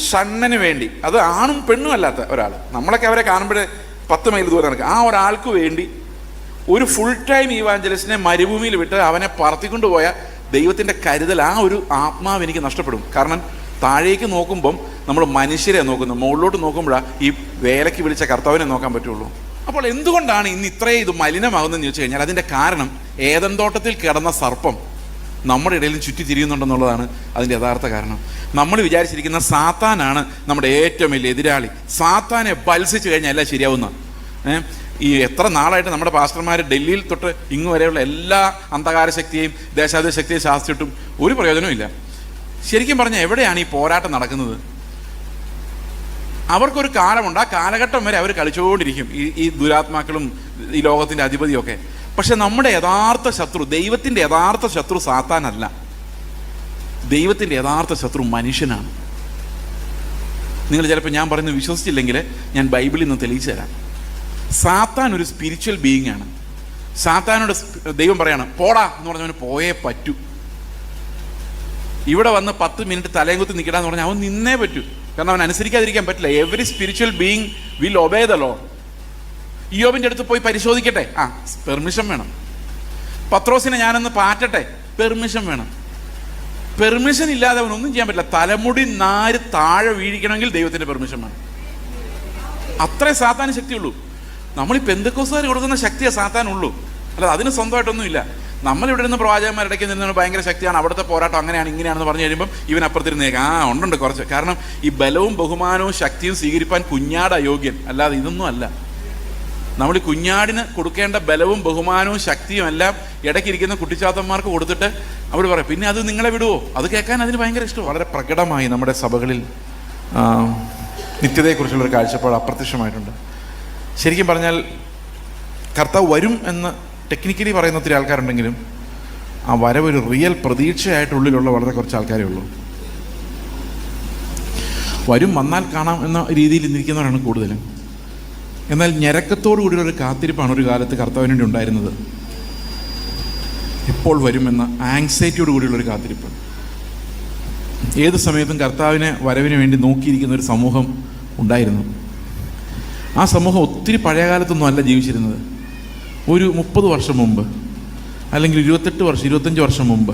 ഷണ്ണന് വേണ്ടി, അത് ആണും പെണ്ണും അല്ലാത്ത ഒരാൾ, നമ്മളൊക്കെ അവരെ കാണുമ്പോൾ 10 മൈൽ ദൂരം നടക്കുക, ആ ഒരാൾക്ക് വേണ്ടി ഒരു ഫുൾ ടൈം ഇവാഞ്ചലിസ്റ്റിനെ മരുഭൂമിയിൽ വിട്ട് അവനെ പറത്തിക്കൊണ്ടുപോയ ദൈവത്തിൻ്റെ കരുതൽ, ആ ഒരു ആത്മാവ് എനിക്ക് നഷ്ടപ്പെടും. കാരണം താഴേക്ക് നോക്കുമ്പം നമ്മൾ മനുഷ്യരെ നോക്കുന്നു, മുകളിലോട്ട് നോക്കുമ്പോഴാണ് ഈ വേലയ്ക്ക് വിളിച്ച കർത്താവിനെ നോക്കാൻ പറ്റുള്ളൂ. അപ്പോൾ എന്തുകൊണ്ടാണ് ഇന്ന് ഇത്രയും ഇത് മലിനമാകുന്നതെന്ന് ചോദിച്ചു കഴിഞ്ഞാൽ അതിൻ്റെ കാരണം ഏദൻ തോട്ടത്തിൽ കിടന്ന സർപ്പം നമ്മുടെ ഇടയിലും ചുറ്റി തിരിയുന്നുണ്ടെന്നുള്ളതാണ് അതിൻ്റെ യഥാർത്ഥ കാരണം. നമ്മൾ വിചാരിച്ചിരിക്കുന്ന സാത്താനാണ് നമ്മുടെ ഏറ്റവും വലിയ എതിരാളി. സാത്താനെ ബത്സിച്ച് കഴിഞ്ഞാൽ എല്ലാം ശരിയാവുന്ന. ഈ എത്ര നാളായിട്ട് നമ്മുടെ പാസ്റ്റർമാർ ഡൽഹിയിൽ തൊട്ട് ഇങ്ങ് വരെയുള്ള എല്ലാ അന്ധകാര ശക്തിയെയും ദേശാധിപ ശക്തിയെയും ശാസിച്ചിട്ടും ഒരു പ്രയോജനവും ഇല്ല. ശരിക്കും പറഞ്ഞാൽ എവിടെയാണ് ഈ പോരാട്ടം നടക്കുന്നത്? അവർക്കൊരു കാലമുണ്ട്, ആ കാലഘട്ടം വരെ അവർ കളിച്ചുകൊണ്ടിരിക്കും, ഈ ദുരാത്മാക്കളും ഈ ലോകത്തിൻ്റെ അധിപതിയൊക്കെ. പക്ഷെ നമ്മുടെ യഥാർത്ഥ ശത്രു, ദൈവത്തിൻ്റെ യഥാർത്ഥ ശത്രു സാത്താനല്ല. ദൈവത്തിൻ്റെ യഥാർത്ഥ ശത്രു മനുഷ്യനാണ്. നിങ്ങൾ ചിലപ്പോൾ ഞാൻ പറയുന്നത് വിശ്വസിച്ചില്ലെങ്കിൽ ഞാൻ ബൈബിളിൽ നിന്ന് തെളിയിച്ചു തരാം. സാത്താൻ ഒരു സ്പിരിച്വൽ ബീയിങ് ആണ്. സാത്താനോട് ദൈവം പറയാണ് പോടാ എന്ന് പറഞ്ഞവന് പോയേ പറ്റൂ. ഇവിടെ വന്ന് 10 മിനിറ്റ് തലയും കുത്തി നിൽക്കടാന്ന് പറഞ്ഞാൽ അവൻ നിന്നേ പറ്റൂ. കാരണം അവൻ അനുസരിക്കാതിരിക്കാൻ പറ്റില്ല. Every spiritual being will obey the lord. ഇയ്യോബിൻ്റെ അടുത്ത് പോയി പരിശോധിക്കട്ടെ, പെർമിഷൻ വേണം. പത്രോസിനെ ഞാനൊന്ന് പാറ്റട്ടെ, പെർമിഷൻ വേണം. പെർമിഷൻ ഇല്ലാതെ അവനൊന്നും ചെയ്യാൻ പറ്റില്ല. തലമുടി നാര് താഴെ വീഴിക്കണമെങ്കിൽ ദൈവത്തിൻ്റെ പെർമിഷൻ വേണം. അത്രേ സാത്താന് ശക്തിയുള്ളൂ. നമ്മൾ ഈ പെന്തക്കോസ്തുകാർ കൊടുക്കുന്ന ശക്തിയെ സാത്താനുള്ളൂ, അല്ലാതെ അതിന് സ്വന്തമായിട്ടൊന്നുമില്ല. നമ്മളിവിടെ നിന്ന് പ്രവാചകന്മാരിടയ്ക്ക് നിന്ന് ഭയങ്കര ശക്തിയാണ്, അവിടുത്തെ പോരാട്ടം അങ്ങനെയാണ് ഇങ്ങനെയാണെന്ന് പറഞ്ഞു കഴിയുമ്പം ഇവൻ അപ്പുറത്തിരുന്നേക്ക് ഉണ്ട് കുറച്ച്. കാരണം ഈ ബലവും ബഹുമാനവും ശക്തിയും സ്വീകരിപ്പാൻ കുഞ്ഞാട് അയോഗ്യൻ, അല്ലാതെ ഇതൊന്നും അല്ല. നമ്മൾ ഈ കുഞ്ഞാടിന് കൊടുക്കേണ്ട ബലവും ബഹുമാനവും ശക്തിയും എല്ലാം ഇടയ്ക്കിരിക്കുന്ന കുട്ടിച്ചാത്തന്മാർക്ക് കൊടുത്തിട്ട് അവർ പറയും പിന്നെ അത് നിങ്ങളെ വിടുവോ? അത് കേൾക്കാൻ അതിന് ഭയങ്കര ഇഷ്ടം. വളരെ പ്രകടമായി നമ്മുടെ സഭകളിൽ നിത്യതയെക്കുറിച്ചുള്ളൊരു കാഴ്ചപ്പാട് അപ്രത്യക്ഷമായിട്ടുണ്ട്. ശരിക്കും പറഞ്ഞാൽ കർത്താവ് വരും എന്ന് ടെക്നിക്കലി പറയുന്ന ഒത്തിരി ആൾക്കാരുണ്ടെങ്കിലും ആ വരവൊരു റിയൽ പ്രതീക്ഷയായിട്ടുള്ളിലുള്ള വളരെ കുറച്ച് ആൾക്കാരേ ഉള്ളൂ. വരും വന്നാൽ കാണാം എന്ന രീതിയിൽ ഇരിക്കുന്നവരാണ് കൂടുതലും. എന്നാൽ ഞരക്കത്തോടു കൂടിയൊരു കാത്തിരിപ്പാണ് ഒരു കാലത്ത് കർത്താവിന് വേണ്ടി ഉണ്ടായിരുന്നത്. എപ്പോൾ വരുമെന്ന ആങ്സൈറ്റിയോട് കൂടിയുള്ളൊരു കാത്തിരിപ്പ്. ഏത് സമയത്തും കർത്താവിനെ വരവിന് വേണ്ടി നോക്കിയിരിക്കുന്ന ഒരു സമൂഹം ഉണ്ടായിരുന്നു. ആ സമൂഹം ഒത്തിരി പഴയകാലത്തൊന്നും അല്ല ജീവിച്ചിരുന്നത്. ഒരു 30 വർഷം മുമ്പ്, അല്ലെങ്കിൽ 25 വർഷം മുമ്പ്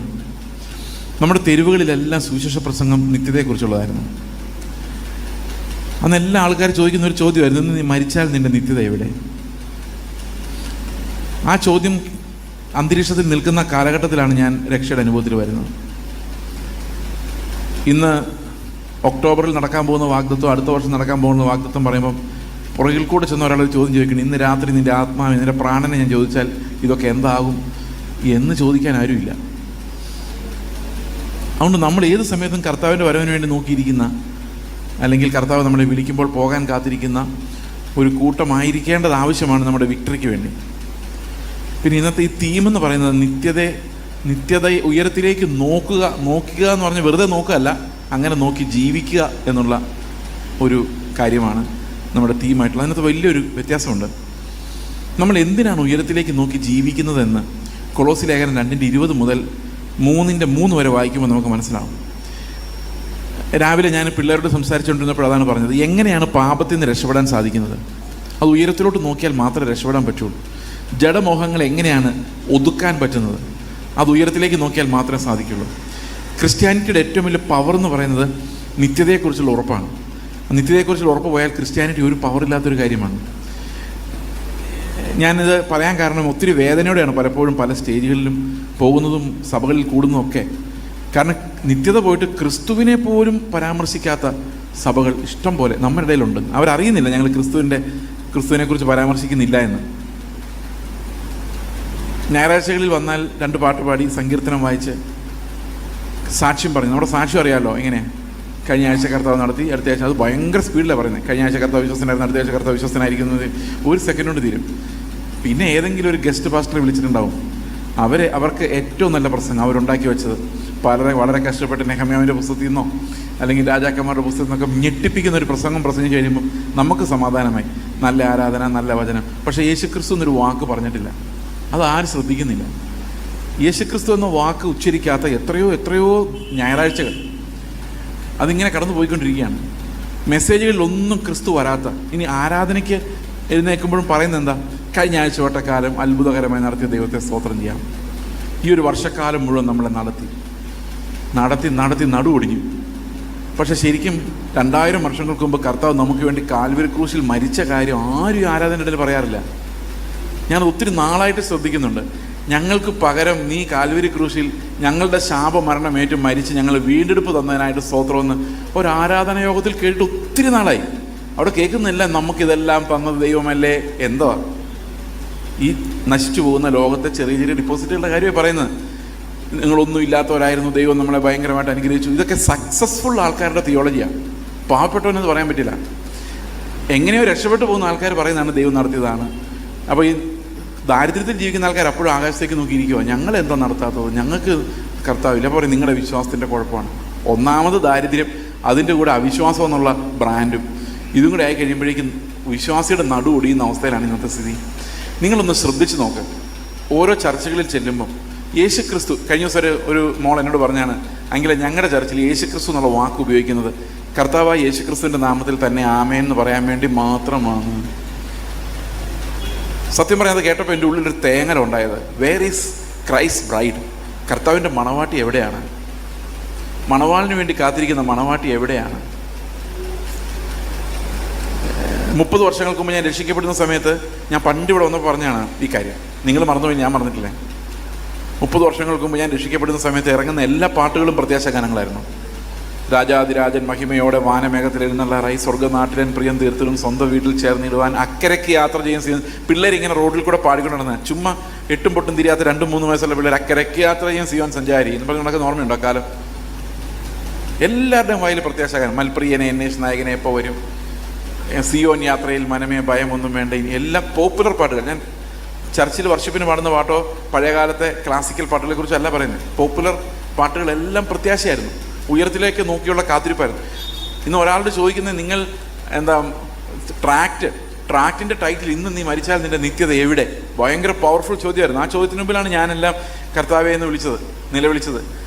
നമ്മുടെ തെരുവുകളിലെല്ലാം സുവിശേഷ പ്രസംഗം നിത്യതയെക്കുറിച്ചുള്ളതായിരുന്നു. അന്ന് എല്ലാ ആൾക്കാർ ചോദിക്കുന്ന ഒരു ചോദ്യമായിരുന്നു, നീ മരിച്ചാൽ നിൻ്റെ നിത്യത എവിടെ? ആ ചോദ്യം അന്തരീക്ഷത്തിൽ നിൽക്കുന്ന കാലഘട്ടത്തിലാണ് ഞാൻ രക്ഷയുടെ അനുഭവത്തിൽ വരുന്നത്. ഇന്ന് ഒക്ടോബറിൽ നടക്കാൻ പോകുന്ന വാഗ്ദത്വം, അടുത്ത വർഷം നടക്കാൻ പോകുന്ന വാഗ്ദത്വം പറയുമ്പം പുറകിൽ കൂടെ ചെന്ന ഒരാളൊരു ചോദ്യം ചോദിക്കണം, ഇന്ന് രാത്രി നിൻ്റെ ആത്മാവിനെ, നിൻ്റെ പ്രാണനെ ഞാൻ ചോദിച്ചാൽ ഇതൊക്കെ എന്താകും എന്ന് ചോദിക്കാൻ ആരുമില്ല. അതുകൊണ്ട് നമ്മൾ ഏത് സമയത്തും കർത്താവിൻ്റെ വരവിന് വേണ്ടി നോക്കിയിരിക്കുന്ന, അല്ലെങ്കിൽ കർത്താവ് നമ്മളെ വിളിക്കുമ്പോൾ പോകാൻ കാത്തിരിക്കുന്ന ഒരു കൂട്ടമായിരിക്കേണ്ടത് ആവശ്യമാണ് നമ്മുടെ വിക്ടറിക്ക് വേണ്ടി. പിന്നെ ഇന്നത്തെ ഈ തീമെന്ന് പറയുന്നത് നിത്യത ഉയരത്തിലേക്ക് നോക്കുക എന്ന് പറഞ്ഞാൽ വെറുതെ നോക്കുകയല്ല, അങ്ങനെ നോക്കി ജീവിക്കുക എന്നുള്ള ഒരു കാര്യമാണ് നമ്മുടെ തീമായിട്ടുള്ളത്. അതിനകത്ത് വലിയൊരു വ്യത്യാസമുണ്ട്. നമ്മൾ എന്തിനാണ് ഉയരത്തിലേക്ക് നോക്കി ജീവിക്കുന്നതെന്ന് കൊളോസി ലേഖനം 2:20 മുതൽ 3:3 വരെ വായിക്കുമ്പോൾ നമുക്ക് മനസ്സിലാവും. രാവിലെ ഞാൻ പിള്ളേരോട് സംസാരിച്ചുകൊണ്ടിരുന്നപ്പോൾ അതാണ് പറഞ്ഞത്, എങ്ങനെയാണ് പാപത്തിൽ നിന്ന് രക്ഷപ്പെടാൻ സാധിക്കുന്നത്? അത് ഉയരത്തിലോട്ട് നോക്കിയാൽ മാത്രമേ രക്ഷപ്പെടാൻ പറ്റുള്ളൂ. ജഡമോഹങ്ങൾ എങ്ങനെയാണ് ഒതുക്കാൻ പറ്റുന്നത്? അത് ഉയരത്തിലേക്ക് നോക്കിയാൽ മാത്രമേ സാധിക്കുള്ളൂ. ക്രിസ്ത്യാനിറ്റിയുടെ ഏറ്റവും വലിയ പവർ എന്ന് പറയുന്നത് നിത്യതയെക്കുറിച്ചുള്ള ഉറപ്പാണ്. നിത്യതയെക്കുറിച്ചുള്ള ഉറപ്പ് പോയാൽ ക്രിസ്ത്യാനിറ്റി ഒരു പവറില്ലാത്തൊരു കാര്യമാണ്. ഞാനിത് പറയാൻ കാരണം ഒത്തിരി വേദനയോടെയാണ് പലപ്പോഴും പല സ്റ്റേജുകളിലും പോകുന്നതും സഭകളിൽ കൂടുന്നതും ഒക്കെ. കാരണം നിത്യത പോയിട്ട് ക്രിസ്തുവിനെ പോലും പരാമർശിക്കാത്ത സഭകൾ ഇഷ്ടം പോലെ നമ്മുടെ ഇടയിലുണ്ട്. അവരറിയുന്നില്ല ഞങ്ങൾ ക്രിസ്തുവിനെക്കുറിച്ച് പരാമർശിക്കുന്നില്ല എന്ന്. ഞായറാഴ്ചകളിൽ വന്നാൽ 2 പാട്ട് പാടി സങ്കീർത്തനം വായിച്ച് സാക്ഷ്യം പറഞ്ഞു. നമ്മുടെ സാക്ഷ്യം അറിയാമല്ലോ എങ്ങനെയാണ്. കഴിഞ്ഞ ആഴ്ച കർത്താവ് നടത്തി, അടുത്ത ആഴ്ച അത് ഭയങ്കര സ്പീഡിലാണ് പറയുന്നത്. കഴിഞ്ഞ ആഴ്ച കർത്താവ് വിശ്വസനായിരുന്നു, അടുത്ത ആഴ്ച കർത്താവ് വിശ്വസനായിരിക്കുന്നത് 1 സെക്കൻഡ് കൊണ്ട് തീരും. പിന്നെ ഏതെങ്കിലും ഒരു ഗസ്റ്റ് പാസ്റ്ററെ വിളിച്ചിട്ടുണ്ടാവും. അവർക്ക് ഏറ്റവും നല്ല പ്രസംഗം അവരുണ്ടാക്കി വെച്ചത് വളരെ കഷ്ടപ്പെട്ട് നെഹമ്യാവിൻ്റെ പുസ്തകത്തിൽ നിന്നോ അല്ലെങ്കിൽ രാജാക്കന്മാരുടെ പുസ്തകത്തിൽ നിന്നൊക്കെ ഞെട്ടിപ്പിക്കുന്ന ഒരു പ്രസംഗിച്ച് കഴിയുമ്പം നമുക്ക് സമാധാനമായി, നല്ല ആരാധന, നല്ല വചനം. പക്ഷേ യേശുക്രിസ്തു എന്നൊരു വാക്ക് പറഞ്ഞിട്ടില്ല. അതാരും ശ്രദ്ധിക്കുന്നില്ല. യേശുക്രിസ്തു എന്ന വാക്ക് ഉച്ചരിക്കാത്ത എത്രയോ ഞായറാഴ്ചകൾ. അതിങ്ങനെ കടന്നു പോയിക്കൊണ്ടിരിക്കുകയാണ്. മെസ്സേജുകളിലൊന്നും ക്രിസ്തു വരാത്ത. ഇനി ആരാധനയ്ക്ക് എഴുന്നേൽക്കുമ്പോഴും പറയുന്നത് എന്താ? കഴിഞ്ഞ ആഴ്ച വട്ടക്കാലം അത്ഭുതകരമായി നടത്തിയ ദൈവത്തെ സ്തോത്രം ചെയ്യാം. ഈ ഒരു വർഷക്കാലം മുഴുവൻ നമ്മളെ നടത്തി നടുവൊടിഞ്ഞു. പക്ഷെ ശരിക്കും 2000 വർഷങ്ങൾക്ക് മുമ്പ് കർത്താവ് നമുക്ക് വേണ്ടി കാൽവരി ക്രൂശിൽ മരിച്ച കാര്യം ആരും ഈ ആരാധനയുടെ ഇടയിൽ പറയാറില്ല. ഞാൻ ഒത്തിരി നാളായിട്ട് ശ്രദ്ധിക്കുന്നുണ്ട്. ഞങ്ങൾക്ക് പകരം നീ കാൽവരി ക്രൂശിൽ ഞങ്ങളുടെ ശാപമരണമേറ്റ് മരിച്ച് ഞങ്ങൾ വീണ്ടെടുപ്പ് തന്നതിനായിട്ട് സ്തോത്രമെന്ന് ഒരു ആരാധന യോഗത്തിൽ കേട്ടിട്ട് ഒത്തിരി നാളായി. അവിടെ കേൾക്കുന്നില്ല നമുക്കിതെല്ലാം തന്നത് ദൈവമല്ലേ. എന്തോ ഈ നശിച്ചു പോകുന്ന ലോകത്തെ ചെറിയ ചെറിയ ഡിപ്പോസിറ്റുകളുടെ കാര്യമാണ് പറയുന്നത്. നിങ്ങളൊന്നും ഇല്ലാത്തവരായിരുന്നു, ദൈവം നമ്മളെ ഭയങ്കരമായിട്ട് അനുഗ്രഹിച്ചു. ഇതൊക്കെ സക്സസ്ഫുൾ ആൾക്കാരുടെ തിയോളജിയാണ്. പാവപ്പെട്ടവനെന്ന് പറയാൻ പറ്റില്ല. എങ്ങനെയോ രക്ഷപ്പെട്ടു പോകുന്ന ആൾക്കാർ പറയുന്നതാണ് ദൈവം നടത്തിയതാണ്. അപ്പോൾ ഈ ദാരിദ്ര്യത്തിൽ ജീവിക്കുന്ന ആൾക്കാർ അപ്പോഴും ആകാശത്തേക്ക് നോക്കിയിരിക്കുമോ, ഞങ്ങൾ എന്താ നടത്താത്തത്, ഞങ്ങൾക്ക് കർത്താവില്ല. അപ്പോൾ പറയും നിങ്ങളുടെ വിശ്വാസത്തിൻ്റെ കുഴപ്പമാണ്. ഒന്നാമത് ദാരിദ്ര്യം, അതിൻ്റെ കൂടെ അവിശ്വാസം എന്നുള്ള ബ്രാൻഡും ഇതും കൂടെ ആയി കഴിയുമ്പോഴേക്കും വിശ്വാസിയുടെ നടുവൊടിയുന്ന അവസ്ഥയിലാണ് ഇന്നത്തെ സ്ഥിതി. നിങ്ങളൊന്ന് ശ്രദ്ധിച്ച് നോക്ക്. ഓരോ ചർച്ചകളിൽ ചെല്ലുമ്പം യേശുക്രിസ്തു, കഴിഞ്ഞ ദിവസം ഒരു മോൾ എന്നോട് പറഞ്ഞാണ്, എങ്കിലും ഞങ്ങളുടെ ചർച്ചിൽ യേശുക്രിസ്തു എന്നുള്ള വാക്ക് ഉപയോഗിക്കുന്നത് കർത്താവായ യേശുക്രിസ്തുവിൻ്റെ നാമത്തിൽ തന്നെ ആമേൻ എന്ന് പറയാൻ വേണ്ടി മാത്രമാണ്. സത്യം പറയാതെ കേട്ടപ്പോൾ എൻ്റെ ഉള്ളിലൊരു തേങ്ങല ഉണ്ടായത്. Where is Christ bride? കർത്താവിൻ്റെ മണവാട്ടി എവിടെയാണ്? മണവാളിന് വേണ്ടി കാത്തിരിക്കുന്ന മണവാട്ടി എവിടെയാണ്? 30 വർഷങ്ങൾക്ക് മുമ്പ് ഞാൻ രക്ഷിക്കപ്പെടുന്ന സമയത്ത് ഞാൻ പണ്ട് ഇവിടെ വന്നപ്പോൾ പറഞ്ഞാണ് ഈ കാര്യം. നിങ്ങൾ മറന്നുപോയി, ഞാൻ മറന്നിട്ടില്ലേ. 30 വർഷങ്ങൾക്ക് മുമ്പ് ഞാൻ രക്ഷിക്കപ്പെടുന്ന സമയത്ത് ഇറങ്ങുന്ന എല്ലാ പാട്ടുകളും പ്രത്യാശ ഗാനങ്ങളായിരുന്നു. രാജാതിരാജൻ മഹിമയോടെ വാനമേഘത്തിലിരുന്നല്ലാറായി, സ്വർഗ്ഗനാട്ടിലൻ പ്രിയം തീർത്തിടും, സ്വന്തം വീട്ടിൽ ചേർന്നിടുവാൻ, അക്കരയ്ക്ക് യാത്ര ചെയ്യുന്ന പിള്ളേരിങ്ങനെ റോഡിൽ കൂടെ പാടിക്കൊണ്ട് നടന്നത്. ചുമ്മാ എട്ടും പൊട്ടും തിരിയാത്ത 2-3 വയസ്സുള്ള പിള്ളേർ അക്കരയ്ക്ക് യാത്ര ചെയ്യാൻ സിയോൻ സഞ്ചാരി എന്ന് പറഞ്ഞ് നടക്കുന്ന ഓർമ്മയുണ്ടോ കാലം? എല്ലാവരുടെയും വായിൽ പ്രത്യാശ ഗാനം. മൽപ്രിയനെ അന്വേഷണ നായകനെ എപ്പോൾ വരും, സിയോൻ യാത്രയിൽ മനമേ ഭയമൊന്നും വേണ്ട, ഇനി എല്ലാം പോപ്പുലർ പാട്ടുകൾ. ഞാൻ ചർച്ചിൽ വർഷിപ്പിന് പാടുന്ന പാട്ടോ പഴയകാലത്തെ ക്ലാസിക്കൽ പാട്ടുകളെ കുറിച്ചല്ല പറയുന്നത്. പോപ്പുലർ പാട്ടുകളെല്ലാം പ്രത്യാശയായിരുന്നു, ഉയരത്തിലേക്ക് നോക്കിയുള്ള കാത്തിരിപ്പായിരുന്നു. ഇന്ന് ഒരാളോട് ചോദിക്കുന്നത് നിങ്ങൾ എന്താ ട്രാക്റ്റിൻ്റെ ടൈറ്റിൽ ഇന്ന് നീ മരിച്ചാൽ നിൻ്റെ നിത്യത എവിടെ? ഭയങ്കര പവർഫുൾ ചോദ്യമായിരുന്നു. ആ ചോദ്യത്തിന് മുമ്പിലാണ് ഞാനെല്ലാം കർത്താവേ എന്ന് നിലവിളിച്ചത്.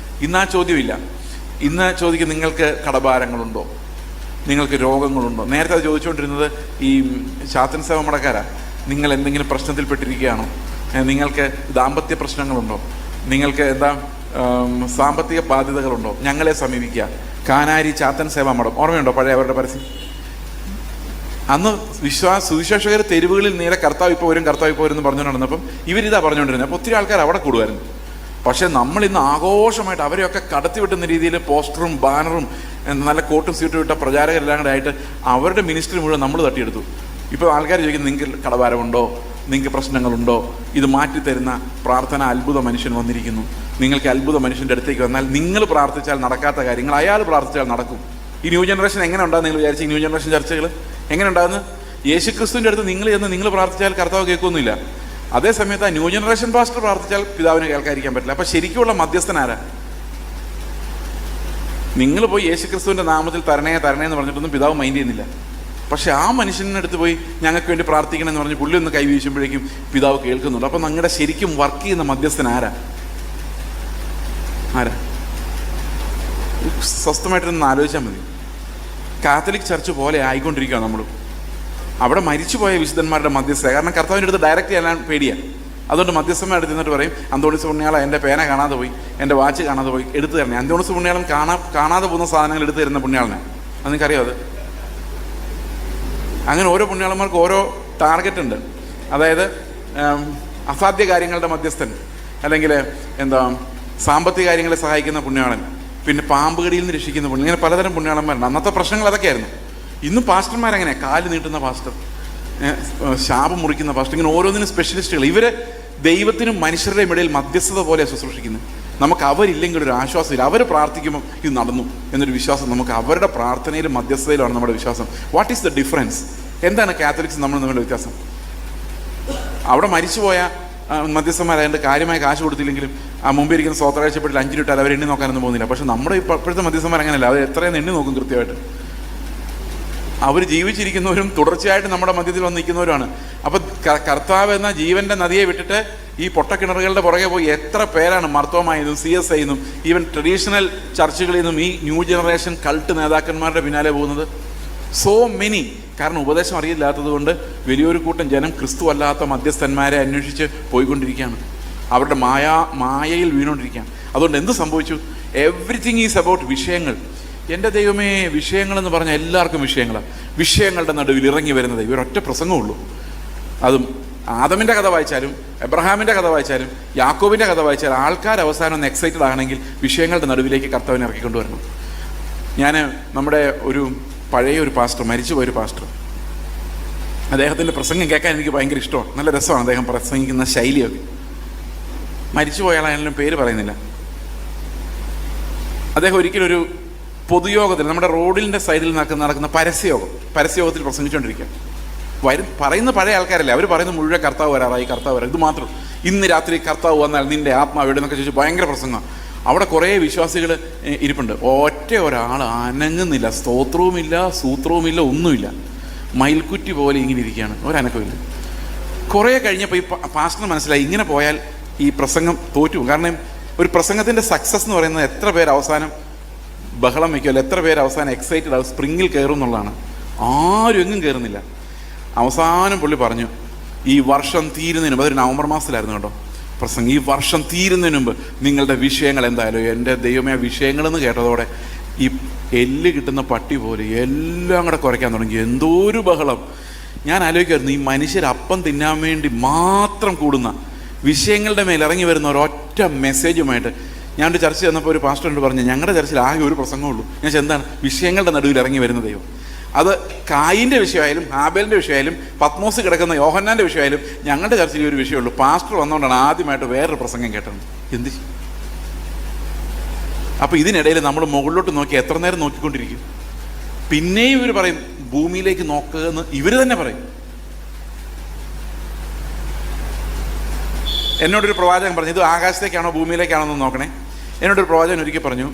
ഇന്ന് ആ ചോദ്യമില്ല. ഇന്ന് ചോദിക്കും നിങ്ങൾക്ക് കടഭാരങ്ങളുണ്ടോ, നിങ്ങൾക്ക് രോഗങ്ങളുണ്ടോ. നേരത്തെ അത് ചോദിച്ചുകൊണ്ടിരുന്നത് ഈ ശാത്തൻ സേവ മടക്കാരാ. നിങ്ങൾ എന്തെങ്കിലും പ്രശ്നത്തിൽപ്പെട്ടിരിക്കുകയാണോ, നിങ്ങൾക്ക് ദാമ്പത്യ പ്രശ്നങ്ങളുണ്ടോ, നിങ്ങൾക്ക് എന്താ സാമ്പത്തിക ബാധ്യതകളുണ്ടോ, ഞങ്ങളെ സമീപിക്കുക. കാനാരി ചാത്തൻ സേവാ മഠം ഓർമ്മയുണ്ടോ പഴയ അവരുടെ പരസ്യം? അന്ന് സുവിശേഷകർ തെരുവുകളിൽ നീല കർത്താവ് ഇപ്പോൾ വരും എന്ന് പറഞ്ഞുകൊണ്ട് നടന്നപ്പം ഇവരിതാ പറഞ്ഞുകൊണ്ടിരുന്നത്. അപ്പോൾ ഒത്തിരി ആൾക്കാർ അവിടെ കൂടുമായിരുന്നു. പക്ഷേ നമ്മളിന്ന് ആഘോഷമായിട്ട് അവരെയൊക്കെ കടത്തിവിട്ടുന്ന രീതിയിൽ പോസ്റ്ററും ബാനറും നല്ല കോട്ടും സ്യൂട്ടും ഇട്ട പ്രചാരകരെല്ലാം കൂടെ ആയിട്ട് അവരുടെ മിനിസ്ട്രി മുഴുവൻ നമ്മൾ തട്ടിയെടുത്തു. ഇപ്പോൾ ആൾക്കാർ ചോദിക്കുന്നത് നിങ്ങൾക്ക് കടഭാരമുണ്ടോ, നിങ്ങൾക്ക് പ്രശ്നങ്ങളുണ്ടോ, ഇത് മാറ്റിത്തരുന്ന പ്രാർത്ഥന അത്ഭുത മനുഷ്യൻ വന്നിരിക്കുന്നു. നിങ്ങൾക്ക് അത്ഭുത മനുഷ്യൻ്റെ അടുത്തേക്ക് വന്നാൽ നിങ്ങൾ പ്രാർത്ഥിച്ചാൽ നടക്കാത്ത കാര്യങ്ങൾ അയാൾ പ്രാർത്ഥിച്ചാൽ നടക്കും. ഈ ന്യൂ ജനറേഷൻ എങ്ങനെ ഉണ്ടാകും നിങ്ങൾ വിചാരിച്ചു? ഈ ന്യൂ ജനറേഷൻ ചർച്ചകൾ എങ്ങനെ ഉണ്ടാകുന്നത്? യേശുക്രിസ്തുവിൻ്റെ അടുത്ത് നിങ്ങൾ പ്രാർത്ഥിച്ചാൽ കർത്താവ് കേൾക്കൊന്നുമില്ല. അതേ സമയത്ത് ആ ന്യൂ ജനറേഷൻ പാസ്റ്റർ പ്രാർത്ഥിച്ചാൽ പിതാവിനെ കേൾക്കാതിരിക്കാൻ പറ്റില്ല. അപ്പം ശരിക്കുള്ള മധ്യസ്ഥനാരാ? നിങ്ങൾ പോയി യേശുക്രിസ്തുവിൻ്റെ നാമത്തിൽ തരണേ എന്ന് പറഞ്ഞിട്ടൊന്നും പിതാവ് മൈൻഡ് ചെയ്യുന്നില്ല. പക്ഷെ ആ മനുഷ്യനടുത്ത് പോയി ഞങ്ങൾക്ക് വേണ്ടി പ്രാർത്ഥിക്കണമെന്ന് പറഞ്ഞ് പുള്ളി ഒന്ന് കൈ വീശുമ്പോഴേക്കും പിതാവ് കേൾക്കുന്നുണ്ട്. അപ്പം നിങ്ങളുടെ ശരിക്കും വർക്ക് ചെയ്യുന്ന മധ്യസ്ഥൻ ആരാ? സ്വസ്ഥമായിട്ടൊന്ന് ആലോചിച്ചാൽ മതി. കാത്തലിക് ചർച്ച് പോലെ ആയിക്കൊണ്ടിരിക്കുകയാണ് നമ്മൾ. അവിടെ മരിച്ചുപോയ വിശുദ്ധന്മാരുടെ മധ്യസ്ഥ. കാരണം കർത്താവിൻ്റെ അടുത്ത് ഡയറക്റ്റ് ചെയ്യാൻ പേടിയാണ്. അതുകൊണ്ട് മധ്യസ്ഥന്മാരുടെ അടുത്ത് നിന്നിട്ട് പറയും, അന്തോണിസ് പുണ്യാള എൻ്റെ പേന കാണാതെ പോയി, എൻ്റെ വാച്ച് കാണാതെ പോയി, എടുത്തു തരണേ. അന്തോണിസ് പുണ്യാളൻ കാണാതെ പോകുന്ന സാധനങ്ങൾ എടുത്തു തരുന്ന പുണ്യാളനെ. അത് നിങ്ങൾക്കറിയാം. അത് അങ്ങനെ ഓരോ പുണ്യാളന്മാർക്ക് ഓരോ ടാർഗറ്റ് ഉണ്ട്. അതായത് അസാധ്യ കാര്യങ്ങളുടെ മധ്യസ്ഥൻ, അല്ലെങ്കിൽ എന്താ സാമ്പത്തിക കാര്യങ്ങളെ സഹായിക്കുന്ന പുണ്യാളൻ, പിന്നെ പാമ്പുകടിയിൽ നിന്ന് രക്ഷിക്കുന്ന പുണ്യം. ഇങ്ങനെ പലതരം പുണ്യാളന്മാരുണ്ട്. അന്നത്തെ പ്രശ്നങ്ങൾ അതൊക്കെയായിരുന്നു. ഇന്നും പാസ്റ്റർമാരെങ്ങനെ കാല് നീട്ടുന്ന പാസ്റ്റർ, ശാപം മുറിക്കുന്ന പാസ്റ്റർ, ഇങ്ങനെ ഓരോന്നിനും സ്പെഷ്യലിസ്റ്റുകൾ. ഇവര് ദൈവത്തിനും മനുഷ്യരുടെയും ഇടയിൽ മധ്യസ്ഥത പോലെ ശുശ്രൂഷിക്കുന്നത്. നമുക്ക് അവരില്ലെങ്കിൽ ഒരു ആശ്വാസമില്ല. അവർ പ്രാർത്ഥിക്കുമ്പോൾ ഇത് നടന്നു എന്നൊരു വിശ്വാസം നമുക്ക് അവരുടെ പ്രാർത്ഥനയിലും മധ്യസ്ഥതയിലാണ് നമ്മുടെ വിശ്വാസം. What is the difference? എന്താണ് കാത്തലിക്സ് നമ്മൾ തമ്മിലുള്ള വ്യത്യാസം? അവിടെ മരിച്ചുപോയ മധ്യസ്ഥന്മാരായതുകൊണ്ട് കാര്യമായ കാശ് കൊടുത്തില്ലെങ്കിലും ആ മുമ്പ് ഇരിക്കുന്ന സ്വോത്രാഴ്ചപ്പെട്ടിൽ 5 ഇട്ടാൽ അവർ എണ്ണി നോക്കാനൊന്നും പോകുന്നില്ല. പക്ഷെ നമ്മുടെ ഇപ്പോഴത്തെ മധ്യസ്ഥന്മാർ അങ്ങനെയല്ല. അവർ എത്രയെന്ന് എണ്ണി നോക്കും കൃത്യമായിട്ട്. അവർ ജീവിച്ചിരിക്കുന്നവരും തുടർച്ചയായിട്ട് നമ്മുടെ മധ്യത്തിൽ വന്ന് നിൽക്കുന്നവരുമാണ്. അപ്പം കർത്താവ് എന്ന ജീവൻ്റെ നദിയെ വിട്ടിട്ട് ഈ പൊട്ടക്കിണറുകളുടെ പുറകെ പോയി എത്ര പേരാണ് മർത്തോമായതും CSI ന്നും ഈവൻ ട്രഡീഷണൽ ചർച്ചുകളിൽ നിന്നും ഈ ന്യൂ ജനറേഷൻ കൾട്ട് നേതാക്കന്മാരുടെ പിന്നാലെ പോകുന്നത്. So many. കാരണം ഉപദേശം അറിയില്ലാത്തത് കൊണ്ട് വലിയൊരു കൂട്ടം ജനം ക്രിസ്തു അല്ലാത്ത മധ്യസ്ഥന്മാരെ അന്വേഷിച്ച് പോയിക്കൊണ്ടിരിക്കുകയാണ്. അവരുടെ മായയിൽ വീണുകൊണ്ടിരിക്കുകയാണ്. അതുകൊണ്ട് എന്ത് സംഭവിച്ചു? എവ്രിതിങ് ഈസ് അബൌട്ട് വിഷയങ്ങൾ. എൻ്റെ ദൈവമേ, വിഷയങ്ങളെന്ന് പറഞ്ഞാൽ എല്ലാവർക്കും വിഷയങ്ങളാണ്. വിഷയങ്ങളുടെ നടുവിൽ ഇറങ്ങി വരുന്നത് ഇവരൊറ്റ പ്രസംഗമുള്ളൂ. അതും ആദമിൻ്റെ കഥ വായിച്ചാലും എബ്രഹാമിൻ്റെ കഥ വായിച്ചാലും യാക്കോബിൻ്റെ കഥ വായിച്ചാലും ആൾക്കാർ അവസാനം ഒന്ന് എക്സൈറ്റഡ് ആണെങ്കിൽ വിഷയങ്ങളുടെ നടുവിലേക്ക് കർത്താവിനെ ഇറക്കിക്കൊണ്ടുവരണം. ഞാൻ നമ്മുടെ പഴയ ഒരു പാസ്റ്റർ, മരിച്ചുപോയൊരു പാസ്റ്റർ, അദ്ദേഹത്തിൻ്റെ പ്രസംഗം കേൾക്കാൻ എനിക്ക് ഭയങ്കര ഇഷ്ടമാണ്. നല്ല രസമാണ് അദ്ദേഹം പ്രസംഗിക്കുന്ന ശൈലിയൊക്കെ. മരിച്ചുപോയാലും പേര് പറയുന്നില്ല. അദ്ദേഹം ഒരിക്കലൊരു പൊതുയോഗത്തിൽ നമ്മുടെ റോഡിൻ്റെ സൈഡിൽ നടക്കുന്ന പരസ്യയോഗത്തിൽ പ്രസംഗിച്ചുകൊണ്ടിരിക്കുക. പറയുന്ന പഴയ ആൾക്കാരല്ലേ, അവർ പറയുന്ന മുഴുവൻ കർത്താവ് വരാറായി, കർത്താവ് വരാം. ഇത് മാത്രം, ഇന്ന് രാത്രി കർത്താവ് വന്നാൽ നിൻ്റെ ആത്മാവ് എവിടെ എന്നൊക്കെ ചോദിച്ചു ഭയങ്കര പ്രസംഗം. അവിടെ കുറേ വിശ്വാസികൾ ഇരിപ്പുണ്ട്. ഒറ്റ ഒരാൾ അനങ്ങുന്നില്ല. സ്തോത്രവുമില്ല, സൂത്രവുമില്ല, ഒന്നുമില്ല. മയിൽക്കുറ്റി പോലെ ഇങ്ങനെ ഇരിക്കുകയാണ്, ഒരനക്കമില്ല. കുറേ കഴിഞ്ഞപ്പോൾ ഈ പാസ്റ്ററിന് മനസ്സിലായി ഇങ്ങനെ പോയാൽ ഈ പ്രസംഗം തോറ്റു. കാരണം ഒരു പ്രസംഗത്തിൻ്റെ സക്സസ് എന്ന് പറയുന്നത് എത്ര പേര് അവസാനം ബഹളം വയ്ക്കുമല്ലോ, എത്ര പേര് അവസാനം എക്സൈറ്റഡ് ആവും, സ്പ്രിങ്ങിൽ കയറും എന്നുള്ളതാണ്. ആരും എങ്ങും കയറുന്നില്ല. അവസാനം പുള്ളി പറഞ്ഞു, ഈ വർഷം തീരുന്നതിന് മുമ്പ്, അതൊരു നവംബർ മാസത്തിലായിരുന്നു കേട്ടോ പ്രസംഗം, ഈ വർഷം തീരുന്നതിന് മുമ്പ് നിങ്ങളുടെ വിഷയങ്ങൾ എന്തായാലും, എൻ്റെ ദൈവമേ വിഷയങ്ങളെന്ന് കേട്ടതോടെ ഈ എല്ല് കിട്ടുന്ന പട്ടി പോലെ എല്ലാം കൂടെ കുറയ്ക്കാൻ തുടങ്ങി. എന്തോ ഒരു ബഹളം. ഞാൻ ആലോചിക്കുമായിരുന്നു, ഈ മനുഷ്യർ അപ്പം തിന്നാൻ വേണ്ടി മാത്രം കൂടുന്ന വിഷയങ്ങളുടെ മേൽ ഇറങ്ങി വരുന്ന ഒരൊറ്റ മെസ്സേജുമായിട്ട്. ഞാനൊരു ചർച്ച ചെന്നപ്പോൾ ഒരു പാസ്റ്ററിനോട് പറഞ്ഞു, ഞങ്ങളുടെ ചർച്ചിൽ ആകെ ഒരു പ്രസംഗമുള്ളൂ. ഞാൻ എന്താണ്? വിഷയങ്ങളുടെ നടുവിൽ ഇറങ്ങി വരുന്ന ദൈവം. അത് കായിൻ്റെ വിഷയമായാലും ഹാബേലിൻ്റെ വിഷയമായാലും പത്മോസ് കിടക്കുന്ന യോഹന്നാൻ്റെ വിഷയമായാലും ഞങ്ങളുടെ ചർച്ചയിൽ ഒരു വിഷയമുള്ളൂ. പാസ്റ്റർ വന്നുകൊണ്ടാണ് ആദ്യമായിട്ട് വേറൊരു പ്രസംഗം കേട്ടത്. എന്ത്? അപ്പോൾ ഇതിനിടയിൽ നമ്മൾ മുകളിലോട്ട് നോക്കി എത്ര നേരം നോക്കിക്കൊണ്ടിരിക്കും? പിന്നെയും ഇവർ പറയും ഭൂമിയിലേക്ക് നോക്കുക എന്ന് ഇവർ തന്നെ പറയും. എന്നോടൊരു പ്രവാചകൻ പറഞ്ഞു, ഇത് ആകാശത്തേക്കാണോ ഭൂമിയിലേക്കാണോ എന്ന് നോക്കണേ. എന്നോടൊരു പ്രവാചകൻ ഒരിക്കൽ പറഞ്ഞു,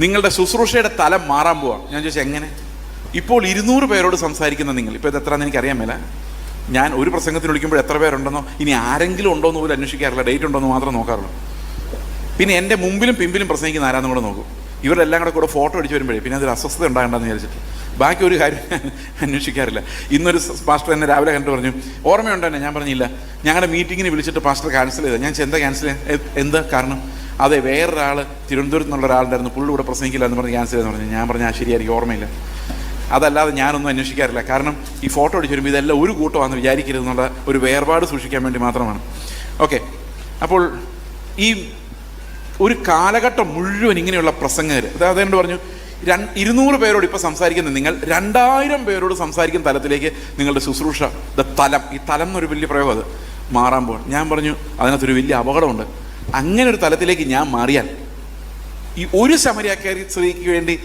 നിങ്ങളുടെ ശുശ്രൂഷയുടെ തലം മാറാൻ പോവാം. ഞാൻ ചോദിച്ചു എങ്ങനെ? ഇപ്പോൾ 200 പേരോട് സംസാരിക്കുന്ന നിങ്ങൾ, ഇപ്പോൾ ഇത് എത്രയാണെന്ന് എനിക്കറിയാൻ മേല. ഞാൻ ഒരു പ്രസംഗത്തിന് വിളിക്കുമ്പോൾ എത്ര പേരുണ്ടെന്നോ ഇനി ആരെങ്കിലും ഉണ്ടോ എന്ന് പോലും അന്വേഷിക്കാറില്ല. ഡേറ്റ് ഉണ്ടോ എന്ന് മാത്രം നോക്കാറുള്ളൂ. പിന്നെ എൻ്റെ മുമ്പിലും പിമ്പിലും പ്രസംഗിക്കുന്ന ആരാന്നും കൂടെ നോക്കും. ഇവരെല്ലാം കൂടെ ഫോട്ടോ അടിച്ച് വരുമ്പോഴേ പിന്നെ അതൊരു അസ്വസ്ഥത ഉണ്ടാകണ്ടെന്ന് വിചാരിച്ചിട്ട് ബാക്കി ഒരു കാര്യം അന്വേഷിക്കാറില്ല. ഇന്നൊരു പാസ്റ്റർ എന്നെ രാവിലെ കണ്ടിട്ട് പറഞ്ഞു, ഓർമ്മയുണ്ടോ എന്നെ? ഞാൻ പറഞ്ഞില്ല. ഞങ്ങളുടെ മീറ്റിങ്ങിന് വിളിച്ചിട്ട് പാസ്റ്റർ ക്യാൻസൽ ചെയ്താൽ. ഞാൻ എന്താ ക്യാൻസൽ ചെയ്യാൻ? എന്താ കാരണം? അതെ, വേറൊരാൾ തിരുവനന്തപുരത്ത് നിന്നുള്ള ഒരാളുണ്ടായിരുന്നു, പുള്ളി കൂടെ പ്രസംഗിക്കില്ല എന്ന് പറഞ്ഞ് ക്യാൻസൽ ചെയ്തെന്ന് പറഞ്ഞു. ഞാൻ പറഞ്ഞു, ശരിയായിരിക്കും, ഓർമ്മയില്ല. അതല്ലാതെ ഞാനൊന്നും അന്വേഷിക്കാറില്ല. കാരണം ഈ ഫോട്ടോ അടിച്ച് വരുമ്പോൾ ഇതെല്ലാം ഒരു കൂട്ടമാണെന്ന് വിചാരിക്കരുതെന്നുള്ള ഒരു വേർപാട് സൂക്ഷിക്കാൻ വേണ്ടി മാത്രമാണ്. ഓക്കെ, അപ്പോൾ ഈ ഒരു കാലഘട്ടം മുഴുവൻ ഇങ്ങനെയുള്ള പ്രസംഗകർ, അതായത് എന്നോട് പറഞ്ഞു, 200 പേരോട് ഇപ്പോൾ സംസാരിക്കുന്ന നിങ്ങൾ 2000 പേരോട് സംസാരിക്കുന്ന തലത്തിലേക്ക് നിങ്ങളുടെ ശുശ്രൂഷ തലം, ഈ തലം എന്നൊരു വലിയ പ്രയോഗം, അത് മാറാൻ പോകണം. ഞാൻ പറഞ്ഞു, അതിനകത്തൊരു വലിയ അപകടമുണ്ട്. അങ്ങനെ ഒരു തലത്തിലേക്ക് ഞാൻ മാറിയാൽ ഈ ഒരു ശമരിയാക്കാരി സ്ത്രീക്ക് വേണ്ടി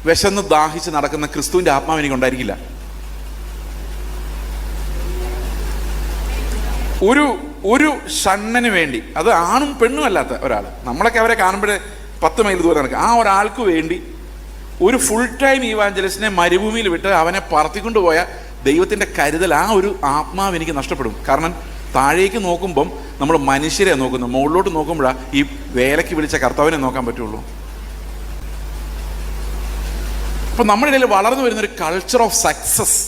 വിശന്ന് ദാഹിച്ച് നടക്കുന്ന ക്രിസ്തുവിൻ്റെ ആത്മാവ് എനിക്ക് ഉണ്ടായിരിക്കില്ല. ഒരു ഷണ്ണന് വേണ്ടി, അത് ആണും പെണ്ണും അല്ലാത്ത ഒരാൾ, നമ്മളൊക്കെ അവരെ കാണുമ്പോൾ 10 മൈൽ ദൂരം നടക്കുക, ആ ഒരാൾക്ക് വേണ്ടി ഒരു ഫുൾ ടൈം ഈവാഞ്ചലിസ്റ്റിനെ മരുഭൂമിയിൽ വിട്ട് അവനെ പറത്തിക്കൊണ്ടുപോയ ദൈവത്തിൻ്റെ കരുതൽ, ആ ഒരു ആത്മാവ് എനിക്ക് നഷ്ടപ്പെടും. കാരണം താഴേക്ക് നോക്കുമ്പം നമ്മൾ മനുഷ്യരെ നോക്കുന്നു, മുകളിലോട്ട് നോക്കുമ്പോഴാണ് ഈ വേലയ്ക്ക് വിളിച്ച കർത്താവിനെ നോക്കാൻ പറ്റുള്ളൂ. അപ്പം നമ്മുടെ ഇടയിൽ വളർന്നു വരുന്നൊരു കൾച്ചർ ഓഫ് സക്സസ്.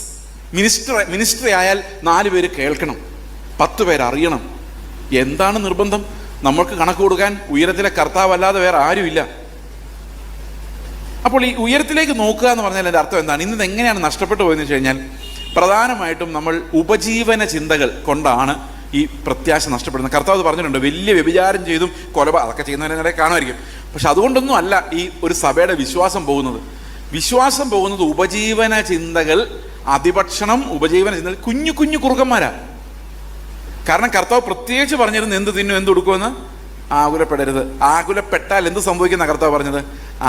മിനിസ്ട്രി ആയാൽ 4 പേര് കേൾക്കണം, 10 പേര് അറിയണം. എന്താണ് നിർബന്ധം? നമ്മൾക്ക് കണക്ക് കൊടുക്കാൻ ഉയരത്തിലെ കർത്താവല്ലാതെ വേറെ ആരുമില്ല. അപ്പോൾ ഈ ഉയരത്തിലേക്ക് നോക്കുക എന്ന് പറഞ്ഞാൽ എൻ്റെ അർത്ഥം എന്താണ്? ഇന്നത് എങ്ങനെയാണ് നഷ്ടപ്പെട്ടു പോയെന്ന് വെച്ച് കഴിഞ്ഞാൽ, പ്രധാനമായിട്ടും നമ്മൾ ഉപജീവന ചിന്തകൾ കൊണ്ടാണ് ഈ പ്രത്യാശ നഷ്ടപ്പെടുന്നത്. കർത്താവ് പറഞ്ഞിട്ടുണ്ട്, വലിയ വ്യഭിചാരം ചെയ്തും അതൊക്കെ ചെയ്യുന്നവരെ കാണുമായിരിക്കും. പക്ഷെ അതുകൊണ്ടൊന്നും അല്ല ഈ ഒരു സഭയുടെ വിശ്വാസം പോകുന്നത്. വിശ്വാസം പോകുന്നത് ഉപജീവന ചിന്തകൾ, അതിഭക്ഷണം, ഉപജീവന ചിന്തകൾ, കുഞ്ഞു കുഞ്ഞു കുറുക്കന്മാരാണ്. കാരണം കർത്താവ് പ്രത്യേകിച്ച് പറഞ്ഞിരുന്നു, എന്ത് തിന്നും എന്ത് കൊടുക്കുമെന്ന് ആകുലപ്പെടരുത്. ആകുലപ്പെട്ടാൽ എന്ത് സംഭവിക്കുന്ന കർത്താവ് പറഞ്ഞത്?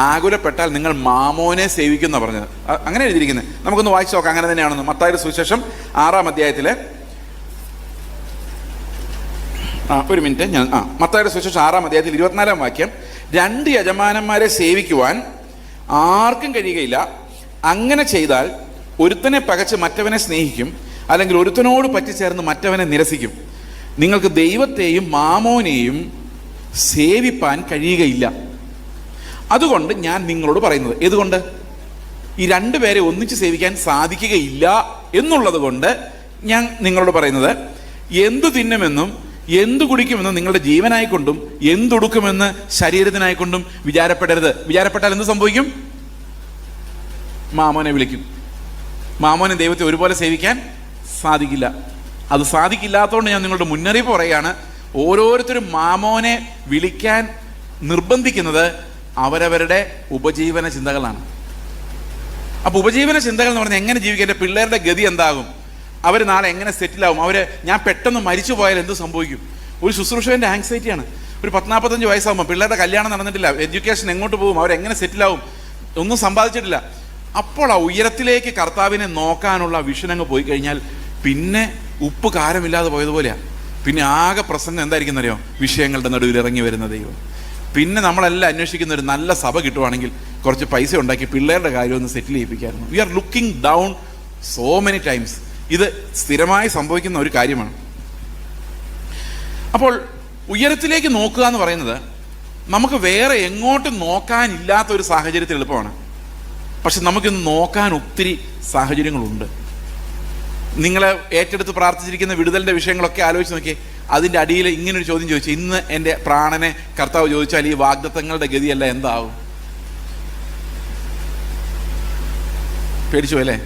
ആകുലപ്പെട്ടാൽ നിങ്ങൾ മാമോനെ സേവിക്കുന്ന പറഞ്ഞത്. അങ്ങനെ എഴുതിയിരിക്കുന്നത്. നമുക്കൊന്ന് വായിച്ചു നോക്കാം, അങ്ങനെ തന്നെയാണെന്ന്. മത്തായിയുടെ സുവിശേഷം 6-ാം അധ്യായത്തിലെ ഒരു മിനിറ്റ്, മത്തായിയുടെ സുവിശേഷം 6-ാം അധ്യായത്തിൽ 24-ാം വാക്യം, 2 യജമാനന്മാരെ സേവിക്കുവാൻ ആർക്കും കഴിയുകയില്ല. അങ്ങനെ ചെയ്താൽ ഒരുത്തനെ പകച്ച് മറ്റവനെ സ്നേഹിക്കും, അല്ലെങ്കിൽ ഒരുത്തനോട് പറ്റിച്ചേർന്ന് മറ്റവനെ നിരസിക്കും. നിങ്ങൾക്ക് ദൈവത്തെയും മാമോനെയും സേവിപ്പാൻ കഴിയുകയില്ല. അതുകൊണ്ട് ഞാൻ നിങ്ങളോട് പറയുന്നത്, ഏതുകൊണ്ട്? ഈ രണ്ടുപേരെ ഒന്നിച്ച് സേവിക്കാൻ സാധിക്കുകയില്ല എന്നുള്ളത് കൊണ്ട് ഞാൻ നിങ്ങളോട് പറയുന്നത്, എന്തു തിന്നുമെന്നും എന്തു കുടിക്കുമെന്നും നിങ്ങളുടെ ജീവനായിക്കൊണ്ടും എന്തുടുക്കുമെന്ന് ശരീരത്തിനായിക്കൊണ്ടും വിചാരപ്പെടരുത്. വിചാരപ്പെട്ടാൽ എന്ത് സംഭവിക്കും? മാമോനെ വിളിക്കും. മാമോനെ ദൈവത്തെ ഒരുപോലെ സേവിക്കാൻ സാധിക്കില്ല. അത് സാധിക്കില്ലാത്തതുകൊണ്ട് ഞാൻ നിങ്ങളുടെ മുന്നറിയിപ്പ് പറയുകയാണ്. ഓരോരുത്തരും മാമോനെ വിളിക്കാൻ നിർബന്ധിക്കുന്നത് അവരവരുടെ ഉപജീവന ചിന്തകളാണ്. അപ്പോൾ ഉപജീവന ചിന്തകൾ എന്ന് പറഞ്ഞാൽ എങ്ങനെ ജീവിക്കുക, എൻ്റെ പിള്ളേരുടെ ഗതി എന്താകും, അവർ നാളെ എങ്ങനെ സെറ്റിലാവും, ഞാൻ പെട്ടെന്ന് മരിച്ചു പോയാൽ എന്ത് സംഭവിക്കും. ഒരു ശുശ്രൂഷകൻ്റെ ആങ്സൈറ്റിയാണ്. ഒരു 40-45 വയസ്സാകുമ്പോൾ പിള്ളേരുടെ കല്യാണം നടന്നിട്ടില്ല, എഡ്യൂക്കേഷൻ എങ്ങോട്ട് പോകും, അവരെങ്ങനെ സെറ്റിലാവും, ഒന്നും സമ്പാദിച്ചിട്ടില്ല. അപ്പോൾ ആ ഉയരത്തിലേക്ക് കർത്താവിനെ നോക്കാനുള്ള വിഷൻ അങ്ങ് പോയി കഴിഞ്ഞാൽ പിന്നെ ഉപ്പ് കാരമില്ലാതെ പോയതുപോലെയാണ്. പിന്നെ ആകെ പ്രസംഗം എന്തായിരിക്കും അറിയോ? വിഷയങ്ങളുടെ നടുവിൽ ഇറങ്ങി വരുന്ന ദൈവം. പിന്നെ നമ്മളെല്ലാം അന്വേഷിക്കുന്ന ഒരു നല്ല സഭ കിട്ടുവാണെങ്കിൽ കുറച്ച് പൈസ ഉണ്ടാക്കി പിള്ളേരുടെ കാര്യം ഒന്ന് സെറ്റിൽ ചെയ്യിപ്പിക്കായിരുന്നു. We are looking down so many times. ഇത് സ്ഥിരമായി സംഭവിക്കുന്ന ഒരു കാര്യമാണ്. അപ്പോൾ ഉയരത്തിലേക്ക് നോക്കുക എന്ന് പറയുന്നത് നമുക്ക് വേറെ എങ്ങോട്ടും നോക്കാനില്ലാത്ത ഒരു സാഹചര്യത്തിൽ എളുപ്പമാണ്. പക്ഷെ നമുക്കിന്ന് നോക്കാൻ ഒത്തിരി സാഹചര്യങ്ങളുണ്ട്. നിങ്ങളെ ഏറ്റെടുത്ത് പ്രാർത്ഥിച്ചിരിക്കുന്ന വിടുതലിൻ്റെ വിഷയങ്ങളൊക്കെ ആലോചിച്ച് നോക്കിയേ. അതിൻ്റെ അടിയിൽ ഇങ്ങനൊരു ചോദ്യം ചോദിച്ചു, ഇന്ന് എൻ്റെ പ്രാണനെ കർത്താവ് ചോദിച്ചാൽ ഈ വാഗ്ദത്തങ്ങളുടെ ഗതിയല്ല എന്താവും? പേടിച്ചു അല്ലേ?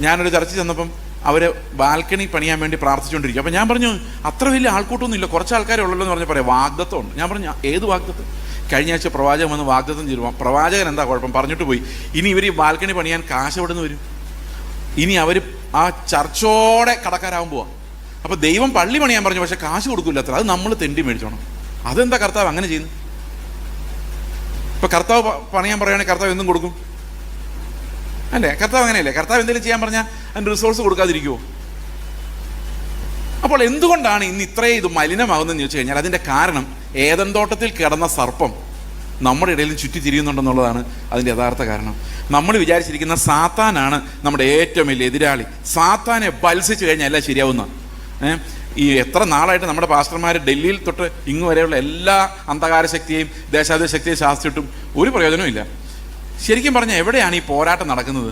ഞാനൊരു ചർച്ച ചെന്നപ്പം അവർ ബാൽക്കണി പണിയാൻ വേണ്ടി പ്രാർത്ഥിച്ചുകൊണ്ടിരിക്കും. അപ്പം ഞാൻ പറഞ്ഞു, അത്ര വലിയ ആൾക്കൂട്ടൊന്നും ഇല്ല, കുറച്ച് ആൾക്കാരെ ഉള്ളല്ലോ എന്ന് പറഞ്ഞാൽ പറയാം വാഗ്ദത്തമുണ്ട്. ഞാൻ പറഞ്ഞു, ഏത് വാഗ്ദത്തം? കഴിഞ്ഞ ആഴ്ച പ്രവാചകൻ വന്ന് വാഗ്ദത്തം ചെയ്തു. പ്രവാചകൻ എന്താ കുഴപ്പം? പറഞ്ഞിട്ട് പോയി. ഇനി ഇവർ ഈ ബാൽക്കണി പണിയാൻ കാശ് എവിടെ നിന്ന് വരും? ഇനി അവർ ആ ചർച്ചോടെ കടക്കാരാകും പോവാ. അപ്പോൾ ദൈവം പള്ളി പണിയാൻ പറഞ്ഞു, പക്ഷെ കാശ് കൊടുക്കില്ല അത്ര. അത് നമ്മൾ തെണ്ടി മേടിച്ചോണം. അതെന്താ കർത്താവ് അങ്ങനെ ചെയ്യുന്നു? ഇപ്പം കർത്താവ് പണിയാൻ പറയുകയാണെങ്കിൽ കർത്താവ് എന്തും കൊടുക്കും അല്ലേ? കർത്താവ് അങ്ങനെയല്ലേ? കർത്താവ് എന്തെങ്കിലും ചെയ്യാൻ പറഞ്ഞാൽ അതിൻ്റെ റിസോഴ്സ് കൊടുക്കാതിരിക്കുമോ? അപ്പോൾ എന്തുകൊണ്ടാണ് ഇന്ന് ഇത്രയും ഇത് മലിനമാകുന്നതെന്ന് ചോദിച്ചു കഴിഞ്ഞാൽ അതിൻ്റെ കാരണം ഏദൻ തോട്ടത്തിൽ കിടന്ന സർപ്പം നമ്മുടെ ഇടയിൽ ചുറ്റി തിരിയുന്നുണ്ടെന്നുള്ളതാണ് അതിൻ്റെ യഥാർത്ഥ കാരണം. നമ്മൾ വിചാരിച്ചിരിക്കുന്ന സാത്താനാണ് നമ്മുടെ ഏറ്റവും വലിയ എതിരാളി. സാത്താനെ ബത്സിച്ച് കഴിഞ്ഞാൽ എല്ലാം ശരിയാവുന്ന. ഈ എത്ര നാളായിട്ട് നമ്മുടെ പാസ്റ്റർമാർ ഡൽഹിയിൽ തൊട്ട് ഇങ്ങ് വരെയുള്ള എല്ലാ അന്ധകാര ശക്തിയെയും ദേശാധിപ ശക്തിയെ ശാസിച്ചിട്ടും ഒരു പ്രയോജനവും ഇല്ല. ശരിക്കും പറഞ്ഞാൽ എവിടെയാണ് ഈ പോരാട്ടം നടക്കുന്നത്?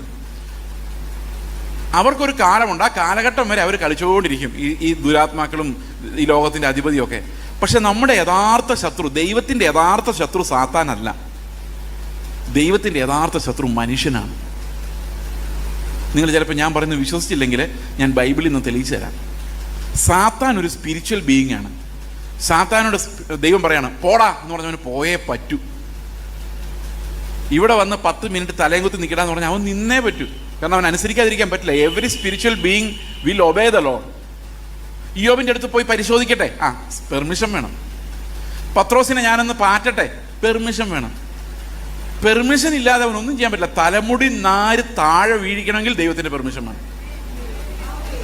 അവർക്കൊരു കാലമുണ്ട്, ആ കാലഘട്ടം വരെ അവർ കളിച്ചുകൊണ്ടിരിക്കും, ഈ ദുരാത്മാക്കളും ഈ ലോകത്തിൻ്റെ അധിപതിയൊക്കെ. പക്ഷെ നമ്മുടെ യഥാർത്ഥ ശത്രു, ദൈവത്തിൻ്റെ യഥാർത്ഥ ശത്രു സാത്താനല്ല. ദൈവത്തിൻ്റെ യഥാർത്ഥ ശത്രു മനുഷ്യനാണ്. നിങ്ങൾ ചിലപ്പോൾ ഞാൻ പറയുന്നത് വിശ്വസിച്ചില്ലെങ്കിൽ ഞാൻ ബൈബിളിൽ നിന്ന് തെളിയിച്ചു തരാം. സാത്താൻ ഒരു സ്പിരിച്വൽ ബീയിങ് ആണ്. സാത്താനോട് ദൈവം പറയാണ് പോടാ എന്ന് പറഞ്ഞവന് പോയേ പറ്റൂ. ഇവിടെ വന്ന് 10 മിനിറ്റ് തലയും കുത്തി നിൽക്കടാന്ന് പറഞ്ഞാൽ അവൻ നിന്നേ പറ്റൂ. കാരണം അവൻ അനുസരിക്കാതിരിക്കാൻ പറ്റില്ല. Every spiritual being will obey the lord. ഇയ്യോബിൻ്റെ അടുത്ത് പോയി പരിശോധിക്കട്ടെ, പെർമിഷൻ വേണം. പത്രോസിനെ ഞാനൊന്ന് പാറ്റട്ടെ, പെർമിഷൻ വേണം. പെർമിഷൻ ഇല്ലാതെ അവനൊന്നും ചെയ്യാൻ പറ്റില്ല. തലമുടി നാര് താഴെ വീഴിക്കണമെങ്കിൽ ദൈവത്തിൻ്റെ പെർമിഷൻ വേണം.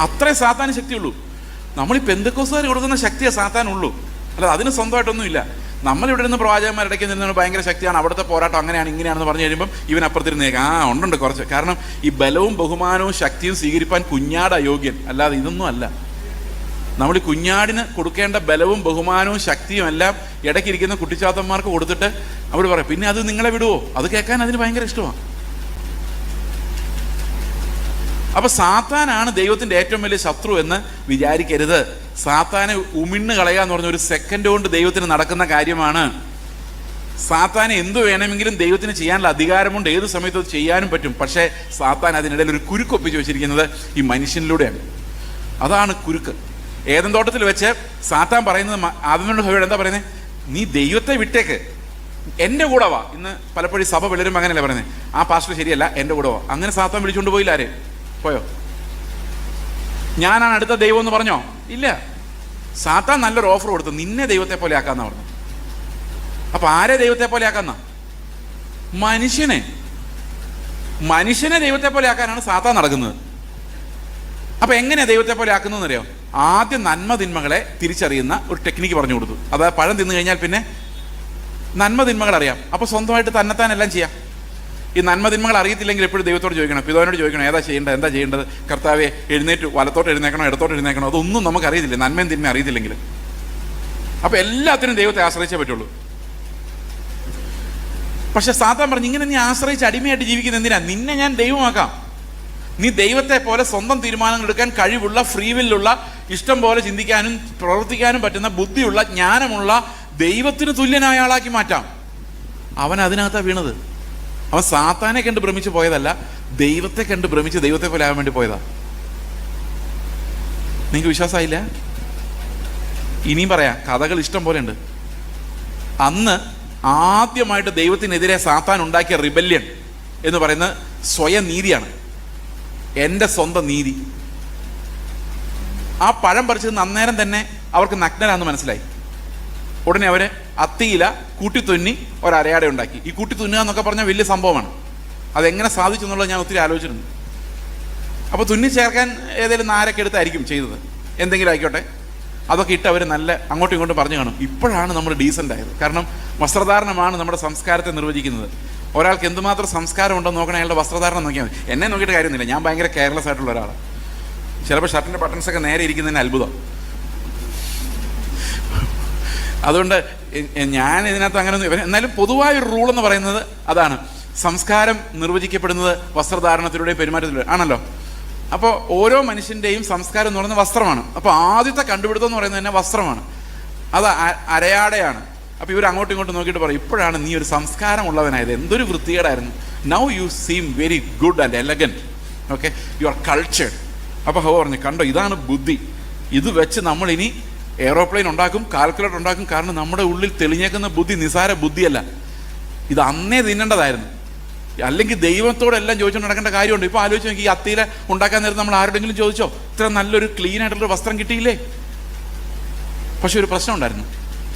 അത്രേ സാത്താന് ശക്തിയുള്ളൂ. നമ്മൾ ഈ പെന്തക്കോസ്തുകാർ കൊടുക്കുന്ന ശക്തിയെ സാത്താനുള്ളൂ, അല്ലാതെ അതിന് സ്വന്തമായിട്ടൊന്നും ഇല്ല. നമ്മളിവിടെ നിന്ന് പ്രവാചകന്മാരുടെ ഇടയ്ക്ക് നിന്ന് ഭയങ്കര ശക്തിയാണ്, അവിടുത്തെ പോരാട്ടം അങ്ങനെയാണ് ഇങ്ങനെയാണെന്ന് പറഞ്ഞു കഴിയുമ്പം ഇവൻ അപ്പുറത്തിരുന്നേക്ക് ഉണ്ട് കുറച്ച്. കാരണം ഈ ബലവും ബഹുമാനവും ശക്തിയും സ്വീകരിപ്പാൻ കുഞ്ഞാട് അയോഗ്യൻ, അല്ലാതെ ഇതൊന്നും അല്ല. നമ്മൾ ഈ കുഞ്ഞാടിന് കൊടുക്കേണ്ട ബലവും ബഹുമാനവും ശക്തിയും എല്ലാം ഇടയ്ക്കിരിക്കുന്ന കുട്ടിച്ചാത്തന്മാർക്ക് കൊടുത്തിട്ട് അവർ പറയും പിന്നെ അത് നിങ്ങളെ വിടുവോ? അത് കേൾക്കാൻ അതിന് ഭയങ്കര ഇഷ്ടമാണ്. അപ്പൊ സാത്താനാണ് ദൈവത്തിന്റെ ഏറ്റവും വലിയ ശത്രു എന്ന് വിചാരിക്കരുത്. സാത്താനെ ഉമിണ്ണ് കളയുക എന്ന് പറഞ്ഞ ഒരു സെക്കൻഡ് കൊണ്ട് ദൈവത്തിന് നടക്കുന്ന കാര്യമാണ്. സാത്താനെ എന്തു വേണമെങ്കിലും ദൈവത്തിന് ചെയ്യാനുള്ള അധികാരമുണ്ട്, ഏത് സമയത്തും അത് ചെയ്യാനും പറ്റും. പക്ഷേ സാത്താൻ അതിനിടയിൽ ഒരു കുരുക്കൊപ്പിച്ച് വെച്ചിരിക്കുന്നത് ഈ മനുഷ്യനിലൂടെയാണ്. അതാണ് കുരുക്ക്. ഏദൻ തോട്ടത്തിൽ വെച്ച് സാത്താൻ പറയുന്നത് ആദമിനോട് ഹവ്വയോട് എന്താ പറയുന്നത്? നീ ദൈവത്തെ വിട്ടേക്ക്, എൻ്റെ കൂടെ വാ. ഇന്ന് പലപ്പോഴും സഭ പിള്ളേരും അങ്ങനെയല്ല പറയുന്നത്, ആ പാസ്റ്റർ ശരിയല്ല, എൻ്റെ കൂടെ വാ. അങ്ങനെ സാത്താൻ വിളിച്ചുകൊണ്ട് പോയില്ല. ആരെ പോയോ? ഞാനാണ് അടുത്ത ദൈവം എന്ന് പറഞ്ഞോ? ഇല്ല. സാത്താൻ നല്ലൊരു ഓഫർ കൊടുത്തു, നിന്നെ ദൈവത്തെ പോലെ ആക്കാന്നാ പറഞ്ഞു. അപ്പൊ ആരെ ദൈവത്തെ പോലെ ആക്കാന്ന? മനുഷ്യനെ ദൈവത്തെ പോലെ ആക്കാനാണ് സാത്താൻ നടക്കുന്നത്. അപ്പൊ എങ്ങനെയാ ദൈവത്തെ പോലെ ആക്കുന്നതെന്ന് അറിയാം? ആദ്യം നന്മ തിന്മകളെ തിരിച്ചറിയുന്ന ഒരു ടെക്നിക്ക് പറഞ്ഞു കൊടുത്തു. അതായത് പഴം തിന്നു കഴിഞ്ഞാൽ പിന്നെ നന്മ തിന്മകൾ അറിയാം. അപ്പൊ സ്വന്തമായിട്ട് തന്നെത്താൻ എല്ലാം ചെയ്യാം. ഈ നന്മതിന്മകൾ അറിയത്തില്ലെങ്കിൽ എപ്പോഴും ദൈവത്തോട് ചോദിക്കണം, പിതാവിനോട് ചോദിക്കണം, എന്താ ചെയ്യേണ്ടത് കർത്താവെ, എഴുന്നേറ്റ് വലത്തോട്ട് എഴുന്നേക്കണോ ഇടത്തോട്ട് എഴുന്നേക്കണോ, അതൊന്നും നമുക്ക് അറിയത്തില്ല, നന്മയും തിന്മയും അറിയത്തില്ലെങ്കിൽ. അപ്പോൾ എല്ലാത്തിനും ദൈവത്തെ ആശ്രയിച്ചേ പറ്റുള്ളൂ. പക്ഷെ സാത്താൻ പറഞ്ഞു, ഇങ്ങനെ നീ ആശ്രയിച്ച് അടിമയായിട്ട് ജീവിക്കുന്ന എന്തിനാ? നിന്നെ ഞാൻ ദൈവമാക്കാം. നീ ദൈവത്തെ പോലെ സ്വന്തം തീരുമാനങ്ങൾ എടുക്കാൻ കഴിവുള്ള, ഫ്രീ വില്ലുള്ള, ഇഷ്ടം പോലെ ചിന്തിക്കാനും പ്രവർത്തിക്കാനും പറ്റുന്ന, ബുദ്ധിയുള്ള, ജ്ഞാനമുള്ള, ദൈവത്തിന് തുല്യനായ ആളാക്കി മാറ്റാം. അവൻ അതിനകത്താണ് വീണത്. അവൻ സാത്താനെ കണ്ട് ഭ്രമിച്ച് പോയതല്ല, ദൈവത്തെ കണ്ട് ഭ്രമിച്ച് ദൈവത്തെ പോലെ ആകാൻ വേണ്ടി പോയതാ. നിങ്ങൾക്ക് വിശ്വാസമായില്ല? ഇനിയും പറയാം, കഥകൾ ഇഷ്ടം പോലെ ഉണ്ട്. അന്ന് ആദ്യമായിട്ട് ദൈവത്തിനെതിരെ സാത്താൻ ഉണ്ടാക്കിയ റിബല്യൻ എന്ന് പറയുന്നത് സ്വയം നീതിയാണ്, എൻ്റെ സ്വന്തം നീതി. ആ പഴം പറിച്ചത് അന്നേരം തന്നെ അവർക്ക് നഗ്നരാന്ന് മനസ്സിലായി. ഉടനെ അവർ അത്തിയില കൂട്ടിത്തുന്നി ഒരരയാട ഉണ്ടാക്കി. ഈ കൂട്ടിത്തുന്നുക എന്നൊക്കെ പറഞ്ഞാൽ വലിയ സംഭവമാണ്. അതെങ്ങനെ സാധിച്ചു എന്നുള്ളത് ഞാൻ ഒത്തിരി ആലോചിച്ചിട്ടുണ്ട്. അപ്പോൾ തുന്നി ചേർക്കാൻ ഏതെങ്കിലും നാരൊക്കെ എടുത്തായിരിക്കും ചെയ്തത്, എന്തെങ്കിലും ആയിക്കോട്ടെ. അതൊക്കെ ഇട്ട് അവർ നല്ല അങ്ങോട്ടും ഇങ്ങോട്ടും പറഞ്ഞു കാണും. ഇപ്പോഴാണ് നമ്മൾ ഡീസൻ്റ് ആയത്. കാരണം വസ്ത്രധാരണമാണ് നമ്മുടെ സംസ്കാരത്തെ നിർവചിക്കുന്നത്. ഒരാൾക്ക് എന്തുമാത്രം സംസ്കാരം ഉണ്ടോ നോക്കണേ, അയാളുടെ വസ്ത്രധാരണം നോക്കിയാൽ മതി. എന്നെ നോക്കിയിട്ട് കാര്യമൊന്നുമില്ല, ഞാൻ ഭയങ്കര കെയർലെസ് ആയിട്ടുള്ള ഒരാളാണ്. ചിലപ്പോൾ ഷർട്ടിൻ്റെ ബട്ടൺസൊക്കെ നേരെ ഇരിക്കുന്നതിന് അത്ഭുതം. അതുകൊണ്ട് ഞാൻ ഇതിനകത്ത് അങ്ങനെ എന്നാലും പൊതുവായൊരു റൂൾ എന്ന് പറയുന്നത് അതാണ്. സംസ്കാരം നിർവചിക്കപ്പെടുന്നത് വസ്ത്രധാരണത്തിലൂടെയും പെരുമാറ്റത്തിലൂടെ ആണല്ലോ. അപ്പോൾ ഓരോ മനുഷ്യൻ്റെയും സംസ്കാരം എന്ന് പറയുന്നത് വസ്ത്രമാണ്. അപ്പോൾ ആദ്യത്തെ കണ്ടുപിടുത്തം എന്ന് പറയുന്നത് തന്നെ വസ്ത്രമാണ്. അത് അരയാടയാണ്. അപ്പോൾ ഇവർ അങ്ങോട്ടും ഇങ്ങോട്ടും നോക്കിയിട്ട് പറയും, ഇപ്പോഴാണ് നീ ഒരു സംസ്കാരമുള്ളവനായത്, എന്തൊരു വൃത്തികേടായിരുന്നു. Now you seem very good and elegant, okay, you are cultured. അപ്പോൾ ഹവ പറഞ്ഞു, കണ്ടോ, ഇതാണ് ബുദ്ധി. ഇത് വെച്ച് നമ്മളിനി എയ്റോപ്ലെയിൻ ഉണ്ടാക്കും, കാൽക്കുലേറ്റർ ഉണ്ടാക്കും. കാരണം നമ്മുടെ ഉള്ളിൽ തെളിഞ്ഞേക്കുന്ന ബുദ്ധി നിസാര ബുദ്ധിയല്ല. ഇത് അന്നേ തിന്നേണ്ടതായിരുന്നു. അല്ലെങ്കിൽ ദൈവത്തോടെല്ലാം ചോദിച്ചുകൊണ്ട് നടക്കേണ്ട കാര്യമുണ്ട്. ഇപ്പോൾ ആലോചിച്ച് നോക്കി, ഈ അത്തിയില ഉണ്ടാക്കാൻ നേരത്തെ നമ്മൾ ആരോടെങ്കിലും ചോദിച്ചോ, ഇത്ര നല്ലൊരു ക്ലീൻ ആയിട്ടുള്ളൊരു വസ്ത്രം കിട്ടിയില്ലേ? പക്ഷെ ഒരു പ്രശ്നം ഉണ്ടായിരുന്നു.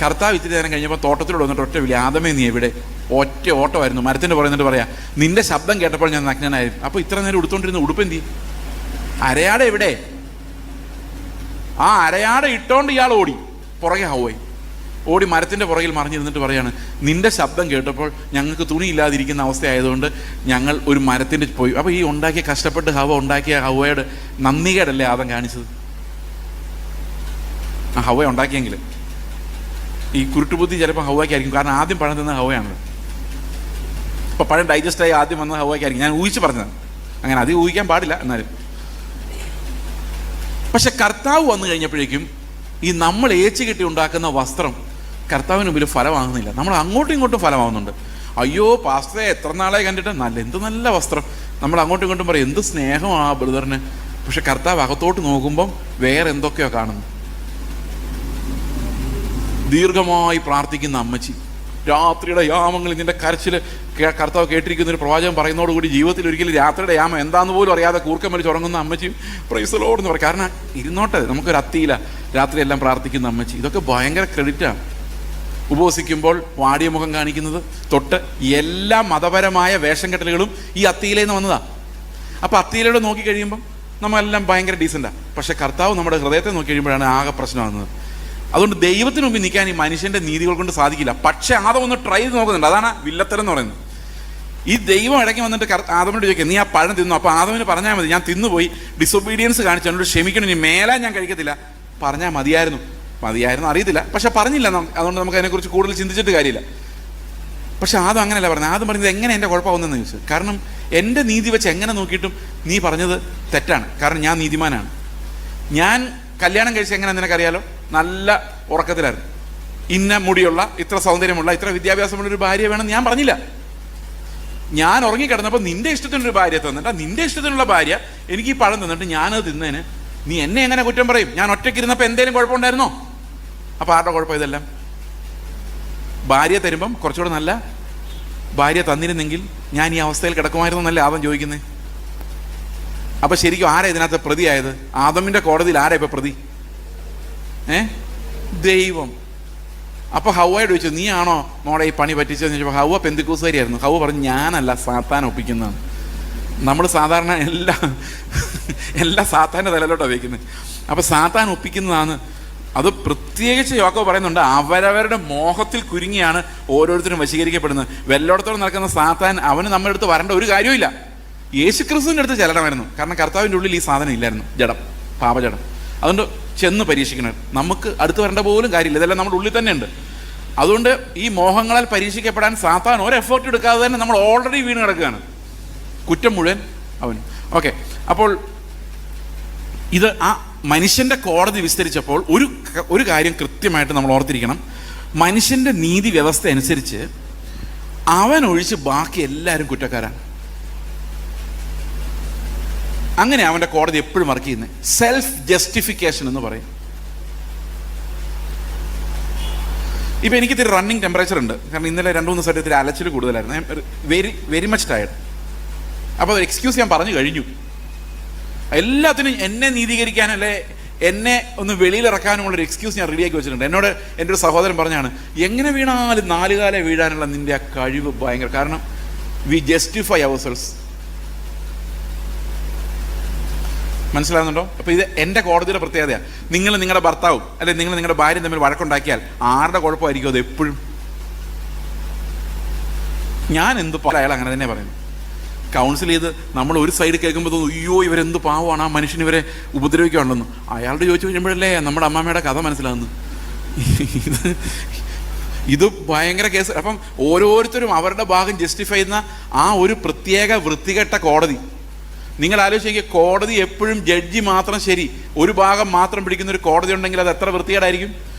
കർത്താവ് ഇത്തിരി നേരം കഴിഞ്ഞപ്പോൾ തോട്ടത്തിലൂടെ വന്നിട്ട് ഒറ്റ വിളി, ആദമേ നീ എവിടെ? ഒറ്റ ഓട്ടമായിരുന്നു. മരത്തിൻ്റെ പറയുന്നിട്ട് പറയാം, നിന്റെ ശബ്ദം കേട്ടപ്പോൾ ഞാൻ നഗ്നനായിരുന്നു. അപ്പോൾ ഇത്ര നേരം ഉടുത്തോണ്ടിരുന്ന ഉടുപ്പെന്തി? അരയാട എവിടെ? ആ അരയാട ഇട്ടോണ്ട് ഇയാൾ ഓടി പുറകെ ഹൗവ ഓടി മരത്തിൻ്റെ പുറകിൽ മറിഞ്ഞിരുന്നിട്ട് പറയാണ്, നിന്റെ ശബ്ദം കേട്ടപ്പോൾ ഞങ്ങൾക്ക് തുണിയില്ലാതിരിക്കുന്ന അവസ്ഥയായതുകൊണ്ട് ഞങ്ങൾ ഒരു മരത്തിൻ്റെ പോയി. അപ്പോൾ ഈ ഉണ്ടാക്കിയ കഷ്ടപ്പെട്ട് ഹവ ഉണ്ടാക്കിയ ഹവയുടെ നന്ദികേടല്ലേ ആദം കാണിച്ചത്? ആ ഹവ ഉണ്ടാക്കിയെങ്കിൽ ഈ കുരുട്ടുബുദ്ധി ചിലപ്പോൾ ഹവയ്ക്കായിരിക്കും. കാരണം ആദ്യം പഴം തിന്ന ഹവയാണല്ലോ. അപ്പോൾ പഴം ഡൈജസ്റ്റായി ആദ്യം വന്നത് ഹവയ്ക്കായിരിക്കും. ഞാൻ ഊഹിച്ച് പറഞ്ഞതാണ്, അങ്ങനെ അത് ഊഹിക്കാൻ പാടില്ല എന്നാലും. പക്ഷെ കർത്താവ് വന്നു കഴിഞ്ഞപ്പോഴേക്കും ഈ നമ്മൾ ഏച്ചു കെട്ടി ഉണ്ടാക്കുന്ന വസ്ത്രം കർത്താവിന് മുമ്പിൽ ഫലമാകുന്നില്ല. നമ്മൾ അങ്ങോട്ടും ഇങ്ങോട്ടും ഫലമാകുന്നുണ്ട്. അയ്യോ പാസ്റ്ററെ, എത്ര നാളെ കണ്ടിട്ട് എന്ത് നല്ല വസ്ത്രം. നമ്മൾ അങ്ങോട്ടും ഇങ്ങോട്ടും പറയും, എന്ത് സ്നേഹമാണ് ആ ബ്രദറിന്. പക്ഷെ കർത്താവ് അകത്തോട്ട് നോക്കുമ്പം വേറെ എന്തൊക്കെയോ കാണുന്നു. ദീർഘമായി പ്രാർത്ഥിക്കുന്ന അമ്മച്ചി, രാത്രിയുടെ യാമങ്ങൾ ഇതിൻ്റെ കരച്ചിൽ കർത്താവ് കേട്ടിരിക്കുന്ന ഒരു പ്രവാചകൻ പറയുന്നതോടുകൂടി ജീവിതത്തിൽ ഒരിക്കലും രാത്രിയുടെ യാമം എന്താണെന്ന് പോലും അറിയാതെ കൂർക്കം വലിച്ച് ഉറങ്ങുന്ന അമ്മച്ചിയും പ്രൈസ് ദി ലോർഡ് എന്ന് പറയും. കാരണം ഇരുന്നോട്ടെ, നമുക്കൊരു അത്തിയില്ല, രാത്രിയെല്ലാം പ്രാർത്ഥിക്കുന്ന അമ്മച്ചി. ഇതൊക്കെ ഭയങ്കര ക്രെഡിറ്റാണ്. ഉപവസിക്കുമ്പോൾ വാടിയ മുഖം കാണിക്കുന്നത് തൊട്ട് എല്ലാ മതപരമായ വേഷം കെട്ടലുകളും ഈ അത്തിയിലേന്ന് വന്നതാണ്. അപ്പോൾ അത്തിയിലൂടെ നോക്കി കഴിയുമ്പം നമ്മളെല്ലാം ഭയങ്കര ഡീസൻ്റാണ്. പക്ഷെ കർത്താവ് നമ്മുടെ ഹൃദയത്തെ നോക്കി കഴിയുമ്പോഴാണ് ആകെ പ്രശ്നമാകുന്നത്. അതുകൊണ്ട് ദൈവത്തിന് മുമ്പിൽ നിൽക്കാൻ ഈ മനുഷ്യൻ്റെ നീതികൾ കൊണ്ട് സാധിക്കില്ല. പക്ഷെ ആദം ഒന്ന് ട്രൈ ചെയ്ത് നോക്കുന്നുണ്ട്. അതാണ് വില്ലത്തരം എന്ന് പറയുന്നത്. ഈ ദൈവം ഇടയ്ക്ക് വന്നിട്ട് ആദമിനോട് ചോദിക്കുക, നീ ആ പഴം തിന്നു. അപ്പോൾ ആദമിന് പറഞ്ഞാൽ മതി, ഞാൻ തിന്നുപോയി, ഡിസൊബീഡിയൻസ് കാണിച്ചു, എന്നോട് ക്ഷമിക്കണം, ഇനി മേലാ ഞാൻ കഴിക്കത്തില്ല. പറഞ്ഞാൽ മതിയായിരുന്നു അറിയത്തില്ല, പക്ഷെ പറഞ്ഞില്ല. അതുകൊണ്ട് നമുക്ക് അതിനെക്കുറിച്ച് കൂടുതൽ ചിന്തിച്ചിട്ട് കാര്യമില്ല. പക്ഷെ ആദം അങ്ങനെയല്ല പറഞ്ഞത്. ആദം പറഞ്ഞത് എങ്ങനെ എൻ്റെ കുഴപ്പമാവുന്നതെന്ന് ചോദിച്ചു. കാരണം എൻ്റെ നീതി വെച്ച് എങ്ങനെ നോക്കിയിട്ടും നീ പറഞ്ഞത് തെറ്റാണ്. കാരണം ഞാൻ നീതിമാനാണ്. ഞാൻ കല്യാണം കഴിച്ച് എങ്ങനെ നിനക്കറിയാലോ, നല്ല ഉറക്കത്തിലായിരുന്നു. ഇന്ന മുടിയുള്ള, ഇത്ര സൗന്ദര്യമുള്ള, ഇത്ര വിദ്യാഭ്യാസമുള്ളൊരു ഭാര്യ വേണം ഞാൻ പറഞ്ഞില്ല. ഞാൻ ഉറങ്ങിക്കിടന്നപ്പോൾ നിന്റെ ഇഷ്ടത്തിനൊരു ഭാര്യ തന്നിട്ട്, നിന്റെ ഇഷ്ടത്തിനുള്ള ഭാര്യ എനിക്ക് ഈ പഴം തന്നിട്ട് ഞാനത് തിന്നതിന് നീ എന്നെ എങ്ങനെ കുറ്റം പറയും? ഞാൻ ഒറ്റയ്ക്കിരുന്നപ്പോൾ എന്തെങ്കിലും കുഴപ്പമുണ്ടായിരുന്നോ? അപ്പോൾ ആരുടെ കുഴപ്പം ഇതെല്ലാം? ഭാര്യ തരുമ്പം കുറച്ചുകൂടെ നല്ല ഭാര്യ തന്നിരുന്നെങ്കിൽ ഞാൻ ഈ അവസ്ഥയിൽ കിടക്കുമായിരുന്നു എന്നല്ലേ ആദം ചോദിക്കുന്നത്. അപ്പോൾ ശരിക്കും ആരാ ഇതിനകത്ത് പ്രതിയായത്? ആദമിൻ്റെ കോടതിയിൽ ആരാ ഇപ്പോൾ പ്രതി? ദൈവം. അപ്പോൾ ഹവ്വയോട് ചോദിച്ചു, നീ ആണോ മോളെ ഈ പണി പറ്റിച്ചതെന്ന് ചോദിച്ചപ്പോൾ ഹവ്വ പെന്തിക്കൂസുകാരിയായിരുന്നു. ഹവ്വ പറഞ്ഞു, ഞാനല്ല, സാത്താൻ ഒപ്പിക്കുന്നതാണ്. നമ്മൾ സാധാരണ എല്ലാ സാത്താൻ്റെ തലയിലോട്ടാണ് വയ്ക്കുന്നത്. അപ്പോൾ സാത്താൻ ഒപ്പിക്കുന്നതാണ് അത് പ്രത്യേകിച്ച് യാക്കോബ് പറയുന്നുണ്ട്, അവരവരുടെ മോഹത്തിൽ കുരുങ്ങിയാണ് ഓരോരുത്തരും വശീകരിക്കപ്പെടുന്നത്. വെല്ലോടത്തോളം നടക്കുന്ന സാത്താൻ അവന് നമ്മുടെ അടുത്ത് വരേണ്ട ഒരു കാര്യമില്ല, യേശുക്രിസ്തുവിൻ്റെ അടുത്ത് ചെല്ലണമായിരുന്നു. കാരണം കർത്താവിൻ്റെ ഉള്ളിൽ ഈ സാധനം ഇല്ലായിരുന്നു, ജഡം, പാപജഡം. അതുകൊണ്ട് ചെന്ന് പരീക്ഷിക്കണം. നമുക്ക് അടുത്ത് വരേണ്ട പോലും കാര്യമില്ല, ഇതെല്ലാം നമ്മുടെ ഉള്ളിൽ തന്നെ ഉണ്ട്. അതുകൊണ്ട് ഈ മോഹങ്ങളാൽ പരീക്ഷിക്കപ്പെടാൻ സാത്താൻ ഒരു എഫേർട്ട് എടുക്കാതെ തന്നെ നമ്മൾ ഓൾറെഡി വീണ് കിടക്കുകയാണ്, കുറ്റം മുഴുവൻ അവൻ. ഓക്കെ, അപ്പോൾ ഇത് ആ മനുഷ്യൻ്റെ കോടതി വിസ്തരിച്ചപ്പോൾ ഒരു കാര്യം കൃത്യമായിട്ട് നമ്മൾ ഓർത്തിരിക്കണം. മനുഷ്യൻ്റെ നീതി വ്യവസ്ഥ അനുസരിച്ച് അവൻ ഒഴിച്ച് ബാക്കി എല്ലാവരും കുറ്റക്കാരാണ്. അങ്ങനെ അവൻ്റെ കോടതി എപ്പോഴും വർക്ക് ചെയ്യുന്നത് സെൽഫ് ജസ്റ്റിഫിക്കേഷൻ എന്ന് പറയും. ഇപ്പം എനിക്കിത്തിരി റണ്ണിങ് ടെമ്പറേച്ചർ ഉണ്ട്, കാരണം ഇന്നലെ 2-3 ദിവസമായിട്ട് ഇത്തിരി അലച്ചിൽ കൂടുതലായിരുന്നു. Very much tired. അപ്പോൾ ഒരു എക്സ്ക്യൂസ് ഞാൻ പറഞ്ഞു കഴിഞ്ഞു. എല്ലാത്തിനും എന്നെ നീതീകരിക്കാനല്ലേ എന്നെ ഒന്ന് വെളിയിലിറക്കാനുമുള്ളൊരു എക്സ്ക്യൂസ് ഞാൻ റെഡിയാക്കി വെച്ചിട്ടുണ്ട്. എന്നോട് എൻ്റെ ഒരു സഹോദരൻ പറഞ്ഞാണ്, എങ്ങനെ വീണാലും 4 കാലം വീഴാനുള്ള നിൻ്റെ ആ കഴിവ് ഭയങ്കര, കാരണം വി ജസ്റ്റിഫൈ അവർ സെൽസ്. മനസ്സിലാകുന്നുണ്ടോ? അപ്പോൾ ഇത് എൻ്റെ കോടതിയുടെ പ്രത്യേകതയാണ്. നിങ്ങൾ നിങ്ങളുടെ ഭർത്താവും അല്ലെങ്കിൽ നിങ്ങൾ നിങ്ങളുടെ ഭാര്യയും തമ്മിൽ വഴക്കുണ്ടാക്കിയാൽ ആരുടെ കുഴപ്പമായിരിക്കും അത് എപ്പോഴും? ഞാൻ എന്ത് അയാൾ അങ്ങനെ തന്നെ പറയുന്നു. കൗൺസിൽ ചെയ്ത് നമ്മൾ ഒരു സൈഡ് കേൾക്കുമ്പോൾ തോന്നുന്നു, അയ്യോ ഇവരെന്ത് പാവമാണ്, ആ മനുഷ്യൻ ഇവരെ ഉപദ്രവിക്കുകയാണെന്ന്. അയാളുടെ ചോദിച്ചു കഴിയുമ്പോഴല്ലേ നമ്മുടെ അമ്മാമ്മയുടെ കഥ മനസ്സിലാകുന്നു. ഇത് ഭയങ്കര കേസ്. അപ്പം ഓരോരുത്തരും അവരുടെ ഭാഗം ജസ്റ്റിഫൈ ചെയ്യുന്ന ആ ഒരു പ്രത്യേക വൃത്തികെട്ട കോടതി. നിങ്ങൾ ആലോചിക്കുക, കോടതി എപ്പോഴും ജഡ്ജി മാത്രം ശരി, ഒരു ഭാഗം മാത്രം പിടിക്കുന്ന ഒരു കോടതി ഉണ്ടെങ്കിൽ അത് എത്ര വൃത്തികേടായിരിക്കും.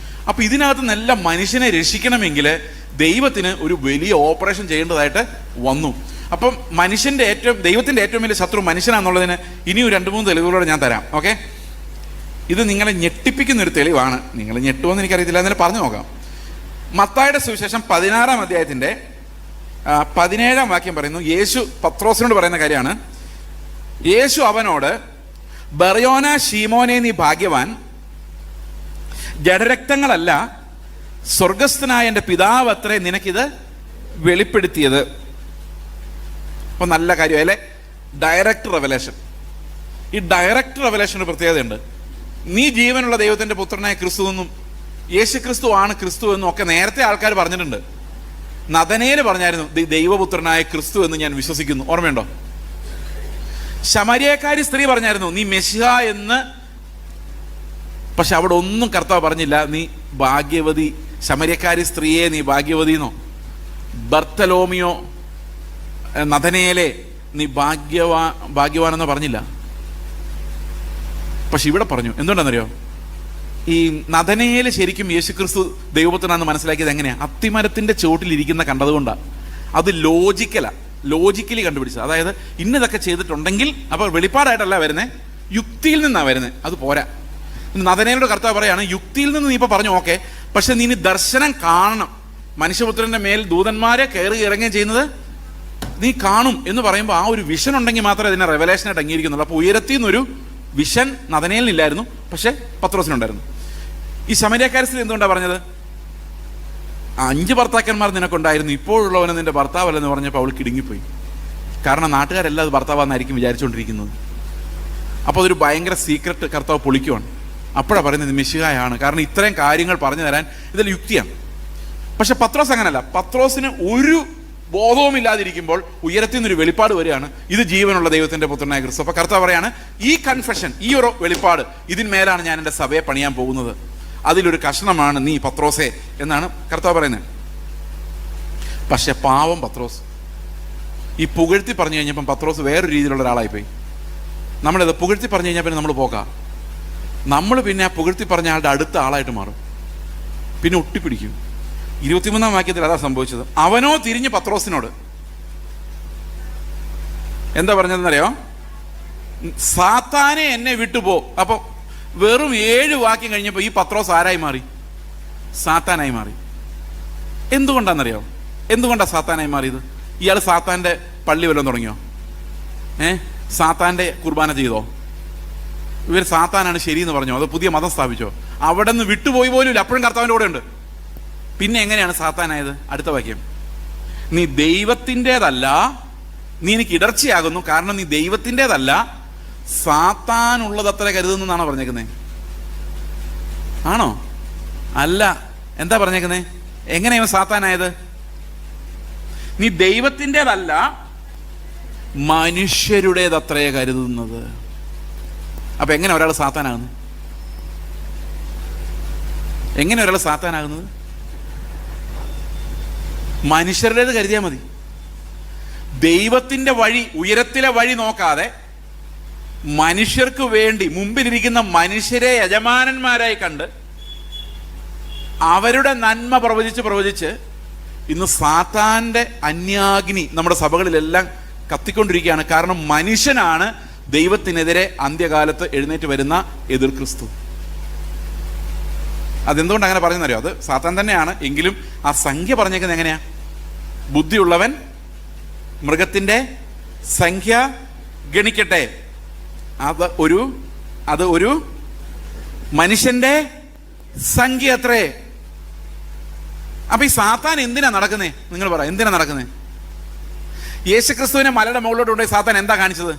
അപ്പം ഇതിനകത്ത് നല്ല മനുഷ്യനെ രക്ഷിക്കണമെങ്കിൽ ദൈവത്തിന് ഒരു വലിയ ഓപ്പറേഷൻ ചെയ്യേണ്ടതായിട്ട് വന്നു. അപ്പം ദൈവത്തിൻ്റെ ഏറ്റവും വലിയ ശത്രു മനുഷ്യനാണെന്നുള്ളതിന് ഇനിയും 2-3 തെളിവുകളോടെ ഞാൻ തരാം. ഓക്കെ, ഇത് നിങ്ങളെ ഞെട്ടിപ്പിക്കുന്നൊരു തെളിവാണ്. നിങ്ങൾ ഞെട്ടുമെന്ന് എനിക്കറിയത്തില്ല, എന്നാലും പറഞ്ഞു നോക്കാം. മത്തായിയുടെ സുവിശേഷം 16-ാം അധ്യായത്തിൻ്റെ 17-ാം വാക്യം പറയുന്നു. യേശു പത്രോസിനോട് പറയുന്ന കാര്യമാണ്. യേശു അവനോട്, ബർയോന ശീമോനെ നീ ഭാഗ്യവാൻ, ജഡരക്തങ്ങളല്ല സ്വർഗസ്ഥനായ എൻ്റെ പിതാവ് അത്രേ നിനക്കിത് വെളിപ്പെടുത്തിയത്. അപ്പോൾ നല്ല കാര്യം അല്ലേ, ഡയറക്റ്റ് റെവലേഷൻ. ഈ ഡയറക്റ്റ് റെവലേഷന് പ്രത്യേകതയുണ്ട്. നീ ജീവനുള്ള ദൈവത്തിൻ്റെ പുത്രനായ ക്രിസ്തു എന്നും യേശു ക്രിസ്തു ആണ് ക്രിസ്തു എന്നും ഒക്കെ നേരത്തെ ആൾക്കാർ പറഞ്ഞിട്ടുണ്ട്. നഥനയേൽ പറഞ്ഞായിരുന്നു, ദൈവപുത്രനായ ക്രിസ്തു എന്ന് ഞാൻ വിശ്വസിക്കുന്നു. ഓർമ്മയുണ്ടോ? ശമരിയക്കാരി സ്ത്രീ പറഞ്ഞായിരുന്നു, നീ മെശിഹ എന്ന്. പക്ഷെ അവിടെ ഒന്നും കർത്താവ് പറഞ്ഞില്ല, നീ ഭാഗ്യവതി. ശമരിയക്കാരി സ്ത്രീയെ നീ ഭാഗ്യവതിന്നോ, ബർത്തലോമിയോ നഥനയേലെ നീ ഭാഗ്യവാനെന്നോ പറഞ്ഞില്ല. പക്ഷെ ഇവിടെ പറഞ്ഞു. എന്തുകൊണ്ടാണെന്നറിയോ? ഈ നഥനയേൽ ശരിക്കും യേശുക്രിസ്തു ദൈവപുത്രനാണെന്ന് മനസ്സിലാക്കിയത് എങ്ങനെയാണ്? അത്തിമരത്തിൻ്റെ ചുവട്ടിലിരിക്കുന്ന കണ്ടതുകൊണ്ടാണ്. അത് ലോജിക്കലി കണ്ടുപിടിച്ചത്. അതായത് ഇന്നതൊക്കെ ചെയ്തിട്ടുണ്ടെങ്കിൽ, അപ്പോൾ വെളിപ്പാടായിട്ടല്ല വരുന്നത്, യുക്തിയിൽ നിന്നാണ് വരുന്നത്. അത് പോരാ. നഥനയേലോട് കർത്താവ് പറയാണ്, യുക്തിയിൽ നിന്ന് നീ ഇപ്പോൾ പറഞ്ഞു ഓക്കെ, പക്ഷെ നീ ദർശനം കാണണം. മനുഷ്യപുത്രൻ്റെ മേൽ ദൂതന്മാരെ കയറി ഇറങ്ങുകയും ചെയ്യുന്നത് നീ കാണും എന്ന് പറയുമ്പോൾ ആ ഒരു വിഷൻ ഉണ്ടെങ്കിൽ മാത്രമേ അതിനെ റെവലേഷനായിട്ട് അംഗീകരിക്കുന്നുള്ളൂ. അപ്പോൾ ഉയരത്തിൽ നിന്നൊരു വിഷൻ നഥനയേലിനില്ലായിരുന്നു, പക്ഷെ പത്രോസിനുണ്ടായിരുന്നു. ഈ ശമരിയക്കാരി സ്ത്രീ എന്തുകൊണ്ടാണ് പറഞ്ഞത്? 5 ഭർത്താക്കന്മാർ നിനക്കുണ്ടായിരുന്നു, ഇപ്പോഴുള്ളവന് നിന്റെ ഭർത്താവല്ലെന്ന് പറഞ്ഞപ്പോൾ അവൾ കിടുങ്ങിപ്പോയി. കാരണം നാട്ടുകാരെല്ലാം അത് ഭർത്താവാന്നായിരിക്കും വിചാരിച്ചുകൊണ്ടിരിക്കുന്നത്. അപ്പോൾ അതൊരു ഭയങ്കര സീക്രട്ട് കർത്താവ് പൊളിക്കുവാണ്. അപ്പോഴാണ് പറയുന്നത് മെശിഹായാണ്. കാരണം ഇത്രയും കാര്യങ്ങൾ പറഞ്ഞു തരാൻ ഇതിൽ യുക്തിയാണ്. പക്ഷെ പത്രോസ് അങ്ങനല്ല. പത്രോസിന് ഒരു ബോധവുമില്ലാതിരിക്കുമ്പോൾ ഉയരത്തിൽ നിന്നൊരു വെളിപ്പാട് വരികയാണ്, ഇത് ജീവനുള്ള ദൈവത്തിൻ്റെ പുത്രനായ ക്രിസ്തു. അപ്പോൾ കർത്താവ് പറയാണ്, ഈ കൺഫെഷൻ, ഈ ഒരു വെളിപ്പാട്, ഇതിന്മേലാണ് ഞാൻ എൻ്റെ സഭയെ പണിയാൻ പോകുന്നത്. അതിലൊരു കഷ്ണമാണ് നീ പത്രോസേ എന്നാണ് കർത്താവ് പറയുന്നത്. പക്ഷെ പാവം പത്രോസ് ഈ പുകഴ്ത്തി പറഞ്ഞു കഴിഞ്ഞപ്പം പത്രോസ് വേറൊരു രീതിയിലുള്ള ഒരാളായിപ്പോയി. നമ്മളിത് പുകഴ്ത്തി പറഞ്ഞു കഴിഞ്ഞാൽ പിന്നെ നമ്മൾ പോകാം. നമ്മൾ പിന്നെ ആ പുകഴ്ത്തി പറഞ്ഞ ആളുടെ അടുത്ത ആളായിട്ട് മാറും, പിന്നെ ഒട്ടിപ്പിടിക്കും. 23-ാം വാക്യത്തിൽ അതാ സംഭവിച്ചത്. അവനോ തിരിഞ്ഞ് പത്രോസിനോട് എന്താ പറഞ്ഞതെന്നറിയോ? സാത്താനെ എന്നെ വിട്ടുപോ. അപ്പോൾ വെറും 7 വാക്യം കഴിഞ്ഞപ്പോൾ ഈ പത്രോസ് ആരായി മാറി? സാത്താനായി മാറി. എന്തുകൊണ്ടാണെന്നറിയോ? എന്തുകൊണ്ടാണ് സാത്താനായി മാറിയത്? ഇയാൾ സാത്താൻ്റെ പള്ളി വല്ലതും തുടങ്ങിയോ? സാത്താൻ്റെ കുർബാന ചെയ്തോ? ഇവർ സാത്താനാണ് ശരിയെന്ന് പറഞ്ഞോ? അത് പുതിയ മതം സ്ഥാപിച്ചോ? അവിടെ നിന്ന് വിട്ടുപോയി പോലും ഇല്ല, അപ്പോഴും കർത്താവിൻ്റെ കൂടെ ഉണ്ട്. പിന്നെ എങ്ങനെയാണ് സാത്താനായത്? അടുത്ത വാക്യം, നീ ദൈവത്തിൻ്റെതല്ല, നീ എനിക്ക് ഇടർച്ചയാകുന്നു, കാരണം നീ ദൈവത്തിൻ്റെതല്ല, സാത്താനുള്ളതത്ര കരുതുന്നെന്നാണോ പറഞ്ഞേക്കുന്നത്? ആണോ? അല്ല. എന്താ പറഞ്ഞേക്കുന്നേ? എങ്ങനെയാണ് സാത്താനായത്? നീ ദൈവത്തിൻ്റെതല്ല മനുഷ്യരുടേതത്രേ കരുതുന്നത്. അപ്പൊ എങ്ങനെ ഒരാൾ സാത്താനാകുന്നു? എങ്ങനെ ഒരാൾ സാത്താനാകുന്നത്? മനുഷ്യരുടേത് കരുതിയാൽ മതി. ദൈവത്തിൻ്റെ വഴി, ഉയരത്തിലെ വഴി നോക്കാതെ മനുഷ്യർക്ക് വേണ്ടി മുമ്പിലിരിക്കുന്ന മനുഷ്യരെ യജമാനന്മാരായി കണ്ട് അവരുടെ നന്മ പ്രവചിച്ച് ഇന്ന് സാത്താൻ്റെ അന്യാഗ്നി നമ്മുടെ സഭകളിലെല്ലാം കത്തിക്കൊണ്ടിരിക്കുകയാണ്. കാരണം മനുഷ്യനാണ് ദൈവത്തിനെതിരെ അന്ത്യകാലത്ത് എഴുന്നേറ്റ് വരുന്ന എതിർ ക്രിസ്തു. അതെന്തുകൊണ്ട് അങ്ങനെ പറഞ്ഞെന്നറിയോ? അത് സാത്താൻ തന്നെയാണ്. എങ്കിലും ആ സംഖ്യ പറഞ്ഞേക്കുന്നത് എങ്ങനെയാ? ബുദ്ധിയുള്ളവൻ മൃഗത്തിൻ്റെ സംഖ്യ ഗണിക്കട്ടെ, അത് ഒരു മനുഷ്യന്റെ സംഖ്യ അത്രേ. അപ്പൊ ഈ സാത്താൻ എന്തിനാ നടക്കുന്നേ? നിങ്ങൾ പറ, എന്തിനാ നടക്കുന്നേ? യേശുക്രിസ്തുവിനെ മലയുടെ മുകളിലോട്ട് കൊണ്ടുപോയി സാത്താൻ എന്താ കാണിച്ചത്?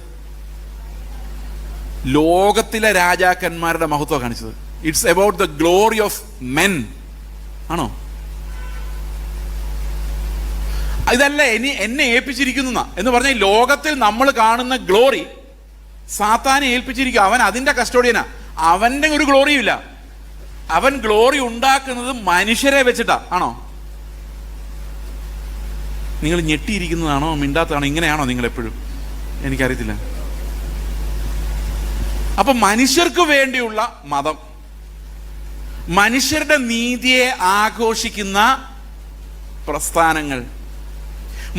ലോകത്തിലെ രാജാക്കന്മാരുടെ മഹത്വം കാണിച്ചത്. It's about the glory of men ആണോ? ഇതല്ല എന്നെ ഏൽപ്പിച്ചിരിക്കുന്ന എന്ന് പറഞ്ഞാൽ ലോകത്തിൽ നമ്മൾ കാണുന്ന ഗ്ലോറി സാത്താനെ ഏൽപ്പിച്ചിരിക്കും. അവൻ അതിന്റെ കസ്റ്റോഡിയനാ. അവന്റെ ഒരു ഗ്ലോറിയും ഇല്ല. അവൻ ഗ്ലോറി ഉണ്ടാക്കുന്നത് മനുഷ്യരെ വെച്ചിട്ടാ. ആണോ? നിങ്ങൾ ഞെട്ടിയിരിക്കുന്നതാണോ മിണ്ടാത്തതാണോ? ഇങ്ങനെയാണോ നിങ്ങൾ എപ്പോഴും? എനിക്കറിയത്തില്ല. അപ്പൊ മനുഷ്യർക്ക് വേണ്ടിയുള്ള മതം, മനുഷ്യരുടെ നീതിയെ ആഘോഷിക്കുന്ന പ്രസ്ഥാനങ്ങൾ,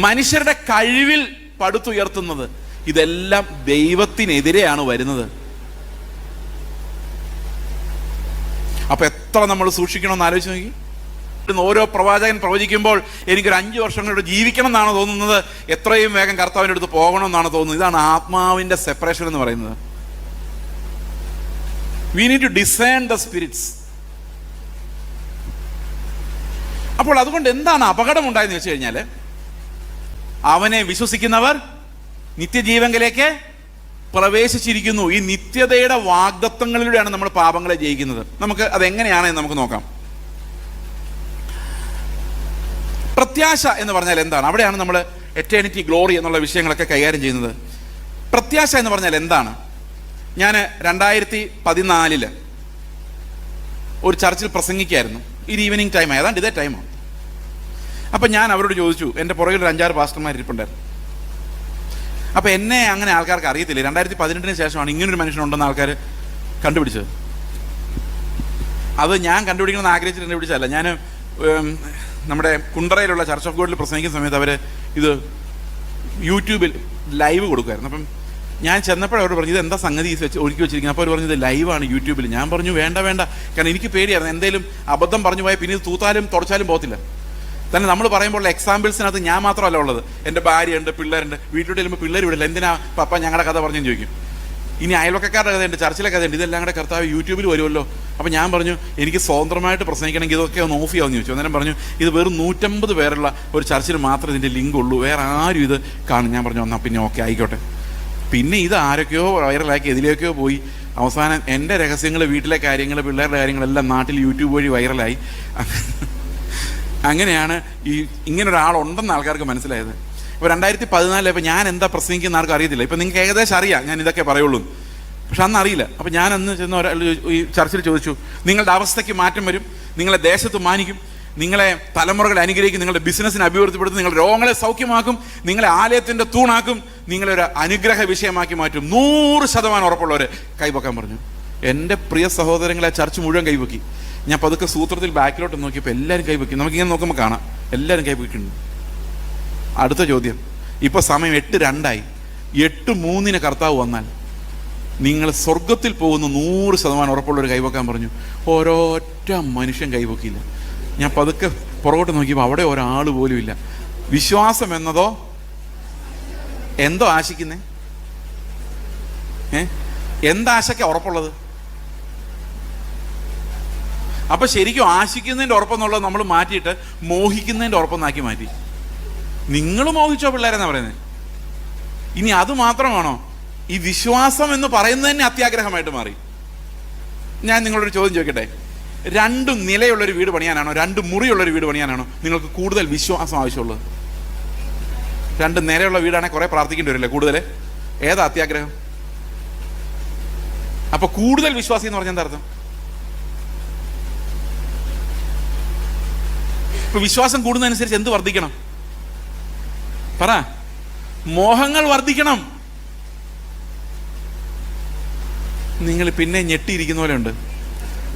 മനുഷ്യരുടെ കഴിവിൽ പടുത്തുയർത്തുന്നത്, ഇതെല്ലാം ദൈവത്തിനെതിരെയാണ് വരുന്നത്. അപ്പൊ എത്ര നമ്മൾ സൂക്ഷിക്കണമെന്ന് ആലോചിച്ച് നോക്കി. ഓരോ പ്രവാചകൻ പ്രവചിക്കുമ്പോൾ എനിക്കൊരു 5 വർഷം കൊണ്ട് ജീവിക്കണം എന്നാണ് തോന്നുന്നത്, എത്രയും വേഗം കർത്താവിൻ്റെ അടുത്ത് പോകണം എന്നാണ് തോന്നുന്നത്. ഇതാണ് ആത്മാവിന്റെ സെപ്പറേഷൻ എന്ന് പറയുന്നത്. We need to discern the spirits. അപ്പോൾ അതുകൊണ്ട് എന്താണ് അപകടം ഉണ്ടായെന്ന് വെച്ച് കഴിഞ്ഞാൽ, അവനെ വിശ്വസിക്കുന്നവർ നിത്യജീവങ്കിലേക്ക് പ്രവേശിച്ചിരിക്കുന്നു. ഈ നിത്യതയുടെ വാഗ്ദത്തങ്ങളിലൂടെയാണ് നമ്മൾ പാപങ്ങളെ ജയിക്കുന്നത്. നമുക്ക് അതെങ്ങനെയാണെന്ന് നമുക്ക് നോക്കാം. പ്രത്യാശ എന്ന് പറഞ്ഞാൽ എന്താണ്? അവിടെയാണ് നമ്മൾ എറ്റേണിറ്റി, ഗ്ലോറി എന്നുള്ള വിഷയങ്ങളൊക്കെ കൈകാര്യം ചെയ്യുന്നത്. പ്രത്യാശ എന്ന് പറഞ്ഞാൽ എന്താണ്? ഞാൻ 2014 ഒരു ചർച്ചിൽ പ്രസംഗിക്കായിരുന്നു. ഒരു ഈവനിങ് ടൈം, ഏതാണ്ട് ഇതേ ടൈമാണ്. അപ്പം ഞാൻ അവരോട് ചോദിച്ചു, എൻ്റെ പുറകിൽ ഒരു 5-6 പാസ്റ്റർമാർ ഇരിപ്പുണ്ടായിരുന്നു. അപ്പം എന്നെ അങ്ങനെ ആൾക്കാർക്ക് അറിയത്തില്ല. 2018 ശേഷമാണ് ഇങ്ങനൊരു മനുഷ്യനുണ്ടെന്ന് ആൾക്കാർ കണ്ടുപിടിച്ചത്. അത് ഞാൻ കണ്ടുപിടിക്കണമെന്ന് ആഗ്രഹിച്ചിട്ട് കണ്ടുപിടിച്ചതല്ല. ഞാൻ നമ്മുടെ കുണ്ടറയിലുള്ള ചർച്ച് ഓഫ് ഗോഡിൽ പ്രസംഗിക്കുന്ന സമയത്ത് അവർ ഇത് യൂട്യൂബിൽ ലൈവ് കൊടുക്കുമായിരുന്നു. അപ്പം ഞാൻ ചെന്നപ്പോഴവർ പറഞ്ഞു, ഇത് എന്താ സംഗതി ഒരുക്കി വെച്ചിരിക്കുന്നത്? അപ്പോൾ അവർ പറഞ്ഞു, ഇത് ലൈവാണ് യൂട്യൂബിൽ. ഞാൻ പറഞ്ഞു വേണ്ട, കാരണം എനിക്ക് പേടിയായിരുന്നു. എന്തെങ്കിലും അബദ്ധം പറഞ്ഞു പോയാൽ പിന്നെ ഇത് തൂത്താലും തുടച്ചാലും പോകത്തില്ല. തന്നെ നമ്മൾ പറയുമ്പോൾ എക്സാമ്പിൾസിനകത്ത് ഞാൻ മാത്രമല്ല ഉള്ളത്, എൻ്റെ ഭാര്യയുണ്ട്, പിള്ളേരുണ്ട്. വീട്ടിലോട്ട് ചെല്ലുമ്പോൾ പിള്ളേർ വിടില്ല. എന്തിനാ പപ്പ ഞങ്ങളുടെ കഥ പറഞ്ഞെന്ന് ചോദിക്കും. ഇനി അയൽവക്കക്കാരുടെ കഥയുണ്ട്, ചർച്ചിലെ കഥയുണ്ട്. ഇതെല്ലാം കൂടെ കർത്താവ് യൂട്യൂബിൽ വരുമല്ലോ. അപ്പോൾ ഞാൻ പറഞ്ഞു, എനിക്ക് സ്വതന്ത്രമായിട്ട് പ്രസംഗിക്കണമെങ്കിൽ ഇതൊക്കെ ഒന്ന് ഓഫ് ചെയ്യാമെന്ന് ചോദിച്ചു. അന്നേരം പറഞ്ഞു, ഇത് വെറും 150 പേരുള്ള ഒരു ചർച്ചിൽ മാത്രമേ ഇതിൻ്റെ ലിങ്ക് ഉള്ളൂ, വേറെ ആരും ഇത് കാണും. ഞാൻ പറഞ്ഞു, എന്നാൽ പിന്നെ ഓക്കെ ആയിക്കോട്ടെ. പിന്നെ ഇത് ആരൊക്കെയോ വൈറലാക്കി എതിലേക്കോ പോയി. അവസാനം എൻ്റെ രഹസ്യങ്ങൾ, വീട്ടിലെ കാര്യങ്ങൾ, പിള്ളേരുടെ കാര്യങ്ങളെല്ലാം നാട്ടിൽ യൂട്യൂബ് വഴി വൈറലായി. അങ്ങനെയാണ് ഇങ്ങനൊരാളുണ്ടെന്ന് ആൾക്കാർക്ക് മനസ്സിലായത്. ഇപ്പോൾ 2014 ഇപ്പോൾ ഞാൻ എന്താ പ്രസംഗിക്കുന്ന ആർക്കും അറിയത്തില്ല. ഇപ്പം നിങ്ങൾക്ക് ഏകദേശം അറിയാം ഞാൻ ഇതൊക്കെ പറയുള്ളൂ, പക്ഷെ അന്ന് അറിയില്ല. അപ്പം ഞാൻ അന്ന് ചെന്ന് ഒരാൾ ഈ ചർച്ചിൽ ചോദിച്ചു, നിങ്ങളുടെ അവസ്ഥയ്ക്ക് മാറ്റം വരും, നിങ്ങളെ ദേശത്ത് മാനിക്കും, നിങ്ങളെ തലമുറകളെ അനുഗ്രഹിക്കും, നിങ്ങളുടെ ബിസിനസ്സിനെ അഭിവൃദ്ധിപ്പെടുത്തും, നിങ്ങളുടെ രോഗങ്ങളെ സൗഖ്യമാക്കും, നിങ്ങളെ ആലയത്തിൻ്റെ തൂണാക്കും, നിങ്ങളൊരു അനുഗ്രഹ വിഷയമാക്കി മാറ്റും. 100% ഉറപ്പുള്ളവർ കൈപൊക്കാൻ പറഞ്ഞു. എൻ്റെ പ്രിയ സഹോദരങ്ങളെ ചർച്ച് മുഴുവൻ കൈപൊക്കി. ഞാൻ പതുക്കെ സൂത്രത്തിൽ ബാക്കിലോട്ട് നോക്കിയപ്പോൾ എല്ലാവരും കൈപൊക്കി. നമുക്കിങ്ങനെ നോക്കുമ്പോൾ കാണാം എല്ലാവരും കൈപൊക്കിയിട്ടുണ്ട്. അടുത്ത ചോദ്യം, ഇപ്പോൾ സമയം 8:02 8:03 കർത്താവ് വന്നാൽ നിങ്ങൾ സ്വർഗത്തിൽ പോകുന്ന 100% ഉറപ്പുള്ളവർ കൈപൊക്കാൻ പറഞ്ഞു. ഓരോറ്റ മനുഷ്യൻ കൈപൊക്കിയില്ല. ഞാൻ പതുക്കെ പുറകോട്ട് നോക്കിയപ്പോൾ അവിടെ ഒരാൾ പോലും ഇല്ല. വിശ്വാസം എന്നതോ എന്തോ ആശിക്കുന്നേ? എന്താശയ്ക്കാ ഉറപ്പുള്ളത്? അപ്പൊ ശരിക്കും ആശിക്കുന്നതിൻ്റെ ഉറപ്പെന്നുള്ളത് നമ്മൾ മാറ്റിയിട്ട് മോഹിക്കുന്നതിൻ്റെ ഉറപ്പെന്നാക്കി മാറ്റി. നിങ്ങൾ മോഹിച്ചോ പിള്ളേരെന്നാ പറയുന്നത്. ഇനി അത് മാത്രമാണോ? ഈ വിശ്വാസം എന്ന് പറയുന്നത് തന്നെ അത്യാഗ്രഹമായിട്ട് മാറി. ഞാൻ നിങ്ങളൊരു ചോദ്യം ചോദിക്കട്ടെ, 2 നിലയുള്ളൊരു വീട് പണിയാനാണോ 2 മുറിയുള്ളൊരു വീട് പണിയാനാണോ നിങ്ങൾക്ക് കൂടുതൽ വിശ്വാസം ആവശ്യമുള്ളത്? 2 നിലയുള്ള വീടാണെങ്കിൽ കുറെ പ്രാർത്ഥിക്കേണ്ടി വരില്ലേ കൂടുതൽ? ഏതാ അത്യാഗ്രഹം? അപ്പൊ കൂടുതൽ വിശ്വാസി എന്ന് പറഞ്ഞാൽ എന്താ അർത്ഥം? ഇപ്പൊ വിശ്വാസം കൂടുന്നതനുസരിച്ച് എന്ത് വർദ്ധിക്കണം? പറ. മോഹങ്ങൾ വർദ്ധിക്കണം. നിങ്ങൾ പിന്നെ ഞെട്ടിയിരിക്കുന്ന പോലെ ഉണ്ട്.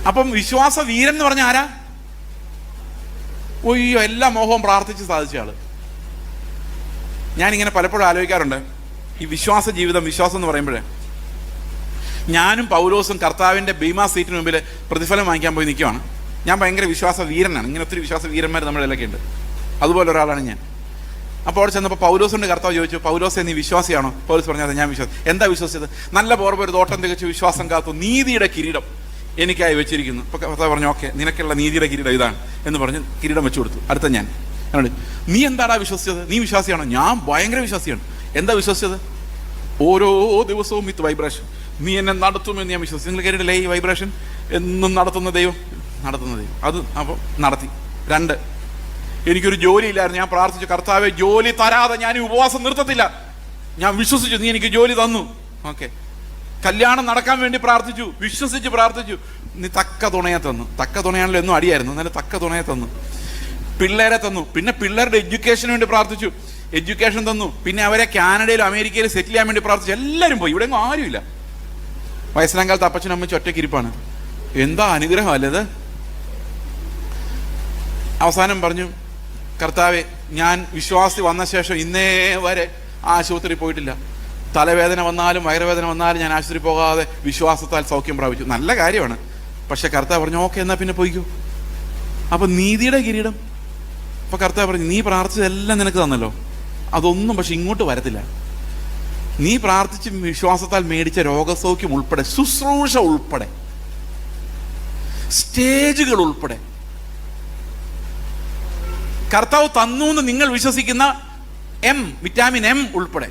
അപ്പം വിശ്വാസ വീരൻ എന്ന് പറഞ്ഞ ആരാ? ഒയ്യോ, എല്ലാ മോഹവും പ്രാർത്ഥിച്ച് സാധിച്ച ആള്. ഞാനിങ്ങനെ പലപ്പോഴും ആലോചിക്കാറുണ്ട്, ഈ വിശ്വാസ ജീവിതം, വിശ്വാസം എന്ന് പറയുമ്പോഴേ, ഞാനും പൗലോസും കർത്താവിൻ്റെ ബീമാ സീറ്റിന് മുമ്പിൽ പ്രതിഫലം വാങ്ങിക്കാൻ പോയി നിൽക്കുവാണ്. ഞാൻ ഭയങ്കര വിശ്വാസ വീരനാണ്. ഇങ്ങനെ ഒത്തിരി വിശ്വാസ വീരന്മാർ നമ്മുടെ ഇടയിലൊക്കെ ഉണ്ട്. അതുപോലെ ഒരാളാണ് ഞാൻ. അപ്പോൾ അവിടെ ചെന്നപ്പോൾ പൗലോസിൻ്റെ കർത്താവ് ചോദിച്ചു, പൗലോസെ നീ വിശ്വാസിയാണോ? പൗലോസ് പറഞ്ഞാൽ ഞാൻ വിശ്വാസം. എന്താ വിശ്വസിച്ചത്? നല്ല പോർവ് ഒരു തോട്ടം തികച്ചു വിശ്വാസം കാത്തു നീതിയുടെ കിരീടം എനിക്കായി വെച്ചിരിക്കുന്നു. അപ്പോൾ കർത്താവ് പറഞ്ഞു, ഓക്കെ, നിനക്കുള്ള നീതിയുടെ കിരീടം ഇതാണ് എന്ന് പറഞ്ഞ് കിരീടം വെച്ചു കൊടുത്തു. അടുത്ത ഞാൻ നീ എന്താടാ വിശ്വസിച്ചത്? നീ വിശ്വാസിയാണോ? ഞാൻ ഭയങ്കര വിശ്വാസിയാണ്. എന്താ വിശ്വസിച്ചത്? ഓരോ ദിവസവും വിത്ത് വൈബ്രേഷൻ നീ എന്നെ നടത്തുമെന്ന് ഞാൻ വിശ്വസിച്ചു. നിങ്ങൾ കേട്ടിട്ടില്ലേ ഈ വൈബ്രേഷൻ? എന്നും നടത്തുന്ന ദൈവം. അത് അപ്പോൾ നടത്തി. 2, എനിക്കൊരു ജോലി ഇല്ലായിരുന്നു. ഞാൻ പ്രാർത്ഥിച്ചു, കർത്താവെ ജോലി തരാതെ ഞാൻ ഉപവാസം നിർത്തത്തില്ല. ഞാൻ വിശ്വസിച്ചു, നീ എനിക്ക് ജോലി തന്നു. ഓക്കെ. കല്യാണം നടക്കാൻ വേണ്ടി പ്രാർത്ഥിച്ചു, വിശ്വസിച്ച് പ്രാർത്ഥിച്ചു, നീ തക്ക തുണയെ തന്നു. തക്ക തുണയാണല്ലോ എന്നും അടിയായിരുന്നു, എന്നാലും തക്ക തുണയെ തന്നു. പിള്ളേരെ തന്നു. പിന്നെ പിള്ളേരുടെ എഡ്യൂക്കേഷന് വേണ്ടി പ്രാർത്ഥിച്ചു, എഡ്യൂക്കേഷൻ തന്നു. പിന്നെ അവരെ കാനഡയിലും അമേരിക്കയിലും സെറ്റിൽ ചെയ്യാൻ വേണ്ടി പ്രാർത്ഥിച്ചു. എല്ലാവരും പോയി, ഇവിടെ ആരുമില്ല. വയസ്സനാം കാലത്ത് അപ്പച്ചനും അമ്മച്ചും ഒറ്റയ്ക്കിരിപ്പാണ്. എന്താ അനുഗ്രഹം അല്ലത്? അവസാനം പറഞ്ഞു, കർത്താവെ ഞാൻ വിശ്വാസി വന്ന ശേഷം ഇന്നേ വരെ ആശുപത്രി പോയിട്ടില്ല. തലവേദന വന്നാലും വയറുവേദന വന്നാലും ഞാൻ ആശുപത്രി പോകാതെ വിശ്വാസത്താൽ സൗഖ്യം പ്രാപിച്ചു. നല്ല കാര്യമാണ്. പക്ഷെ കർത്താവ് പറഞ്ഞു, ഓക്കെ, എന്നാൽ പിന്നെ പോയിക്കോ. അപ്പം നീതിയുടെ കിരീടം. അപ്പം കർത്താവ് പറഞ്ഞു, നീ പ്രാർത്ഥിച്ചതെല്ലാം നിനക്ക് തന്നല്ലോ, അതൊന്നും പക്ഷെ ഇങ്ങോട്ട് വരത്തില്ല. നീ പ്രാർത്ഥിച്ച് വിശ്വാസത്താൽ മേടിച്ച രോഗസൗഖ്യം ഉൾപ്പെടെ, ശുശ്രൂഷ ഉൾപ്പെടെ, സ്റ്റേജുകൾ ഉൾപ്പെടെ കർത്താവ് തന്നു എന്ന് നിങ്ങൾ വിശ്വസിക്കുന്ന വിറ്റാമിൻ എം ഉൾപ്പെടെ,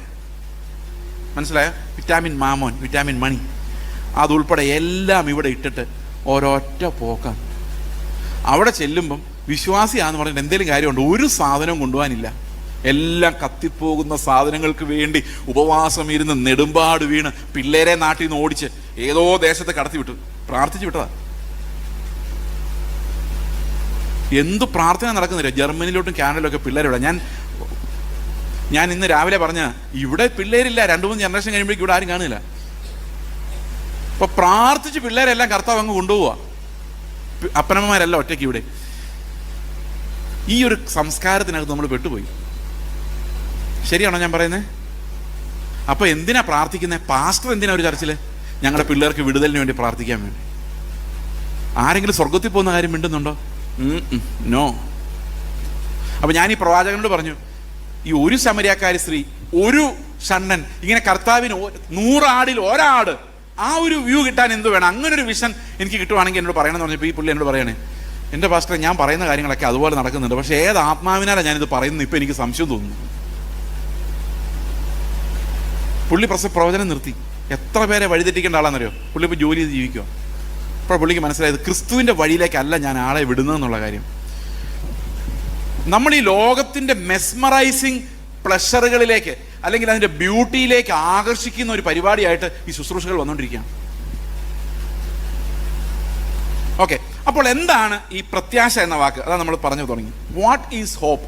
മനസ്സിലായോ? വിറ്റാമിൻ മാമോൻ, വിറ്റാമിൻ മണി, അതുൾപ്പെടെ എല്ലാം ഇവിടെ ഇട്ടിട്ട് ഒരൊറ്റ പോക്കാണ്. അവിടെ ചെല്ലുമ്പം വിശ്വാസിയാന്ന് പറഞ്ഞിട്ട് എന്തെങ്കിലും കാര്യമുണ്ട്? ഒരു സാധനവും കൊണ്ടുപോകാനില്ല. എല്ലാം കത്തിപ്പോകുന്ന സാധനങ്ങൾക്ക് വേണ്ടി ഉപവാസം ഇരുന്ന് നെടുമ്പാട് വീണ് പിള്ളേരെ നാട്ടിൽ നിന്ന് ഓടിച്ച് ഏതോ ദേശത്ത് കടത്തി വിട്ടു, പ്രാർത്ഥിച്ചു വിട്ടതാ. എന്ത് പ്രാർത്ഥന നടക്കുന്നില്ല. ജർമ്മനിയിലോട്ടും കാനഡയിലൊക്കെ പിള്ളേരിവിടെ. ഞാൻ ഇന്ന് രാവിലെ പറഞ്ഞ ഇവിടെ പിള്ളേരില്ല, 2-3 ജനറേഷൻ കഴിയുമ്പോഴേക്കും ഇവിടെ ആരും കാണില്ല. അപ്പൊ പ്രാർത്ഥിച്ച് പിള്ളേരെല്ലാം കർത്താവ് അങ്ങ് കൊണ്ടുപോവാ. അപ്പനമ്മമാരെല്ലാം ഒറ്റയ്ക്ക് ഇവിടെ. ഈ ഒരു സംസ്കാരത്തിനകത്ത് നമ്മൾ പെട്ടുപോയി. ശരിയാണോ ഞാൻ പറയുന്നത്? അപ്പൊ എന്തിനാ പ്രാർത്ഥിക്കുന്നത്? പാസ്റ്റർ എന്തിനാ ഒരു ചർച്ചില്? ഞങ്ങളുടെ പിള്ളേർക്ക് വിടുതലിന് വേണ്ടി പ്രാർത്ഥിക്കാൻ വേണ്ടി. ആരെങ്കിലും സ്വർഗത്തിൽ പോകുന്ന കാര്യം മിണ്ടുന്നുണ്ടോ? നോ. അപ്പൊ ഞാൻ ഈ പ്രവാചകനോട് പറഞ്ഞു, ഈ ഒരു ശമരിയാക്കാരി സ്ത്രീ, ഒരു ഷണ്ണൻ, ഇങ്ങനെ കർത്താവിന് 100 ആടിൽ ഒരാട്, ആ ഒരു വ്യൂ കിട്ടാൻ എന്ത് വേണം? അങ്ങനെ ഒരു വിഷൻ എനിക്ക് കിട്ടുവാണെങ്കിൽ എന്നോട് പറയണമെന്ന് പറഞ്ഞപ്പോൾ ഈ പുള്ളി എന്നോട് പറയണേ, എൻ്റെ പാസ്റ്റർ ഞാൻ പറയുന്ന കാര്യങ്ങളൊക്കെ അതുപോലെ നടക്കുന്നുണ്ട്, പക്ഷേ ഏത് ആത്മാവിനാലാണ് ഞാനിത് പറയുന്നത് ഇപ്പം എനിക്ക് സംശയം തോന്നുന്നു. പുള്ളി പ്രവചനം നിർത്തി. എത്ര പേരെ വഴിതെറ്റിക്കേണ്ട ആളാണെന്നറിയോ? പുള്ളി ഇപ്പോൾ ജോലി ചെയ്ത് ജീവിക്കുക. അപ്പോൾ പുള്ളിക്ക് മനസ്സിലായത് ക്രിസ്തുവിൻ്റെ വഴിയിലേക്കല്ല ഞാൻ ആളെ വിടുന്നതെന്നുള്ള കാര്യം. നമ്മൾ ഈ ലോകത്തിൻ്റെ മെസ്മറൈസിങ് പ്ലഷറുകളിലേക്ക് അല്ലെങ്കിൽ അതിൻ്റെ ബ്യൂട്ടിയിലേക്ക് ആകർഷിക്കുന്ന ഒരു പരിപാടിയായിട്ട് ഈ ശുശ്രൂഷകൾ വന്നുകൊണ്ടിരിക്കുകയാണ്. ഓക്കെ, അപ്പോൾ എന്താണ് ഈ പ്രത്യാശ എന്ന വാക്ക്? അതാണ് നമ്മൾ പറഞ്ഞു തുടങ്ങി. What is hope?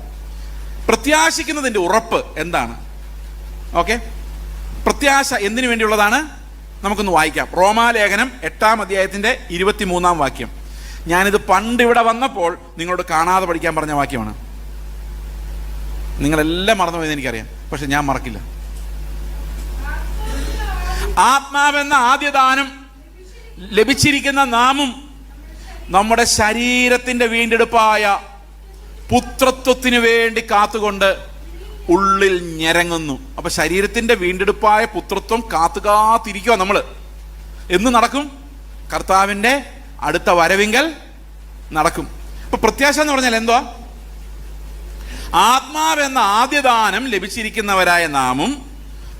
പ്രത്യാശിക്കുന്നതിൻ്റെ ഉറപ്പ് എന്താണ്? ഓക്കെ, പ്രത്യാശ എന്തിനു വേണ്ടിയുള്ളതാണ്? നമുക്കൊന്ന് വായിക്കാം. റോമാലേഖനം 8-ാം അധ്യായത്തിൻ്റെ 23-ാം വാക്യം. ഞാനിത് പണ്ട് ഇവിടെ വന്നപ്പോൾ നിങ്ങളോട് കാണാതെ പഠിക്കാൻ പറഞ്ഞ വാക്യമാണ്. നിങ്ങളെല്ലാം മറന്നുപോയെന്ന് എനിക്കറിയാം, പക്ഷെ ഞാൻ മറക്കില്ല. ആത്മാവെന്ന ആദ്യദാനം ലഭിച്ചിരിക്കുന്ന നാമും നമ്മുടെ ശരീരത്തിൻ്റെ വീണ്ടെടുപ്പായ പുത്രത്വത്തിന് വേണ്ടി കാത്തുകൊണ്ട് ഉള്ളിൽ ഞെരങ്ങുന്നു. അപ്പൊ ശരീരത്തിന്റെ വീണ്ടെടുപ്പായ പുത്രത്വം കാത്തിരിക്കുക. നമ്മൾ എന്ന് നടക്കും? കർത്താവിൻ്റെ അടുത്ത വരവിങ്കൽ നടക്കും. അപ്പൊ പ്രത്യാശ എന്ന് പറഞ്ഞാൽ എന്തുവാ? ആത്മാവെന്ന ആദ്യദാനം ലഭിച്ചിരിക്കുന്നവരായ നാമും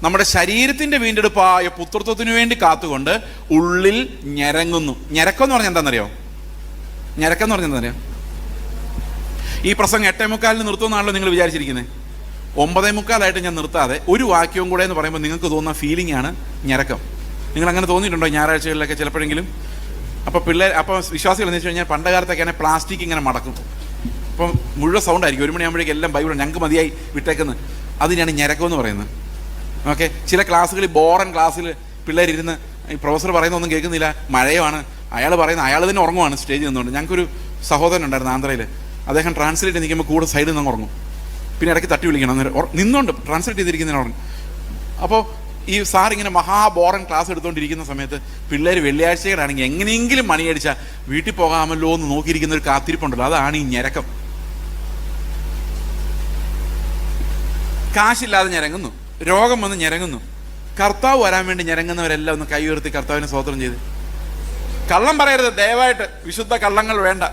നമ്മുടെ ശരീരത്തിന്റെ വീണ്ടെടുപ്പായ പുത്രത്വത്തിനു വേണ്ടി കാത്തുകൊണ്ട് ഉള്ളിൽ ഞെരങ്ങുന്നു. ഞെരക്കം എന്ന് പറഞ്ഞാൽ എന്താണെന്നറിയോ? ഞരക്കം എന്ന് പറഞ്ഞാൽ അറിയാം. ഈ പ്രസംഗം 8:45 നിർത്തുമെന്നാണല്ലോ നിങ്ങൾ വിചാരിച്ചിരിക്കുന്നത്. 9:45 ഞാൻ നിർത്താതെ ഒരു വാക്യവും കൂടെ എന്ന് പറയുമ്പോൾ നിങ്ങൾക്ക് തോന്നുന്ന ഫീലിംഗ് ആണ് ഞരക്കം. നിങ്ങൾ അങ്ങനെ തോന്നിയിട്ടുണ്ടോ ഞായറാഴ്ചകളിലൊക്കെ ചിലപ്പോഴെങ്കിലും? അപ്പോൾ വിശ്വാസികൾ എന്ന് വെച്ച് കഴിഞ്ഞാൽ പണ്ട് കാലത്തൊക്കെയാണ് പ്ലാസ്റ്റിക് ഇങ്ങനെ മടക്കും. അപ്പം മുഴുവൻ സൗണ്ട് ആയിരിക്കും. 1 മണിയാകുമ്പോഴേക്കും എല്ലാം ബൈബിൾ ഞങ്ങൾക്ക് മതിയായി വിട്ടേക്കുന്നത്. അതിനാണ് ഞരക്കം എന്ന് പറയുന്നത്. ഓക്കെ, ചില ക്ലാസ്സുകളിൽ ബോറൻ ക്ലാസ്സിൽ പിള്ളേരിരുന്ന് ഈ പ്രൊഫസർ പറയുന്നൊന്നും കേൾക്കുന്നില്ല, മഴയുമാണ്, അയാൾ തന്നെ ഉറങ്ങുവാണ് സ്റ്റേജിൽ നിന്നുകൊണ്ട്. ഞങ്ങൾക്കൊരു സഹോദരൻ ഉണ്ടായിരുന്നു ആന്ധ്രയിൽ. അദ്ദേഹം ട്രാൻസ്ലേറ്റ് നിൽക്കുമ്പോൾ കൂടെ സൈഡിൽ നിന്ന് ഉറങ്ങും. പിന്നെ ഇടയ്ക്ക് തട്ടി വിളിക്കണം, അന്നേരം നിന്നുകൊണ്ട് ട്രാൻസ്ലേറ്റ് ചെയ്തിരിക്കുന്നതിന് ഉറങ്ങും. അപ്പോൾ ഈ സാർ ഇങ്ങനെ ബോറൻ ക്ലാസ് എടുത്തുകൊണ്ടിരിക്കുന്ന സമയത്ത് പിള്ളേർ വെള്ളിയാഴ്ചകളാണെങ്കിൽ എങ്ങനെയെങ്കിലും മണിയടിച്ചാൽ വീട്ടിൽ പോകാമല്ലോ എന്ന് നോക്കിയിരിക്കുന്ന ഒരു കാത്തിരിപ്പുണ്ടല്ലോ, അതാണ് ഈ ഞരക്കം. കാശില്ലാതെ ഞരങ്ങുന്നു, രോഗം വന്ന് ഞരങ്ങുന്നു. കർത്താവ് വരാൻ വേണ്ടി ഞരങ്ങുന്നവരെല്ലാം ഒന്ന് കൈ ഉയർത്തി കർത്താവിനെ സ്തോത്രം ചെയ്ത്. കള്ളം പറയരുത് ദയവായിട്ട്, വിശുദ്ധ കള്ളങ്ങൾ വേണ്ട.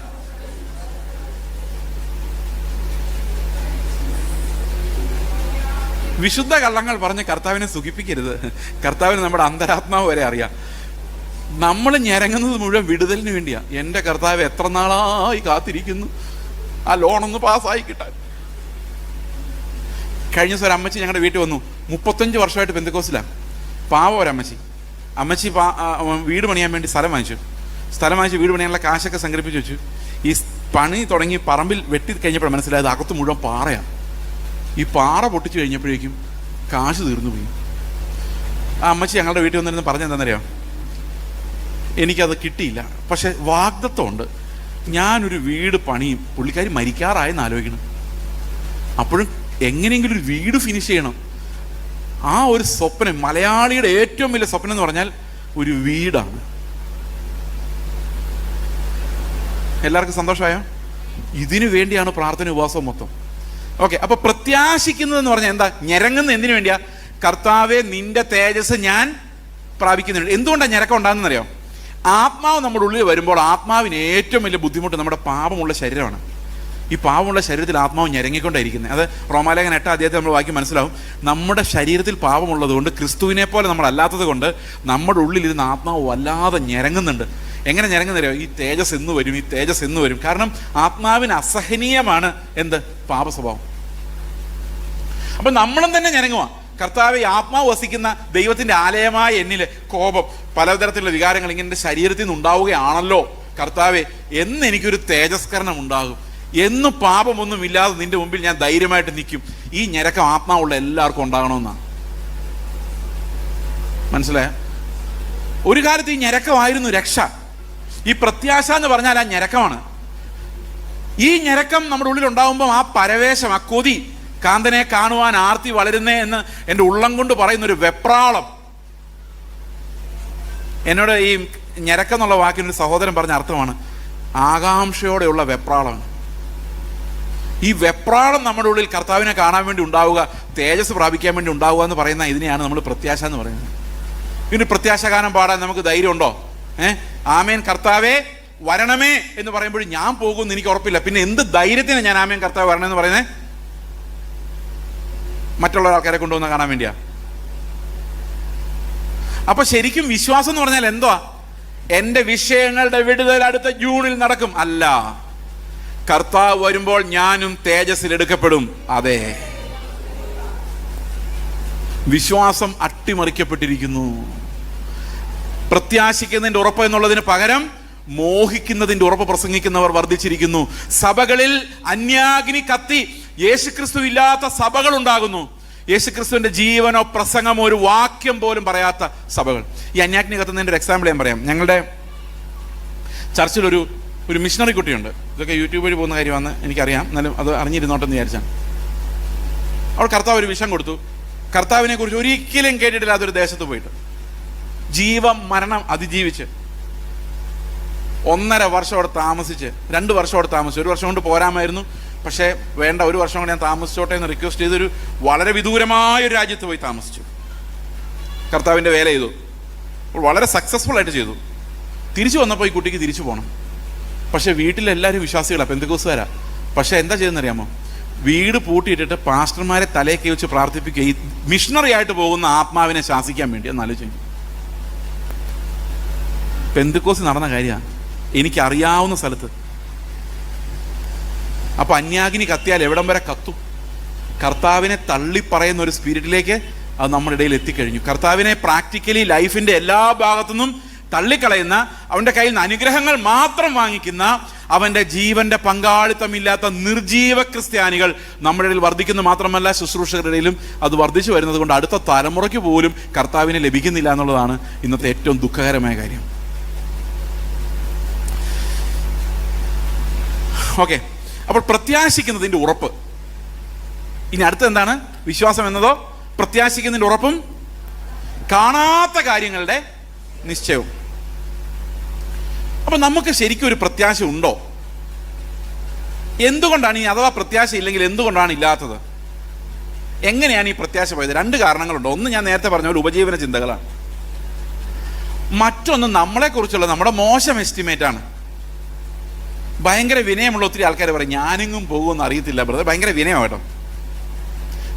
വിശുദ്ധ കള്ളങ്ങൾ പറഞ്ഞ് കർത്താവിനെ സുഖിപ്പിക്കരുത്. കർത്താവിന് നമ്മുടെ അന്തരാത്മാവ് വരെ അറിയാം. നമ്മൾ ഞരങ്ങുന്നത് മുഴുവൻ വിടുതലിന് വേണ്ടിയാ. എൻ്റെ കർത്താവ് എത്ര നാളായി കാത്തിരിക്കുന്നു ആ ലോണൊന്ന് പാസ്സായി കിട്ടാൻ. കഴിഞ്ഞ ദിവസം ഒരു അമ്മച്ചി ഞങ്ങളുടെ വീട്ടിൽ വന്നു. 35 വർഷമായിട്ട് പെന്തക്കോസ്തിലാണ്. പാവം ഒരമ്മച്ചി. അമ്മച്ചി വീട് പണിയാൻ വേണ്ടി സ്ഥലം വാങ്ങിച്ചു വീട് പണിയാനുള്ള കാശൊക്കെ സംഘടിപ്പിച്ച് വെച്ചു. ഈ പണി തുടങ്ങി പറമ്പിൽ വെട്ടി കഴിഞ്ഞപ്പോൾ മനസ്സിലായത് അകത്ത് മുഴുവൻ പാറയാണ്. ഈ പാറ പൊട്ടിച്ചു കഴിഞ്ഞപ്പോഴേക്കും കാശ് തീർന്നു പോയി. ആ അമ്മച്ചി ഞങ്ങളുടെ വീട്ടിൽ വന്നിരുന്ന് പറഞ്ഞെന്താണെന്നറിയാം, എനിക്കത് കിട്ടിയില്ല, പക്ഷെ വാഗ്ദത്തമുണ്ട്, ഞാനൊരു വീട് പണിയും. പുള്ളിക്കാരി മരിക്കാറായെന്ന് ആലോചിക്കണം. അപ്പോഴും എങ്ങനെയെങ്കിലും ഒരു വീട് ഫിനിഷ് ചെയ്യണം. ആ ഒരു സ്വപ്നം, മലയാളിയുടെ ഏറ്റവും വലിയ സ്വപ്നം എന്ന് പറഞ്ഞാൽ ഒരു വീടാണ്. എല്ലാവർക്കും സന്തോഷമായോ? ഇതിനു വേണ്ടിയാണ് പ്രാർത്ഥന ഉപവാസവും മൊത്തം. ഓക്കെ, അപ്പൊ പ്രത്യാശിക്കുന്നതെന്ന് പറഞ്ഞാൽ എന്താ? ഞരങ്ങുന്ന എന്തിനു വേണ്ടിയാ? കർത്താവെ നിന്റെ തേജസ് ഞാൻ പ്രാപിക്കുന്നുണ്ട്. എന്തുകൊണ്ടാണ് ഞരക്കം ഉണ്ടാകുന്നറിയാം? ആത്മാവ് നമ്മുടെ ഉള്ളിൽ വരുമ്പോൾ ആത്മാവിന് ഏറ്റവും വലിയ ബുദ്ധിമുട്ട് നമ്മുടെ പാപമുള്ള ശരീരമാണ്. ഈ പാപമുള്ള ശരീരത്തിൽ ആത്മാവ് ഞരങ്ങിക്കൊണ്ടായിരിക്കുന്നത്. അത് റോമാലേഖനം 8 അധ്യായത്തിൽ നമ്മൾ വായിക്കും മനസ്സിലാവും. നമ്മുടെ ശരീരത്തിൽ പാപമുള്ളത് കൊണ്ട്, ക്രിസ്തുവിനെ പോലെ നമ്മളല്ലാത്തത് കൊണ്ട് നമ്മുടെ ഉള്ളിലിരുന്ന് ആത്മാവ് വല്ലാതെ ഞരങ്ങുന്നുണ്ട്. എങ്ങനെ ഞരങ്ങുന്നറിയോ? ഈ തേജസ് എന്ന് വരും. കാരണം ആത്മാവിന് അസഹനീയമാണ് എന്ത്? പാപ സ്വഭാവം. അപ്പൊ നമ്മളും തന്നെ ഞരങ്ങുക. കർത്താവെ, ആത്മാവ് വസിക്കുന്ന ദൈവത്തിന്റെ ആലയമായ എന്നില് കോപം, പലതരത്തിലുള്ള വികാരങ്ങൾ ഇങ്ങനെ ശരീരത്തിൽ നിന്ന് ഉണ്ടാവുകയാണല്ലോ കർത്താവെ, എന്ന് എനിക്കൊരു തേജസ്കരണം ഉണ്ടാകും. എന്നും പാപമൊന്നും ഇല്ലാതെ നിന്റെ മുമ്പിൽ ഞാൻ ധൈര്യമായിട്ട് നിൽക്കും. ഈ ഞരക്കം ആത്മാവുള്ള എല്ലാവർക്കും ഉണ്ടാകണമെന്നാണ്. മനസ്സിലായ? ഒരു കാലത്ത് ഈ ഞരക്കമായിരുന്നു രക്ഷ. ഈ പ്രത്യാശ എന്ന് പറഞ്ഞാൽ ആ ഞരക്കമാണ്. ഈ ഞരക്കം നമ്മുടെ ഉള്ളിൽ ഉണ്ടാകുമ്പോൾ ആ പരവേശം, ആ കൊതി, കാന്തനെ കാണുവാൻ ആർത്തി വളരുന്നേ എന്ന് എൻ്റെ ഉള്ളം കൊണ്ട് പറയുന്നൊരു വെപ്രാളം. എന്നോട് ഈ ഞരക്കം എന്നുള്ള വാക്കിനൊരു സഹോദരൻ പറഞ്ഞ അർത്ഥമാണ് ആകാംക്ഷയോടെയുള്ള വെപ്രാളം. ഈ വെപ്രാളം നമ്മുടെ ഉള്ളിൽ കർത്താവിനെ കാണാൻ വേണ്ടി ഉണ്ടാവുക, തേജസ് പ്രാപിക്കാൻ വേണ്ടി ഉണ്ടാവുക എന്ന് പറയുന്ന ഇതിനെയാണ് നമ്മൾ പ്രത്യാശ എന്ന് പറയുന്നത്. പിന്നെ പ്രത്യാശഗാനം പാടാൻ നമുക്ക് ധൈര്യമുണ്ടോ? ആമേൻ കർത്താവേ വരണമേ എന്ന് പറയുമ്പോൾ ഞാൻ പോകുമെന്ന് എനിക്ക് ഉറപ്പില്ല. പിന്നെ എന്ത് ധൈര്യത്തിന് ഞാൻ ആമേൻ കർത്താവ് വരണമെന്ന് പറയുന്നത്? മറ്റുള്ള ആൾക്കാരെ കൊണ്ടുവന്ന് കാണാൻ വേണ്ടിയാ? അപ്പൊ ശരിക്കും വിശ്വാസം എന്ന് പറഞ്ഞാൽ എന്തുവാ? എന്റെ വിഷയങ്ങളുടെ വിടുതൽ അടുത്ത ജൂണിൽ നടക്കും അല്ല, കർത്താവ് വരുമ്പോൾ ഞാനും തേജസ്സിൽ എടുക്കപ്പെടും. അതെ, വിശ്വാസം അട്ടിമറിക്കപ്പെട്ടിരിക്കുന്നു. പ്രത്യാശിക്കുന്നതിന്റെ ഉറപ്പ് എന്നുള്ളതിന് പകരം മോഹിക്കുന്നതിന്റെ ഉറപ്പ് പ്രസംഗിക്കുന്നവർ വർദ്ധിച്ചിരിക്കുന്നു. സഭകളിൽ അന്യാഗ്നി കത്തി യേശുക്രിസ്തു ഇല്ലാത്ത സഭകൾ ഉണ്ടാകുന്നു. യേശുക്രിസ്തുവിന്റെ ജീവനോ പ്രസംഗമോ ഒരു വാക്യം പോലും പറയാത്ത സഭകൾ. ഈ അന്യാഗ്നി കത്തുന്നതിന്റെ ഒരു എക്സാമ്പിൾ ഞാൻ പറയാം. ഞങ്ങളുടെ ചർച്ചിൽ ഒരു മിഷണറി കുട്ടിയുണ്ട്. ഇതൊക്കെ യൂട്യൂബ് വഴി പോകുന്ന കാര്യമാണെന്ന് എനിക്കറിയാം, എന്നാലും അത് അറിഞ്ഞിരുന്നോട്ടെന്ന് വിചാരിച്ചാണ്. അവൾ കർത്താവ് ഒരു വിഷം കൊടുത്തു. കർത്താവിനെ കുറിച്ച് ഒരിക്കലും കേട്ടിട്ടില്ല. അതൊരു ദേശത്ത് പോയിട്ട് ജീവം മരണം അതിജീവിച്ച് 1.5 വർഷം അവിടെ താമസിച്ച്, 2 വർഷം അവിടെ താമസിച്ചു. 1 വർഷം കൊണ്ട് പോരാമായിരുന്നു, പക്ഷേ വേണ്ട, 1 വർഷം കൊണ്ട് ഞാൻ താമസിച്ചോട്ടെ എന്ന് റിക്വസ്റ്റ് ചെയ്തൊരു വളരെ വിദൂരമായ ഒരു രാജ്യത്ത് പോയി താമസിച്ചു. കർത്താവിൻ്റെ വേല ചെയ്തു, വളരെ സക്സസ്ഫുൾ ആയിട്ട് ചെയ്തു. തിരിച്ചു വന്നപ്പോൾ ഈ കുട്ടിക്ക് തിരിച്ചു പോകണം. പക്ഷെ വീട്ടിലെല്ലാവരും വിശ്വാസികളാണ്, പെന്തക്കോസ്തുകാരാ. പക്ഷെ എന്താ ചെയ്തെന്നറിയാമോ? വീട് പൂട്ടിയിട്ടിട്ട് പാസ്റ്റർമാരെ തലയൊക്കെ വെച്ച് പ്രാർത്ഥിപ്പിക്കുക, ഈ മിഷണറി ആയിട്ട് പോകുന്ന ആത്മാവിനെ ശാസിക്കാൻ വേണ്ടി. എന്ന് ആലോചിച്ചു. പെന്തക്കോസ്ത് നടന്ന കാര്യമാണ്. എനിക്കറിയാവുന്ന സ്ഥലത്ത് അപ്പോൾ അന്യാഗ്നി കത്തിയാൽ എവിടം വരെ കത്തും? കർത്താവിനെ തള്ളിപ്പറയുന്ന ഒരു സ്പിരിറ്റിലേക്ക് അത് നമ്മുടെ ഇടയിൽ എത്തിക്കഴിഞ്ഞു. കർത്താവിനെ പ്രാക്ടിക്കലി ലൈഫിൻ്റെ എല്ലാ ഭാഗത്തുനിന്നും തള്ളിക്കളയുന്ന, അവൻ്റെ കയ്യിൽ നിന്ന് അനുഗ്രഹങ്ങൾ മാത്രം വാങ്ങിക്കുന്ന, അവൻ്റെ ജീവൻ്റെ പങ്കാളിത്തമില്ലാത്ത നിർജീവ ക്രിസ്ത്യാനികൾ നമ്മുടെ ഇടയിൽ വർദ്ധിക്കുന്നു. മാത്രമല്ല ശുശ്രൂഷകരുടെ ഇടയിലും അത് വർദ്ധിച്ചു വരുന്നത് കൊണ്ട് അടുത്ത തലമുറയ്ക്ക് പോലും കർത്താവിനെ ലഭിക്കുന്നില്ല എന്നുള്ളതാണ് ഇന്നത്തെ ഏറ്റവും ദുഃഖകരമായ കാര്യം. ഓക്കെ, അപ്പോൾ പ്രത്യാശിക്കുന്നതിൻ്റെ ഉറപ്പ്. ഇനി അടുത്ത എന്താണ്? വിശ്വാസം എന്നതോ പ്രത്യാശിക്കുന്നതിൻ്റെ ഉറപ്പും കാണാത്ത കാര്യങ്ങളുടെ നിശ്ചയവും. അപ്പൊ നമുക്ക് ശരിക്കും ഒരു പ്രത്യാശ ഉണ്ടോ? എന്തുകൊണ്ടാണ് ഈ, അഥവാ പ്രത്യാശ ഇല്ലെങ്കിൽ എന്തുകൊണ്ടാണ് ഇല്ലാത്തത്? എങ്ങനെയാണ് ഈ പ്രത്യാശ പോയത്? 2 കാരണങ്ങളുണ്ട്. ഒന്ന്, ഞാൻ നേരത്തെ പറഞ്ഞ പോലെ ഉപജീവന ചിന്തകളാണ്. മറ്റൊന്ന് നമ്മളെക്കുറിച്ചുള്ള നമ്മുടെ മോശം എസ്റ്റിമേറ്റ് ആണ്. ഭയങ്കര വിനയമുള്ള ഒത്തിരി ആൾക്കാർ പറയും ഞാനെങ്ങും പോകുമെന്ന് അറിയത്തില്ല ബ്രദർ. ഭയങ്കര വിനയമാണ് കേട്ടോ.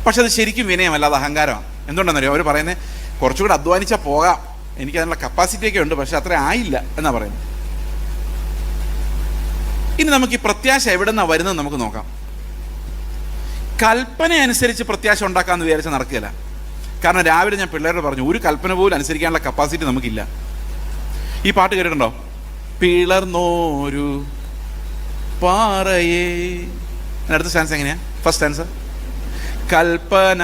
പക്ഷെ അത് ശരിക്കും വിനയമല്ല, അത് അഹങ്കാരമാണ്. എന്തുകൊണ്ടാണെന്നറിയോ? അവർ പറയുന്നത് കുറച്ചുകൂടെ അധ്വാനിച്ചാൽ പോകാം, എനിക്ക് അതിനുള്ള കപ്പാസിറ്റിയൊക്കെ ഉണ്ട്, പക്ഷെ അത്ര ആയില്ല എന്നാ പറയുന്നത്. ഇനി നമുക്ക് ഈ പ്രത്യാശ എവിടെ നിന്നാണ് വരുന്നത് നമുക്ക് നോക്കാം. കൽപ്പന അനുസരിച്ച് പ്രത്യാശ ഉണ്ടാക്കാമെന്ന് വിചാരിച്ചാൽ നടക്കില്ല. കാരണം രാവിലെ ഞാൻ പിള്ളേരോട് പറഞ്ഞു, ഒരു കൽപ്പന പോലും അനുസരിക്കാനുള്ള കപ്പാസിറ്റി നമുക്കില്ല. ഈ പാട്ട് കേട്ടിട്ടുണ്ടോ? പിളർന്നോരു പാറയേ. അടുത്ത സ്റ്റാൻസ് എങ്ങനെയാ? ഫസ്റ്റ് സ്റ്റാൻസ്, കൽപ്പന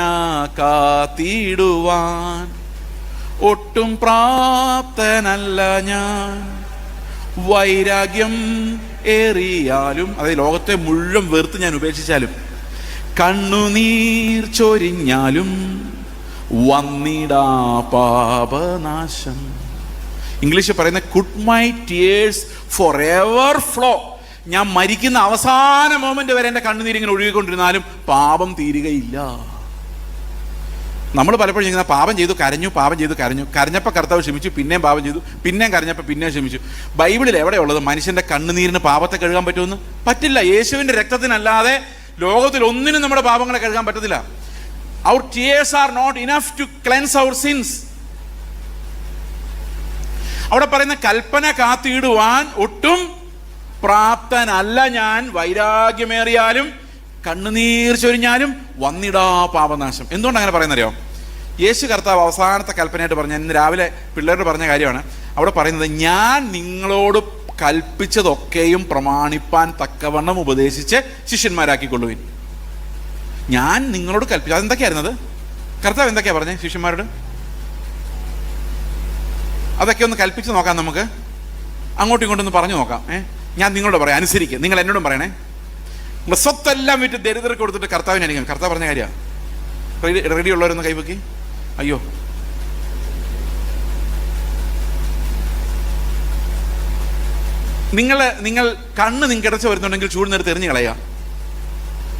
കാത്തിടുവാൻ ഒട്ടും പ്രാപ്തനല്ല ഞാൻ, വൈരാഗ്യം ഏറിയാലും, അതായത് ലോകത്തെ മുഴുവൻ വെറുത്ത് ഞാൻ ഉപേക്ഷിച്ചാലും, കണ്ണുനീർ ചൊരിഞ്ഞാലും വന്നിടാ പാപനാശം. ഇംഗ്ലീഷിൽ പറയുന്ന could my tears for ever flow. ഞാൻ മരിക്കുന്ന അവസാന മൊമെന്റ് വരെ എൻ്റെ കണ്ണുനീരിങ്ങനെ ഒഴുകിക്കൊണ്ടിരുന്നാലും പാപം തീരുകയില്ല. നമ്മൾ പലപ്പോഴും ഇങ്ങനെ പാപം ചെയ്തു കരഞ്ഞു, പാപം ചെയ്തു കരഞ്ഞു, കരഞ്ഞപ്പോൾ കർത്താവ് ക്ഷമിച്ചു, പിന്നെയും പാപം ചെയ്തു, പിന്നെയും കരഞ്ഞപ്പോൾ പിന്നെയും ക്ഷമിച്ചു. ബൈബിളിൽ എവിടെയുള്ളത് മനുഷ്യൻ്റെ കണ്ണുനീരിന് പാപത്തെ കഴുകാൻ പറ്റുമെന്ന്? പറ്റില്ല. യേശുവിൻ്റെ രക്തത്തിനല്ലാതെ ലോകത്തിൽ ഒന്നിനും നമ്മുടെ പാപങ്ങളെ കഴുകാൻ പറ്റത്തില്ല. Our tears are not enough to cleanse our sins. അവിടെ പറയുന്ന കൽപ്പന കാത്തിടുവാൻ ഒട്ടും പ്രാപ്തനല്ല ഞാൻ, വൈരാഗ്യമേറിയാലും കണ്ണുനീർ ചൊരിഞ്ഞാലും വന്നിടാ പാപനാശം. എന്തുകൊണ്ട് അങ്ങനെ പറയുന്നറിയോ? യേശു കർത്താവ് അവസാനത്തെ കൽപ്പനയായിട്ട് പറഞ്ഞ, ഇന്ന് രാവിലെ പിള്ളേരോട് പറഞ്ഞ കാര്യമാണ്. അവിടെ പറയുന്നത്, ഞാൻ നിങ്ങളോട് കൽപ്പിച്ചതൊക്കെയും പ്രമാണിപ്പാൻ തക്കവണ്ണം ഉപദേശിച്ച് ശിഷ്യന്മാരാക്കിക്കൊള്ളുവിൻ. ഞാൻ നിങ്ങളോട് കൽപ്പിച്ചു. അതെന്തൊക്കെയായിരുന്നത്? കർത്താവ് എന്തൊക്കെയാ പറഞ്ഞേ ശിഷ്യന്മാരോട്? അതൊക്കെ ഒന്ന് കൽപ്പിച്ച് നോക്കാം. നമുക്ക് അങ്ങോട്ടും ഇങ്ങോട്ടൊന്ന് പറഞ്ഞു നോക്കാം. ഞാൻ നിങ്ങളോട് പറയാം, അനുസരിക്കുക. നിങ്ങൾ എന്നോടും പറയണേ. നിങ്ങൾ സ്വത്തെല്ലാം വിറ്റ് ദരിദ്രർക്ക് കൊടുത്തിട്ട് കർത്താവിനെ അനുഗമിക്കണം. കർത്താവ് പറഞ്ഞ കാര്യമാണ്. റെഡി ഉള്ളവരൊന്ന് കൈവക്കി. അയ്യോ, നിങ്ങൾ കണ്ണ് നിങ്ങൾക്ക് ഇടച്ച് വരുന്നുണ്ടെങ്കിൽ ചൂടുന്നെടുത്ത് എറിഞ്ഞ് കളയുക.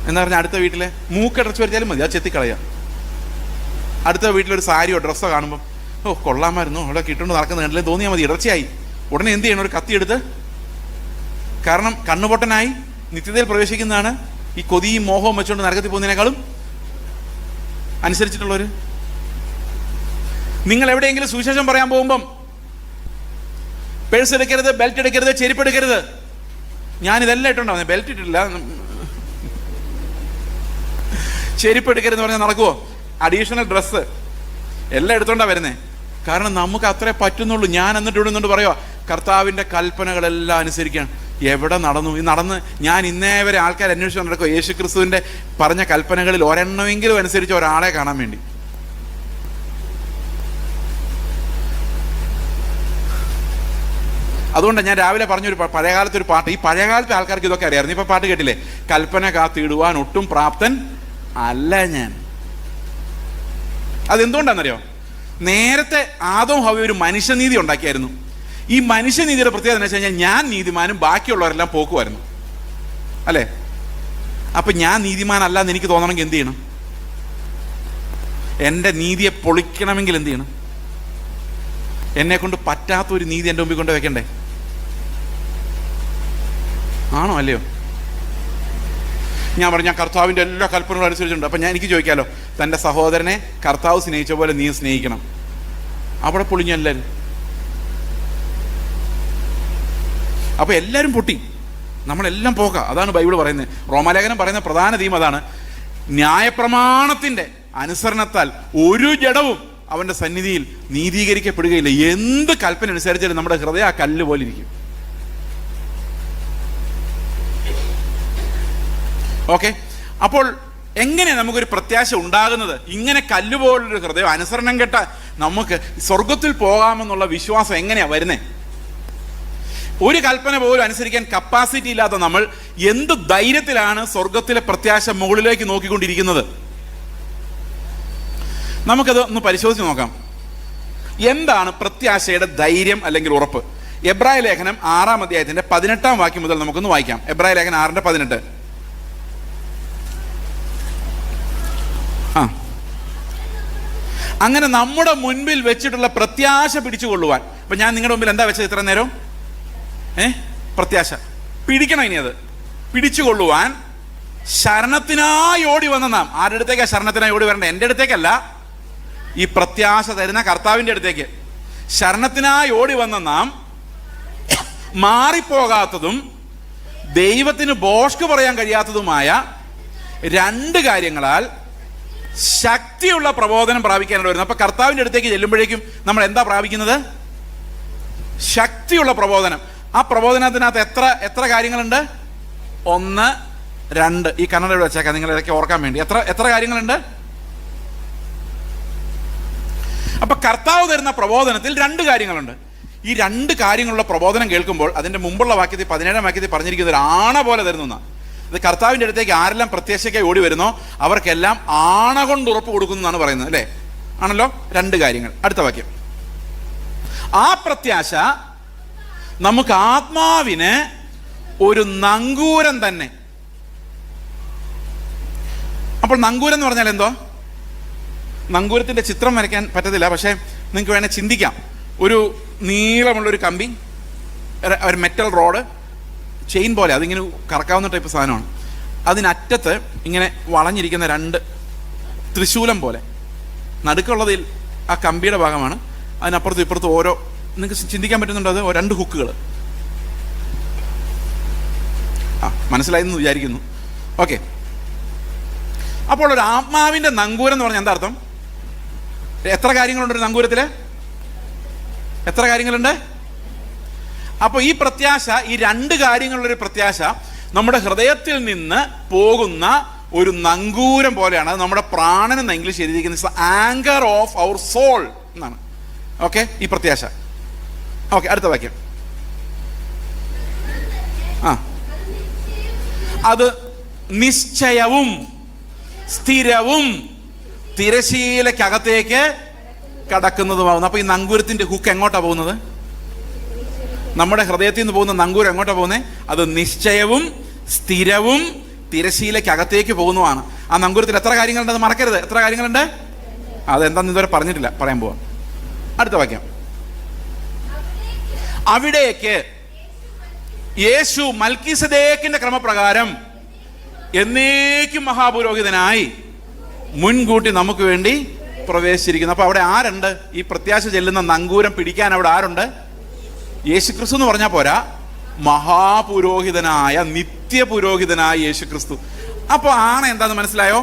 എന്ന് പറഞ്ഞാൽ അടുത്ത വീട്ടിലെ മൂക്കടച്ച് വരച്ചാലും മതി, അത് ചെത്തിക്കളയുക. അടുത്ത വീട്ടിലൊരു സാരിയോ ഡ്രസ്സോ കാണുമ്പോൾ, ഓ കൊള്ളാമായിരുന്നു, അവിടെ കിട്ടുകൊണ്ട് നടക്കുന്നത് കണ്ടില്ലേ തോന്നിയാൽ മതി, ഇടർച്ചയായി. ഉടനെ എന്ത് ചെയ്യണം? ഒരു കത്തിയെടുത്ത്, കാരണം കണ്ണുപൊട്ടനായി നിത്യതയിൽ പ്രവേശിക്കുന്നതാണ് ഈ കൊതിയും മോഹവും വെച്ചുകൊണ്ട് നരകത്തിൽ പോകുന്നതിനേക്കാളും അനുസരിച്ചിട്ടുള്ളവർ. നിങ്ങൾ എവിടെയെങ്കിലും സുവിശേഷം പറയാൻ പോകുമ്പം പേഴ്സ് എടുക്കരുത്, ബെൽറ്റ് എടുക്കരുത്, ചെരുപ്പ് എടുക്കരുത്. ഞാനിതെല്ലാം ഇട്ടുണ്ടാവുന്നത്, ബെൽറ്റ് ഇട്ടിട്ടില്ല, ചെരുപ്പ് എടുക്കരുതെന്ന് പറഞ്ഞാൽ നടക്കുമോ? അഡീഷണൽ ഡ്രസ്സ് എല്ലാം എടുത്തോണ്ടാ വരുന്നേ. കാരണം നമുക്ക് അത്രേ പറ്റുന്നുള്ളൂ. ഞാൻ എന്നിട്ട് ഇവിടെ നിന്നുകൊണ്ട് പറയുക, കർത്താവിൻ്റെ കൽപ്പനകളെല്ലാം അനുസരിക്കാൻ. എവിടെ നടന്നു? ഈ നടന്ന് ഞാൻ ഇന്നേ വരെ ആൾക്കാർ അന്വേഷിച്ചു നടക്കുക യേശു ക്രിസ്തുവിൻ്റെ പറഞ്ഞ കൽപ്പനകളിൽ ഒരെണ്ണമെങ്കിലും അനുസരിച്ച് ഒരാളെ കാണാൻ വേണ്ടി. അതുകൊണ്ടാണ് ഞാൻ രാവിലെ പറഞ്ഞൊരു പഴയകാലത്തെ ഒരു പാട്ട്. ഈ പഴയകാലത്തെ ആൾക്കാർക്ക് ഇതൊക്കെ അറിയാമായിരുന്നു. ഇപ്പം പാട്ട് കേട്ടില്ലേ? കൽപ്പന കാത്തിടുവാൻ ഒട്ടും പ്രാപ്തൻ അല്ല ഞാൻ. അതെന്തുകൊണ്ടാണെന്നറിയോ? നേരത്തെ ആദവും ഹവ്വയും ഒരു മനുഷ്യനീതി ഉണ്ടാക്കിയായിരുന്നു. ഈ മനുഷ്യനീതിയുടെ പ്രത്യേകത എന്ന് വെച്ച് കഴിഞ്ഞാൽ ഞാൻ നീതിമാനും ബാക്കിയുള്ളവരെല്ലാം പോക്കുമായിരുന്നു, അല്ലേ? അപ്പം ഞാൻ നീതിമാനല്ല എന്ന് എനിക്ക് തോന്നണമെങ്കിൽ എന്ത് ചെയ്യണം? എൻ്റെ നീതിയെ പൊളിക്കണമെങ്കിൽ എന്ത് ചെയ്യണം? എന്നെ കൊണ്ട് പറ്റാത്തൊരു നീതി എൻ്റെ മുമ്പിൽ കൊണ്ട് വെക്കണ്ടേ? ആണോ അല്ലയോ? ഞാൻ പറഞ്ഞു, ഞാൻ കർത്താവിൻ്റെ എല്ലാ കൽപ്പനകളും അനുസരിച്ചിട്ടുണ്ട്. അപ്പം എനിക്ക് ചോദിക്കാമല്ലോ, തൻ്റെ സഹോദരനെ കർത്താവ് സ്നേഹിച്ച പോലെ നീ സ്നേഹിക്കണം. അവിടെ പൊളിഞ്ഞെല്ലാവരും. അപ്പോൾ എല്ലാവരും പൊട്ടി. നമ്മളെല്ലാം പോക. അതാണ് ബൈബിൾ പറയുന്നത്. റോമാലേഖനം പറയുന്ന പ്രധാന തീം അതാണ്. ന്യായപ്രമാണത്തിന്റെ അനുസരണത്താൽ ഒരു ജഡവും അവന്റെ സന്നിധിയിൽ നീതീകരിക്കപ്പെടുകയില്ല. എന്ത് കൽപ്പന അനുസരിച്ചാലും നമ്മുടെ ഹൃദയം ആ കല്ല് പോലെ ഇരിക്കും. ഓക്കെ, അപ്പോൾ എങ്ങനെ നമുക്കൊരു പ്രത്യാശ ഉണ്ടാകുന്നത്? ഇങ്ങനെ കല്ലുപോലൊരു ഹൃദയം, അനുസരണം കെട്ട നമുക്ക് സ്വർഗത്തിൽ പോകാമെന്നുള്ള വിശ്വാസം എങ്ങനെയാ വരുന്നേ? ഒരു കൽപ്പന പോലും അനുസരിക്കാൻ കപ്പാസിറ്റി ഇല്ലാത്ത നമ്മൾ എന്ത് ധൈര്യത്തിലാണ് സ്വർഗത്തിലെ പ്രത്യാശ മുകളിലേക്ക് നോക്കിക്കൊണ്ടിരിക്കുന്നത്? നമുക്കത് ഒന്ന് പരിശോധിച്ച് നോക്കാം. എന്താണ് പ്രത്യാശയുടെ ധൈര്യം അല്ലെങ്കിൽ ഉറപ്പ്? എബ്രായ ലേഖനം 6-ാം അധ്യായത്തിന്റെ 18-ാം വാക്യം മുതൽ നമുക്കൊന്ന് വായിക്കാം. എബ്രായ ലേഖനം 6:18. അങ്ങനെ നമ്മുടെ മുൻപിൽ വെച്ചിട്ടുള്ള പ്രത്യാശ പിടിച്ചുകൊള്ളുവാൻ. അപ്പൊ ഞാൻ നിങ്ങളുടെ മുമ്പിൽ എന്താ വെച്ചത് ഇത്ര നേരം? പ്രത്യാശ പിടിക്കണം. ഇനി അത് പിടിച്ചുകൊള്ളുവാൻ ശരണത്തിനായി ഓടി വന്ന നാം. ആരുടെ അടുത്തേക്കാ ശരണത്തിനായി ഓടി വരണ്ടേ? എൻ്റെ അടുത്തേക്കല്ല, ഈ പ്രത്യാശ തരുന്ന കർത്താവിൻ്റെ അടുത്തേക്ക്. ശരണത്തിനായി ഓടി വന്ന നാം മാറിപ്പോകാത്തതും ദൈവത്തിന് ബോഷ്ക്ക് പറയാൻ കഴിയാത്തതുമായ 2 കാര്യങ്ങളാൽ ശക്തിയുള്ള പ്രബോധനം പ്രാപിക്കാനാണ് വരുന്നത്. അപ്പൊ കർത്താവിൻ്റെ അടുത്തേക്ക് ചെല്ലുമ്പോഴേക്കും നമ്മൾ എന്താ പ്രാപിക്കുന്നത്? ശക്തിയുള്ള പ്രബോധനം. ആ പ്രബോധനത്തിനകത്ത് എത്ര കാര്യങ്ങളുണ്ട്? 1, 2. ഈ കന്നഡ ഇവിടെ വെച്ചേക്കാം, നിങ്ങൾ ഇതൊക്കെ ഓർക്കാൻ വേണ്ടി. എത്ര കാര്യങ്ങളുണ്ട്? അപ്പൊ കർത്താവ് തരുന്ന പ്രബോധനത്തിൽ 2 കാര്യങ്ങളുണ്ട്. ഈ 2 കാര്യങ്ങളുള്ള പ്രബോധനം കേൾക്കുമ്പോൾ അതിന്റെ മുമ്പുള്ള വാക്യത്തിൽ 17-ാം വാക്യത്തിൽ പറഞ്ഞിരിക്കുന്ന ഒരു ആണ പോലെ തരുന്ന, അത് കർത്താവിൻ്റെ അടുത്തേക്ക് ആരെല്ലാം പ്രത്യാശയ്ക്കായി ഓടി വരുന്നോ അവർക്കെല്ലാം ആണ കൊണ്ട് ഉറപ്പ് കൊടുക്കുന്നതാണ് പറയുന്നത്, അല്ലേ? ആണല്ലോ. 2 കാര്യങ്ങൾ. അടുത്ത വാക്യം. ആ പ്രത്യാശ നമുക്ക് ആത്മാവിന് ഒരു നങ്കൂരം തന്നെ. അപ്പോൾ നങ്കൂരം എന്ന് പറഞ്ഞാൽ എന്തോ? നങ്കൂരത്തിന്റെ ചിത്രം വരയ്ക്കാൻ പറ്റത്തില്ല, പക്ഷേ നിങ്ങൾക്ക് വേണേൽ ചിന്തിക്കാം. ഒരു നീളമുള്ളൊരു കമ്പി, ഒരു മെറ്റൽ റോഡ്, ചെയിൻ പോലെ, അതിങ്ങനെ കറക്കാവുന്ന ടൈപ്പ് സാധനമാണ്. അതിനറ്റത്ത് ഇങ്ങനെ വളഞ്ഞിരിക്കുന്ന 2 ത്രിശൂലം പോലെ. നടുക്കുള്ളതിൽ ആ കമ്പിയുടെ ഭാഗമാണ്. അതിനപ്പുറത്തും ഇപ്പുറത്തും ഓരോ, നിങ്ങൾക്ക് ചിന്തിക്കാൻ പറ്റുന്നുണ്ടോ? അത് 2 ഹുക്കുകൾ. മനസ്സിലായെന്ന് വിചാരിക്കുന്നു. ഓക്കെ, അപ്പോൾ ഒരു ആത്മാവിന്റെ നങ്കൂരം എന്ന് പറഞ്ഞാൽ എന്താ അർത്ഥം? എത്ര കാര്യങ്ങളുണ്ട് ഒരു നങ്കൂരത്തില്? എത്ര കാര്യങ്ങളുണ്ട്? അപ്പൊ ഈ പ്രത്യാശ, ഈ 2 കാര്യങ്ങളുള്ളൊരു പ്രത്യാശ നമ്മുടെ ഹൃദയത്തിൽ നിന്ന് പോകുന്ന ഒരു നങ്കൂരം പോലെയാണ്. അത് നമ്മുടെ പ്രാണൻ എന്ന് ഇംഗ്ലീഷ് എഴുതിയിരിക്കുന്നത് ആങ്കർ ഓഫ് അവർ സോൾ എന്നാണ്. ഓക്കെ, ഈ പ്രത്യാശ. ഓക്കെ, അടുത്ത വാക്യം. അത് നിശ്ചയവും സ്ഥിരവും തിരശീലക്കകത്തേക്ക് കടക്കുന്നതുമാവുന്നു. അപ്പൊ ഈ നങ്കൂരത്തിന്റെ ഹുക്ക് എങ്ങോട്ടാ പോകുന്നത്? നമ്മുടെ ഹൃദയത്തിൽ നിന്ന് പോകുന്ന നങ്കൂരം എങ്ങോട്ടാ പോകുന്നത്? അത് നിശ്ചയവും സ്ഥിരവും തിരശീലക്കകത്തേക്ക് പോകുന്നതാണ്. ആ നങ്കൂരത്തിൽ എത്ര കാര്യങ്ങളുണ്ട്? അത് മറക്കരുത്. എത്ര കാര്യങ്ങളുണ്ട്? അതെന്താന്ന് ഇതുവരെ പറഞ്ഞിട്ടില്ല, പറയാൻ പോവാം. അടുത്ത വാക്യം. അവിടേക്ക് യേശു മൽക്കീസദേക്കിന്റെ ക്രമപ്രകാരം എന്നേക്കും മഹാപുരോഹിതനായി മുൻകൂട്ടി നമുക്ക് വേണ്ടി പ്രവേശിച്ചിരിക്കുന്നു. അപ്പൊ അവിടെ ആരുണ്ട്? ഈ പ്രത്യാശ ചെല്ലുന്ന നങ്കൂരം പിടിക്കാൻ അവിടെ ആരുണ്ട്? യേശുക്രിസ്തു എന്ന് പറഞ്ഞാൽ പോരാ, മഹാപുരോഹിതനായ, നിത്യപുരോഹിതനായ യേശുക്രിസ്തു. അപ്പൊ ആണ എന്താന്ന് മനസ്സിലായോ?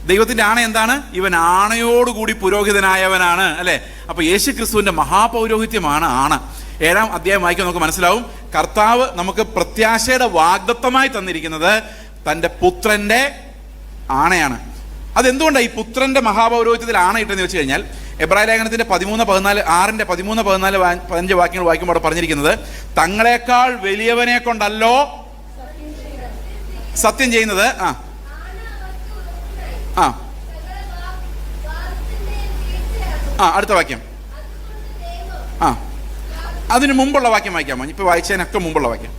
ദൈവത്തിന്റെ ആണ എന്താണ്? ഇവൻ ആണയോടുകൂടി പുരോഹിതനായവനാണ്, അല്ലെ? അപ്പൊ യേശുക്രിസ്തുവിന്റെ മഹാപൗരോഹിത്യമാണ് ആണ. 7-ാം അധ്യായം വായിക്കാൻ നമുക്ക് മനസ്സിലാവും. കർത്താവ് നമുക്ക് പ്രത്യാശയുടെ വാഗ്ദത്തമായി തന്നിരിക്കുന്നത് തൻ്റെ പുത്രന്റെ ആണയാണ്. അതെന്തുകൊണ്ടാണ് ഈ പുത്രന്റെ മഹാപൗരോഹിത്യത്തിൽ ആണയിട്ടെന്ന് വെച്ച് കഴിഞ്ഞാൽ, എബ്രായ ലേഖനത്തിന്റെ 13-14, 6-ന്റെ 13, 14, 15 വാക്യങ്ങൾ വായിക്കുമ്പോൾ അവിടെ പറഞ്ഞിരിക്കുന്നത്, തങ്ങളെക്കാൾ വലിയവനെ കൊണ്ടല്ലോ സത്യം ചെയ്യുന്നത്. അടുത്ത വാക്യം. അതിന് മുമ്പുള്ള വാക്യം വായിക്കാമോ? ഇപ്പൊ വായിച്ചതിനൊക്കെ മുമ്പുള്ള വാക്യം.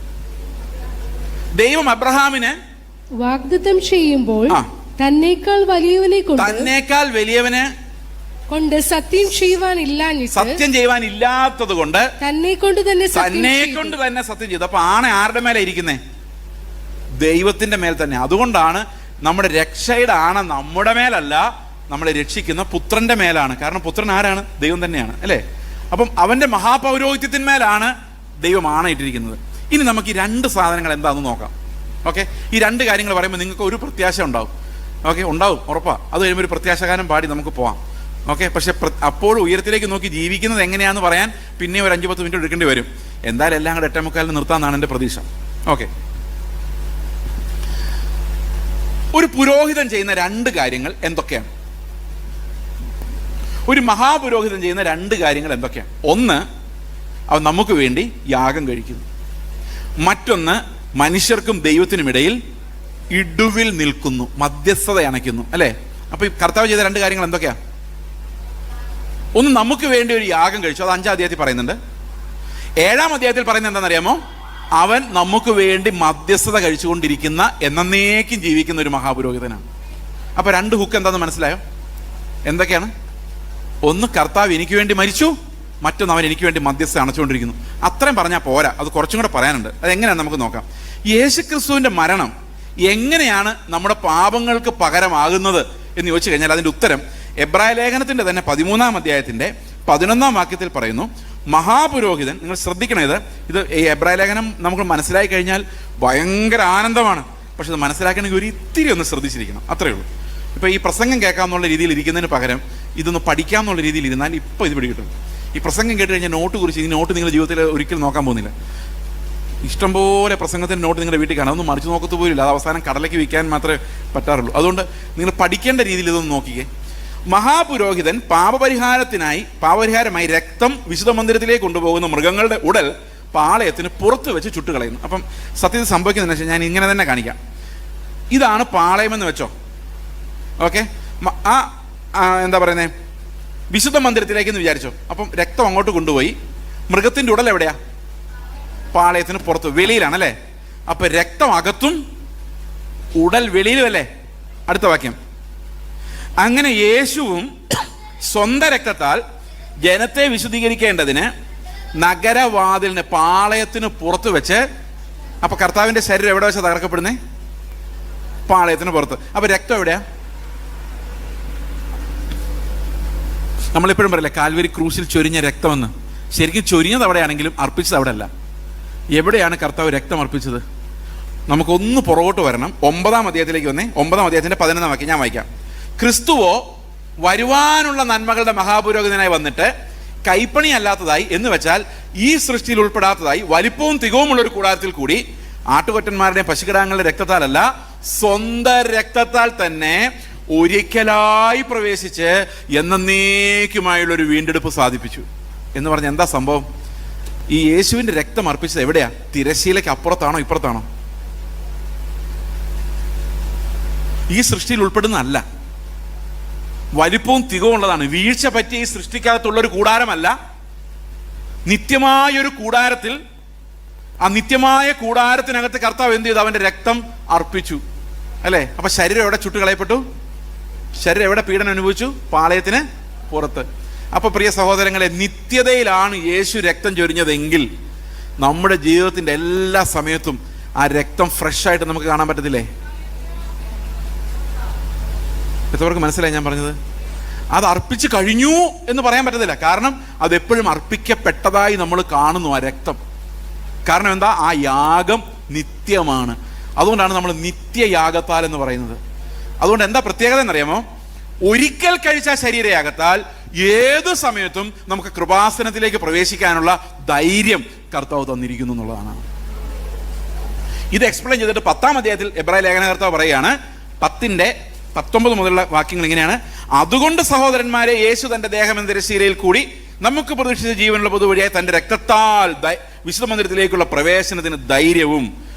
ദൈവം അബ്രഹാമിന് വാഗ്ദത്തം ചെയ്യുമ്പോൾ തന്നേക്കാൾ വലിയവനെ കൊണ്ട് സത്യം ചെയ്യുവാനില്ലാത്തത് കൊണ്ട് തന്നെ കൊണ്ട് തന്നെ സത്യം ചെയ്തു. അപ്പൊ ആണ ആരുടെ മേലെ ഇരിക്കുന്നേ? ദൈവത്തിന്റെ മേൽ തന്നെ. അതുകൊണ്ടാണ് നമ്മുടെ രക്ഷയുടെ ആണ നമ്മുടെ മേലല്ല, നമ്മളെ രക്ഷിക്കുന്ന പുത്രന്റെ മേലാണ്. കാരണം പുത്രൻ ആരാണ്? ദൈവം തന്നെയാണ്, അല്ലേ? അപ്പം അവന്റെ മഹാപൗരോഹിത്യത്തിന്മേലാണ് ദൈവം ആണയിട്ടിരിക്കുന്നത്. ഇനി നമുക്ക് ഈ രണ്ട് സാധനങ്ങൾ എന്താണെന്ന് നോക്കാം. ഓക്കെ, ഈ രണ്ട് കാര്യങ്ങൾ പറയുമ്പോൾ നിങ്ങൾക്ക് ഒരു പ്രത്യാശ ഉണ്ടാവും. ഓക്കെ, ഉണ്ടാവും, ഉറപ്പാണ്. അത് കഴിയുമ്പോൾ ഒരു പ്രത്യാശഗാനം പാടി നമുക്ക് പോവാം. ഓക്കെ, പക്ഷെ അപ്പോഴും ഉയരത്തിലേക്ക് നോക്കി ജീവിക്കുന്നത് എങ്ങനെയാണെന്ന് പറയാൻ പിന്നെ ഒരു 5-10 മിനിറ്റ് എടുക്കേണ്ടി വരും. എന്തായാലും എല്ലാം കൂടെ 8:45 നിർത്താമെന്നാണ് എൻ്റെ പ്രതീക്ഷ. ഓക്കെ, ഒരു പുരോഹിതൻ ചെയ്യുന്ന രണ്ട് കാര്യങ്ങൾ എന്തൊക്കെയാണ്? ഒരു മഹാപുരോഹിതൻ ചെയ്യുന്ന രണ്ട് കാര്യങ്ങൾ എന്തൊക്കെയാണ്? ഒന്ന്, അവൻ നമുക്ക് വേണ്ടി യാഗം കഴിക്കുന്നു. മറ്റൊന്ന്, മനുഷ്യർക്കും ദൈവത്തിനുമിടയിൽ ഇടുവിൽ നിൽക്കുന്നു, മധ്യസ്ഥത അണയ്ക്കുന്നു. അല്ലേ? അപ്പൊ ഈ കർത്താവ് ചെയ്ത രണ്ട് കാര്യങ്ങൾ എന്തൊക്കെയാ? ഒന്ന്, നമുക്ക് വേണ്ടി ഒരു യാഗം കഴിച്ചു. അത് 5-ാം അധ്യായത്തിൽ പറയുന്നുണ്ട്. 7-ാം അധ്യായത്തിൽ പറയുന്നത് എന്താണെന്നറിയാമോ? അവൻ നമുക്ക് വേണ്ടി മധ്യസ്ഥത കഴിച്ചുകൊണ്ടിരിക്കുന്ന, എന്നേക്കും ജീവിക്കുന്ന ഒരു മഹാപുരോഹിതനാണ്. അപ്പൊ രണ്ട് ഹുക്ക് എന്താണെന്ന് മനസ്സിലായോ? എന്തൊക്കെയാണ്? ഒന്ന്, കർത്താവ് എനിക്ക് വേണ്ടി മരിച്ചു. മറ്റൊന്ന്, അവൻ എനിക്ക് വേണ്ടി മധ്യസ്ഥ അണച്ചുകൊണ്ടിരിക്കുന്നു. അത്രയും പറഞ്ഞാൽ പോരാ, അത് കുറച്ചും കൂടെ പറയാനുണ്ട്. അതെങ്ങനെയാണ് നമുക്ക് നോക്കാം. യേശുക്രിസ്തുവിന്റെ മരണം എങ്ങനെയാണ് നമ്മുടെ പാപങ്ങൾക്ക് പകരമാകുന്നത് എന്ന് ചോദിച്ചു കഴിഞ്ഞാൽ അതിൻ്റെ ഉത്തരം എബ്രായ ലേഖനത്തിൻ്റെ തന്നെ 13-ാം അധ്യായത്തിൻ്റെ 11-ാം വാക്യത്തിൽ പറയുന്നു. മഹാപുരോഹിതൻ, നിങ്ങൾ ശ്രദ്ധിക്കണം, ഇത് ഈ എബ്രായ ലേഖനം നമുക്ക് മനസ്സിലായി കഴിഞ്ഞാൽ ഭയങ്കര ആനന്ദമാണ്. പക്ഷെ ഇത് മനസ്സിലാക്കണമെങ്കിൽ ഒരു ഇത്തിരി ഒന്ന് ശ്രദ്ധിച്ചിരിക്കണം, അത്രയേ ഉള്ളൂ. ഇപ്പോൾ ഈ പ്രസംഗം കേൾക്കാമെന്നുള്ള രീതിയിൽ ഇരിക്കുന്നതിന് പകരം ഇതൊന്ന് പഠിക്കാമെന്നുള്ള രീതിയിൽ ഇരുന്നാൽ ഇപ്പോൾ ഇത് പിടികിട്ടും. ഈ പ്രസംഗം കേട്ട് കഴിഞ്ഞാൽ നോട്ട് കുറിച്ച് ഈ നോട്ട് നിങ്ങളുടെ ജീവിതത്തിൽ ഒരിക്കലും നോക്കാൻ പോകുന്നില്ല. ഇഷ്ടംപോലെ പ്രസംഗത്തിൻ്റെ നോട്ട് നിങ്ങളുടെ വീട്ടിൽ കാണാം, അതൊന്നും മറിച്ച് നോക്കത്ത് പോലില്ല. അത് അവസാനം കടലേക്ക് വിൽക്കാൻ മാത്രമേ പറ്റാറുള്ളൂ. അതുകൊണ്ട് നിങ്ങൾ പഠിക്കേണ്ട രീതിയിൽ ഇതൊന്ന് നോക്കിക്കേ. മഹാപുരോഹിതൻ പാപപരിഹാരമായി രക്തം വിശുദ്ധ മന്ദിരത്തിലേക്ക് കൊണ്ടുപോകുന്ന മൃഗങ്ങളുടെ ഉടൽ പാളയത്തിന് പുറത്ത് വെച്ച് ചുട്ടുകളയുന്നു. അപ്പം സത്യത്തിൽ സംഭവിക്കുന്നതെന്ന് വെച്ചാൽ ഞാൻ ഇങ്ങനെ തന്നെ കാണിക്കാം. ഇതാണ് പാളയമെന്ന് വെച്ചോ. ഓക്കെ, എന്താ പറയുന്നത്, വിശുദ്ധ മന്ദിരത്തിലേക്ക് എന്ന് വിചാരിച്ചോ. അപ്പം രക്തം അങ്ങോട്ട് കൊണ്ടുപോയി, മൃഗത്തിൻ്റെ ഉടൽ എവിടെയാ? പാളയത്തിന് പുറത്ത്, വെളിയിലാണല്ലേ. അപ്പൊ രക്തം അകത്തും ഉടൽ വെളിയിലും അല്ലേ? അടുത്ത വാക്യം. അങ്ങനെ യേശുവും സ്വന്തം രക്തത്താൽ ജനത്തെ വിശുദ്ധീകരിക്കേണ്ടതിന് നഗരവാതിലിന്, പാളയത്തിന് പുറത്ത് വെച്ച്, അപ്പൊ കർത്താവിന്റെ ശരീരം എവിടെ വെച്ചാൽ തകർക്കപ്പെടുന്നേ? പാളയത്തിന് പുറത്ത്. അപ്പൊ രക്തം എവിടെയാ? നമ്മളിപ്പോഴും പറയില്ലേ കാൽവരി ക്രൂശിൽ ചൊരിഞ്ഞ രക്തമെന്ന്. ശരിക്കും ചൊരിഞ്ഞത് അവിടെയാണെങ്കിലും അർപ്പിച്ചത് അവിടെ അല്ല. എവിടെയാണ് കർത്താവ് രക്തം അർപ്പിച്ചത്? നമുക്കൊന്ന് പുറകോട്ട് വരണം. 9-ാം അധ്യായത്തിലേക്ക് വന്നേ. 9-ാം അധ്യായത്തിന്റെ 11-ാം വാക്യം ഞാൻ വായിക്കാം. ക്രിസ്തുവോ വരുവാനുള്ള നന്മകളുടെ മഹാപുരോഹിതനായി വന്നിട്ട് കൈപ്പണി അല്ലാത്തതായി, എന്ന് വെച്ചാൽ ഈ സൃഷ്ടിയിൽ ഉൾപ്പെടാത്തതായി, വലിപ്പവും തികവുമുള്ള ഒരു കൂടാരത്തിൽ കൂടി ആട്ടുകൊറ്റന്മാരുടെയും പശുകിടാങ്ങളുടെ രക്തത്താലല്ല, സ്വന്തം രക്തത്താൽ തന്നെ ഒരിക്കലായി പ്രവേശിച്ച് എന്നേക്കുമായുള്ളൊരു വീണ്ടെടുപ്പ് സാധിപ്പിച്ചു. എന്ന് പറഞ്ഞ എന്താ സംഭവം? ഈ യേശുവിന്റെ രക്തം അർപ്പിച്ചത് എവിടെയാ? തിരശ്ശീലയ്ക്ക് അപ്പുറത്താണോ ഇപ്പുറത്താണോ? ഈ സൃഷ്ടിയിൽ ഉൾപ്പെടുന്നതല്ല. വലിപ്പവും തികവുള്ളതാണ്. വീഴ്ച പറ്റിയ ഈ സൃഷ്ടിക്കകത്തുള്ളൊരു കൂടാരമല്ല. നിത്യമായൊരു കൂടാരത്തിൽ, ആ നിത്യമായ കൂടാരത്തിനകത്ത് കർത്താവ് എന്ത് ചെയ്തു? അവന്റെ രക്തം അർപ്പിച്ചു. അല്ലേ? അപ്പൊ ശരീരം എവിടെ ചുട്ടുകളയപ്പെട്ടു? ശരീരം എവിടെ പീഡനം അനുഭവിച്ചു? പാളയത്തിന് പുറത്ത്. അപ്പൊ പ്രിയ സഹോദരങ്ങളെ, നിത്യതയിലാണ് യേശു രക്തം ചൊരിഞ്ഞതെങ്കിൽ നമ്മുടെ ജീവിതത്തിന്റെ എല്ലാ സമയത്തും ആ രക്തം ഫ്രഷ് ആയിട്ട് നമുക്ക് കാണാൻ പറ്റത്തില്ലേ? എത്രവർക്ക് മനസ്സിലായി ഞാൻ പറഞ്ഞത്? അത് അർപ്പിച്ച് കഴിഞ്ഞു എന്ന് പറയാൻ പറ്റത്തില്ല. കാരണം അതെപ്പോഴും അർപ്പിക്കപ്പെട്ടതായി നമ്മൾ കാണുന്നു ആ രക്തം. കാരണം എന്താ? ആ യാഗം നിത്യമാണ്. അതുകൊണ്ടാണ് നമ്മൾ നിത്യയാഗത്താൽ എന്ന് പറയുന്നത്. അതുകൊണ്ട് എന്താ പ്രത്യേകത എന്നറിയാമോ? ഒരിക്കൽ കഴിച്ച ശരീരയാഗത്താൽ ഏത് സമയത്തും നമുക്ക് കൃപാസനത്തിലേക്ക് പ്രവേശിക്കാനുള്ള ധൈര്യം കർത്താവ് തന്നിരിക്കുന്നു എന്നുള്ളതാണ്. ഇത് എക്സ്പ്ലെയിൻ ചെയ്തിട്ട് 10-ാം അധ്യായത്തിൽ എബ്രായ ലേഖനകർത്താവ് പറയുകയാണ്, 10-19 മുതലുള്ള വാക്യങ്ങൾ ഇങ്ങനെയാണ്. അതുകൊണ്ട് സഹോദരന്മാരെ, യേശു തന്റെ ദേഹം എന്ന തിരശ്ശീലയിൽ കൂടി നമുക്ക് പ്രതീക്ഷിച്ച ജീവനുള്ള പൊതുവഴിയായി തന്റെ രക്തത്താൽ വിശുദ്ധ മന്ദിരത്തിലേക്കുള്ള പ്രവേശനത്തിന് ധൈര്യവും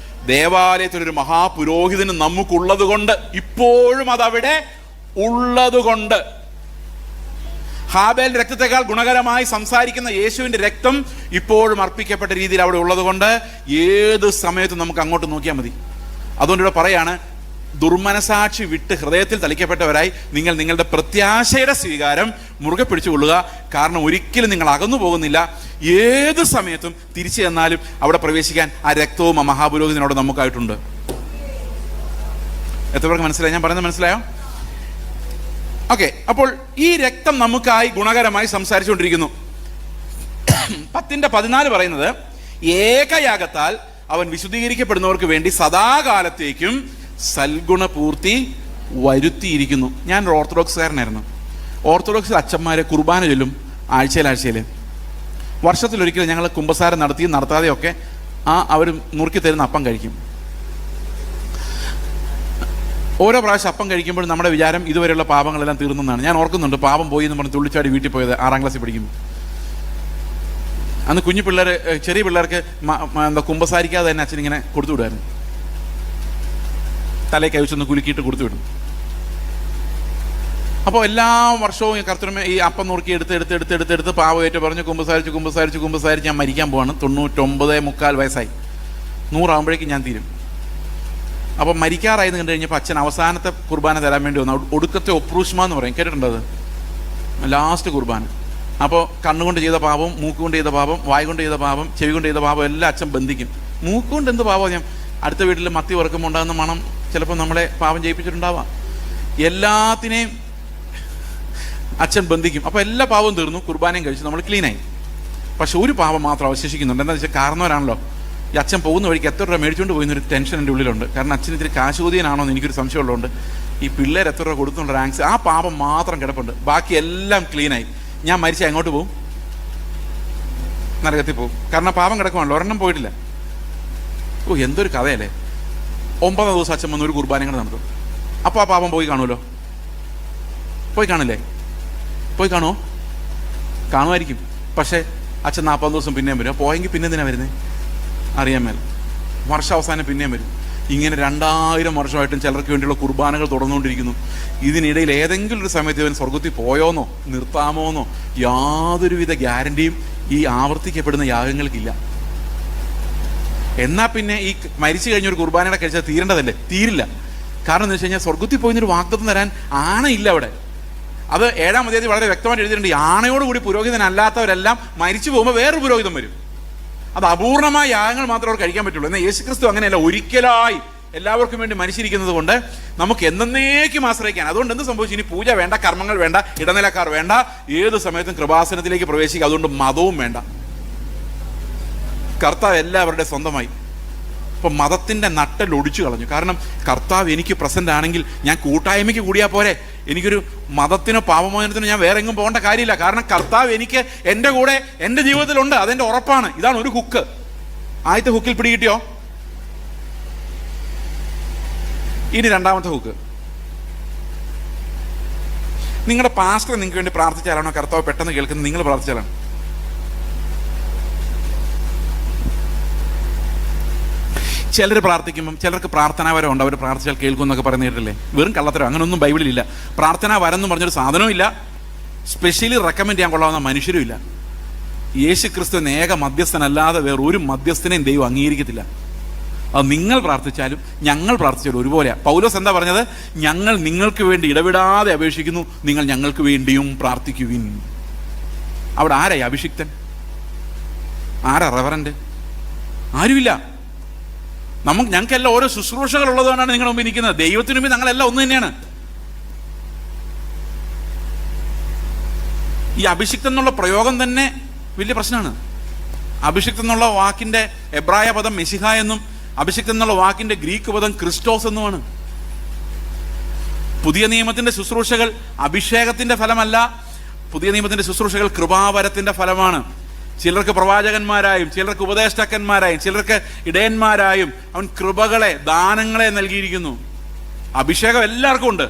ദേവാലയത്തിലൊരു മഹാപുരോഹിതന് നമുക്കുള്ളത് കൊണ്ട്, ഇപ്പോഴും അതവിടെ ഉള്ളത് കൊണ്ട്, ഹാബേൽ രക്തത്തെക്കാൾ ഗുണകരമായി സംസാരിക്കുന്ന യേശുവിന്റെ രക്തം ഇപ്പോഴും അർപ്പിക്കപ്പെട്ട രീതിയിൽ അവിടെ ഉള്ളത് കൊണ്ട് ഏത് സമയത്തും നമുക്ക് അങ്ങോട്ട് നോക്കിയാൽ മതി. അതുകൊണ്ട് ഇവിടെ പറയാണ്, ദുർമനസാക്ഷി വിട്ട് ഹൃദയത്തിൽ തളിക്കപ്പെട്ടവരായി നിങ്ങൾ നിങ്ങളുടെ പ്രത്യാശയുടെ സ്വീകാരം മുറുകെ പിടിച്ചുകൊള്ളുക. കാരണം ഒരിക്കലും നിങ്ങൾ അകന്നു പോകുന്നില്ല. ഏത് സമയത്തും തിരിച്ചു ചെന്നാലും അവിടെ പ്രവേശിക്കാൻ ആ രക്തവും ആ മഹാപുരോഹിതനോട് നമുക്കായിട്ടുണ്ട്. എത്ര പേർക്ക് മനസ്സിലായി ഞാൻ പറയുന്നത്? മനസ്സിലായോ? ഓക്കെ, അപ്പോൾ ഈ രക്തം നമുക്കായി ഗുണകരമായി സംസാരിച്ചുകൊണ്ടിരിക്കുന്നു. 10-ന്റെ 14 പറയുന്നത്, ഏകയാഗത്താൽ അവൻ വിശുദ്ധീകരിക്കപ്പെടുന്നവർക്ക് വേണ്ടി സദാകാലത്തേക്കും സൽഗുണപൂർത്തി വരുത്തിയിരിക്കുന്നു. ഞാനൊരു ഓർത്തഡോക്സുകാരനായിരുന്നു. ഓർത്തഡോക്സിൽ അച്ഛന്മാരെ കുർബാന ചൊല്ലും ആഴ്ചയിൽ. വർഷത്തിലൊരിക്കലും ഞങ്ങൾ കുമ്പസാരം നടത്തിയും നടത്താതെയൊക്കെ അവർ നുറുക്കി തരുന്ന അപ്പം കഴിക്കും. ഓരോ പ്രാവശ്യം അപ്പം കഴിക്കുമ്പോൾ നമ്മുടെ വിചാരം ഇതുവരെയുള്ള പാപങ്ങളെല്ലാം തീർന്നെന്നാണ്. ഞാൻ ഓർക്കുന്നുണ്ട്, പാപം പോയി എന്ന് പറഞ്ഞ് തുള്ളിച്ചാടി വീട്ടിൽ പോയത് 6ാം ക്ലാസ്സിൽ പഠിക്കുമ്പോൾ. അന്ന് കുഞ്ഞു പിള്ളേർ, ചെറിയ പിള്ളേർക്ക് എന്താ കുമ്പസാരിക്കാതെ തന്നെ അച്ഛൻ ഇങ്ങനെ കൊടുത്തു വിടുമായിരുന്നു. തലേ കൈവച്ചൊന്ന് കുലുക്കിയിട്ട് കൊടുത്തു വിടും. അപ്പോൾ എല്ലാ വർഷവും കർത്തൃമേ ഈ അപ്പം നുറുക്കി എടുത്ത് പാവമായിട്ട് പറഞ്ഞ് കുമ്പസാരിച്ച് ഞാൻ മരിക്കാൻ പോവാണ്. 99.25 വയസ്സായി. 100 ആകുമ്പോഴേക്കും ഞാൻ തീരും. അപ്പം മരിക്കാറായെന്ന് കണ്ടു കഴിഞ്ഞപ്പോൾ അച്ഛൻ അവസാനത്തെ കുർബാന തരാൻ വേണ്ടി വന്നു. ഒടുക്കത്തെ ഒപ്രൂഷ്മ എന്ന് പറയും, കേട്ടിട്ടുണ്ടത്? ലാസ്റ്റ് കുർബാന. അപ്പോൾ കണ്ണുകൊണ്ട് ചെയ്ത പാപം, മൂക്കുകൊണ്ട് ചെയ്ത പാപം, വായ് കൊണ്ട് ചെയ്ത പാപം, ചെവി കൊണ്ട് ചെയ്ത പാപം എല്ലാം അച്ഛൻ ബന്ധിക്കും. മൂക്കുകൊണ്ട് എന്ത് പാപം? ഞാൻ അടുത്ത വീട്ടിൽ മത്തി വറുക്കുമ്പോൾ ഉണ്ടാകുന്ന മണം ചിലപ്പോൾ നമ്മളെ പാപം ചെയ്യിപ്പിച്ചിട്ടുണ്ടാവാം. എല്ലാത്തിനെയും അച്ഛൻ ബന്ധിക്കും. അപ്പോൾ എല്ലാ പാവവും തീർന്നു, കുർബാനയും കഴിച്ച് നമ്മൾ ക്ലീനായി. പക്ഷെ ഒരു പാപം മാത്രം അവശേഷിക്കുന്നുണ്ട്. എന്താണെന്ന് വെച്ചാൽ കാരണവരാണല്ലോ. ഈ അച്ഛൻ പോകുന്ന വഴിക്ക് എത്ര രൂപ മേടിച്ചുകൊണ്ട് പോയിരുന്നൊരു ടെൻഷൻ എൻ്റെ ഉള്ളിലുണ്ട്. കാരണം അച്ഛൻ ഇത്തിരി കാശുകൂതിയനാണോ എന്ന് എനിക്കൊരു സംശയമുള്ളതുകൊണ്ട് ഈ പിള്ളേർ എത്ര രൂപ കൊടുത്തുള്ള ആങ്സ്, ആ പാപം മാത്രം കിടപ്പുണ്ട്. ബാക്കി എല്ലാം ക്ലീനായി. ഞാൻ മരിച്ചാൽ എങ്ങോട്ട് പോകും? നരകത്തിൽ പോകും. കാരണം പാപം കിടക്കുവാണല്ലോ, ഒരെണ്ണം പോയിട്ടില്ല. എന്തൊരു കഥയല്ലേ. 9ാം ദിവസം അച്ഛൻ വന്ന് ഒരു കുർബാനയും കൂടെ നടത്തും. അപ്പോൾ ആ പാപം പോയി കാണുമല്ലോ. പോയി കാണില്ലേ? പോയി കാണുമോ? കാണുമായിരിക്കും. പക്ഷേ അച്ഛൻ 40 ദിവസം പിന്നെയും വരും. പോയെങ്കിൽ പിന്നെ എന്തിനാണ് വരുന്നത്? അറിയാൻ മേൽ. വർഷാവസാനം പിന്നെയും വരും. ഇങ്ങനെ 2000 വർഷമായിട്ടും ചിലർക്ക് വേണ്ടിയുള്ള കുർബാനകൾ തുടർന്നുകൊണ്ടിരിക്കുന്നു. ഇതിനിടയിൽ ഏതെങ്കിലും ഒരു സമയത്ത് ഇവൻ സ്വർഗത്തിൽ പോയോന്നോ നിർത്താമോന്നോ യാതൊരുവിധ ഗ്യാരണ്ടിയും ഈ ആവർത്തിക്കപ്പെടുന്ന യാഗങ്ങൾക്കില്ല. എന്നാൽ പിന്നെ ഈ മരിച്ചു കഴിഞ്ഞൊരു കുർബാനയുടെ കഴിച്ചാൽ തീരേണ്ടതല്ലേ? തീരില്ല. കാരണം എന്ന് വെച്ച് കഴിഞ്ഞാൽ സ്വർഗത്തിൽ പോയിന്നൊരു വാഗ്ദത്തം തരാൻ ആണയില്ല അവിടെ. അത് 7-ാം അധ്യായത്തിൽ വളരെ വ്യക്തമായിട്ട് എഴുതിയിട്ടുണ്ട്. ആണയോടുകൂടി പുരോഹിതനല്ലാത്തവരെല്ലാം മരിച്ചു പോകുമ്പോൾ വേറൊരു പുരോഹിതൻ വരും. അത് അപൂർണമായ യാഗങ്ങൾ മാത്രമേ അവർ കഴിക്കാൻ പറ്റുള്ളൂ. എന്നാൽ യേശുക്രിസ്തു അങ്ങനെയല്ല, ഒരിക്കലായി എല്ലാവർക്കും വേണ്ടി മരിച്ചിരിക്കുന്നത് കൊണ്ട് നമുക്ക് എന്നേക്കും ആശ്രയിക്കാൻ. അതുകൊണ്ട് എന്ത് സംഭവിച്ചു? ഇനി പൂജ വേണ്ട, കർമ്മങ്ങൾ വേണ്ട, ഇടനിലക്കാർ വേണ്ട, ഏത് സമയത്തും കൃപാസനത്തിലേക്ക് പ്രവേശിക്കുക. അതുകൊണ്ട് മതവും വേണ്ട. കർത്താവ് എല്ലാവരുടെ സ്വന്തമായി. ഇപ്പം മതത്തിൻ്റെ നട്ടൽ ഒടിച്ചു കളഞ്ഞു. കാരണം കർത്താവ് എനിക്ക് പ്രസന്റ് ആണെങ്കിൽ ഞാൻ കൂട്ടായ്മയ്ക്ക് കൂടിയാൽ പോരെ. എനിക്കൊരു മതത്തിനോ പാപമോചനത്തിനോ ഞാൻ വേറെ എങ്ങും പോകേണ്ട കാര്യമില്ല. കാരണം കർത്താവ് എനിക്ക് എൻ്റെ കൂടെ എൻ്റെ ജീവിതത്തിലുണ്ട്. അതെൻ്റെ ഉറപ്പാണ്. ഇതാണ് ഒരു ഹുക്ക്. ആദ്യത്തെ ഹുക്കിൽ പിടികിട്ടിയോ? ഇനി 2ാമത്തെ ഹുക്ക്. നിങ്ങളുടെ പാസ്റ്റർ നിങ്ങൾക്ക് വേണ്ടി പ്രാർത്ഥിച്ചാലാണോ കർത്താവ് പെട്ടെന്ന് കേൾക്കുന്നത്? നിങ്ങൾ പ്രാർത്ഥിച്ചാലാണ്. ചിലർ പ്രാർത്ഥിക്കുമ്പം ചിലർക്ക് പ്രാർത്ഥനാവരം ഉണ്ട്. അവർ പ്രാർത്ഥിച്ചാൽ കേൾക്കും എന്നൊക്കെ പറയുന്ന കേട്ടില്ലേ? വെറും കള്ളത്തരം. അങ്ങനെയൊന്നും ബൈബിളിലില്ല. പ്രാർത്ഥനാ വരം എന്ന് പറഞ്ഞൊരു സാധനവും ഇല്ല. സ്പെഷ്യലി റെക്കമെൻഡ് ചെയ്യാൻ കൊള്ളാവുന്ന മനുഷ്യരും ഇല്ല. യേശു ക്രിസ്തുവിന് ഏക മധ്യസ്ഥനല്ലാതെ വേറൊരു മധ്യസ്ഥനെയും ദൈവം അംഗീകരിക്കത്തില്ല. അത് നിങ്ങൾ പ്രാർത്ഥിച്ചാലും ഞങ്ങൾ പ്രാർത്ഥിച്ചാലും ഒരുപോലെയാണ്. പൗലോസ് എന്താ പറഞ്ഞത്? ഞങ്ങൾ നിങ്ങൾക്ക് വേണ്ടി ഇടവിടാതെ അപേക്ഷിക്കുന്നു, നിങ്ങൾ ഞങ്ങൾക്ക് വേണ്ടിയും പ്രാർത്ഥിക്കുവിൻ. അവിടെ ആരായി അഭിഷിക്തൻ? ആരാ റെവറൻഡ്? ആരുമില്ല. ഞങ്ങൾക്കെല്ലാം ഓരോ ശുശ്രൂഷകൾ ഉള്ളതുകൊണ്ടാണ് നിങ്ങളുടെ മുമ്പിൽ നിൽക്കുന്നത്. ദൈവത്തിന് മുമ്പിൽ ഞങ്ങളെല്ലാം ഒന്ന് തന്നെയാണ്. ഈ അഭിഷിക്തൻ എന്നുള്ള പ്രയോഗം തന്നെ വലിയ പ്രശ്നമാണ്. അഭിഷിക്തൻ എന്നുള്ള വാക്കിന്റെ എബ്രായ പദം മെസിഹ എന്നും അഭിഷിക്തൻ എന്നുള്ള വാക്കിന്റെ ഗ്രീക്ക് പദം ക്രിസ്റ്റോസ് എന്നുമാണ്. പുതിയ നിയമത്തിന്റെ ശുശ്രൂഷകൾ അഭിഷേകത്തിന്റെ ഫലമല്ല. പുതിയ നിയമത്തിന്റെ ശുശ്രൂഷകൾ കൃപാവരത്തിന്റെ ഫലമാണ്. ചിലർക്ക് പ്രവാചകന്മാരായും ചിലർക്ക് ഉപദേഷ്ടാക്കന്മാരായും ചിലർക്ക് ഇടയന്മാരായും അവൻ കൃപകളെ ദാനങ്ങളെ നൽകിയിരിക്കുന്നു. അഭിഷേകം എല്ലാവർക്കും ഉണ്ട്.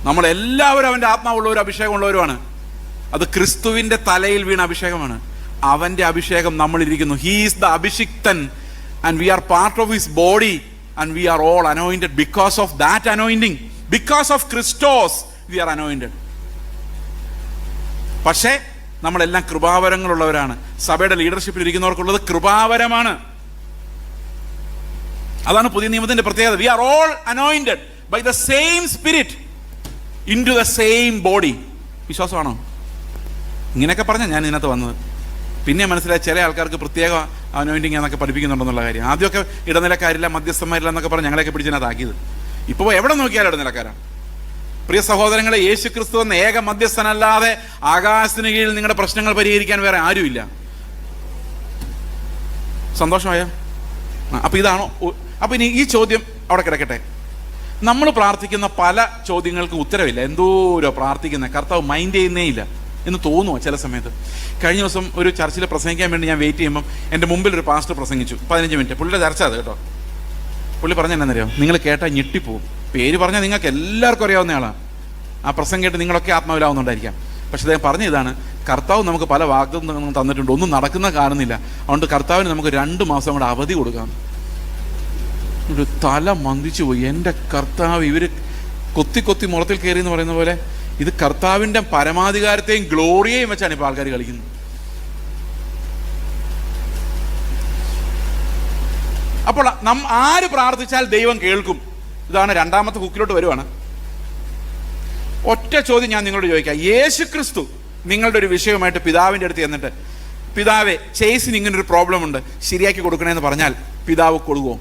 നമ്മളെല്ലാവരും അവൻ്റെ ആത്മാവുള്ളവരും അഭിഷേകമുള്ളവരുമാണ്. അത് ക്രിസ്തുവിൻ്റെ തലയിൽ വീണ അഭിഷേകമാണ്. അവൻ്റെ അഭിഷേകം നമ്മളിരിക്കുന്നു. ഹീ ഈസ് ദ അഭിഷിക്തൻ and we are part of his body and we are all anointed because of that anointing. Because of Christos we are anointed. പക്ഷേ നമ്മളെല്ലാം കൃപാവരങ്ങളുള്ളവരാണ്. സഭയുടെ ലീഡർഷിപ്പിൽ ഇരിക്കുന്നവർക്കുള്ളത് കൃപാവരമാണ്. അതാണ് പുതിയ നിയമത്തിന്റെ പ്രത്യേകത. We are all anointed by the same spirit into the same body. വിശ്വാസമാണോ? ഇങ്ങനെയൊക്കെ പറഞ്ഞാൽ ഞാൻ ഇതിനകത്ത് വന്നത്. പിന്നെ മനസ്സിലായി ചില ആൾക്കാർക്ക് പ്രത്യേക അനോയിന്റിങ് എന്നൊക്കെ പഠിപ്പിക്കുന്നുണ്ടെന്നുള്ള കാര്യം. ആദ്യമൊക്കെ ഇടനിലക്കാരില്ല, മധ്യസ്ഥന്മാരില്ല എന്നൊക്കെ പറഞ്ഞ് ഞങ്ങളെയൊക്കെ പിടിച്ചതിനകത്താക്കിയത്. ഇപ്പോൾ എവിടെ നോക്കിയാലും ഇടനിലക്കാരാണ്. പ്രിയ സഹോദരങ്ങളെ, യേശു ക്രിസ്തു എന്ന ഏക മധ്യസ്ഥനല്ലാതെ ആകാശത്തിന് കീഴിൽ നിങ്ങളുടെ പ്രശ്നങ്ങൾ പരിഹരിക്കാൻ വേറെ ആരുമില്ല. സന്തോഷമായോ? അപ്പോൾ ഇതാണോ? അപ്പോൾ ഇനി ഈ ചോദ്യം അവിടെ കിടക്കട്ടെ. നമ്മൾ പ്രാർത്ഥിക്കുന്ന പല ചോദ്യങ്ങൾക്ക് ഉത്തരവില്ല. എന്തോരോ പ്രാർത്ഥിക്കുന്നത്, കർത്താവ് മൈൻഡ് ചെയ്യുന്നേ ഇല്ല എന്ന് തോന്നുമോ ചില സമയത്ത്? കഴിഞ്ഞ ദിവസം ഒരു ചർച്ചിൽ പ്രസംഗിക്കാൻ വേണ്ടി ഞാൻ വെയിറ്റ് ചെയ്യുമ്പം എൻ്റെ മുമ്പിൽ ഒരു പാസ്റ്റർ പ്രസംഗിച്ചു 15 മിനിറ്റ്. പുള്ളിയുടെ ചർച്ച അത് കേട്ടോ. പുള്ളി പറഞ്ഞ എന്നാന്നറിയോ? നിങ്ങൾ കേട്ടാൽ ഞെട്ടിപ്പോവും. പേര് പറഞ്ഞാൽ നിങ്ങൾക്ക് എല്ലാവർക്കും അറിയാവുന്ന ആളാണ്. ആ പ്രസംഗം കേട്ട് നിങ്ങളൊക്കെ ആത്മാവിലാവുന്നുണ്ടായിരിക്കാം. പക്ഷെ അദ്ദേഹം പറഞ്ഞ ഇതാണ്: കർത്താവ് നമുക്ക് പല വാഗ്ദത്തങ്ങളും തന്നിട്ടുണ്ട്, ഒന്നും നടക്കുന്ന കാണുന്നില്ല. അതുകൊണ്ട് കർത്താവിന് നമുക്ക് 2 മാസം കൂടെ അവധി കൊടുക്കാം. ഒരു തല മന്ദിച്ചു പോയി. എൻ്റെ കർത്താവ്, ഇവർ കൊത്തി കൊത്തി മുളത്തിൽ കയറി എന്ന് പറയുന്ന പോലെ ഇത് കർത്താവിൻ്റെ പരമാധികാരത്തെയും ഗ്ലോറിയെയും വെച്ചാണ് ഇപ്പോൾ ആൾക്കാർ കളിക്കുന്നത്. അപ്പോൾ ആര് പ്രാർത്ഥിച്ചാൽ ദൈവം കേൾക്കും? ഇതാണ് രണ്ടാമത്തെ കുക്കിലോട്ട് വരുവാണ്. ഒറ്റ ചോദ്യം ഞാൻ നിങ്ങളോട് ചോദിക്കാം. യേശു ക്രിസ്തു നിങ്ങളുടെ ഒരു വിഷയമായിട്ട് പിതാവിൻ്റെ അടുത്ത് ചെന്നിട്ട്, പിതാവേ, ചേസിന് ഇങ്ങനൊരു പ്രോബ്ലം ഉണ്ട്, ശരിയാക്കി കൊടുക്കണേന്ന് പറഞ്ഞാൽ പിതാവ് കൊടുക്കുമോ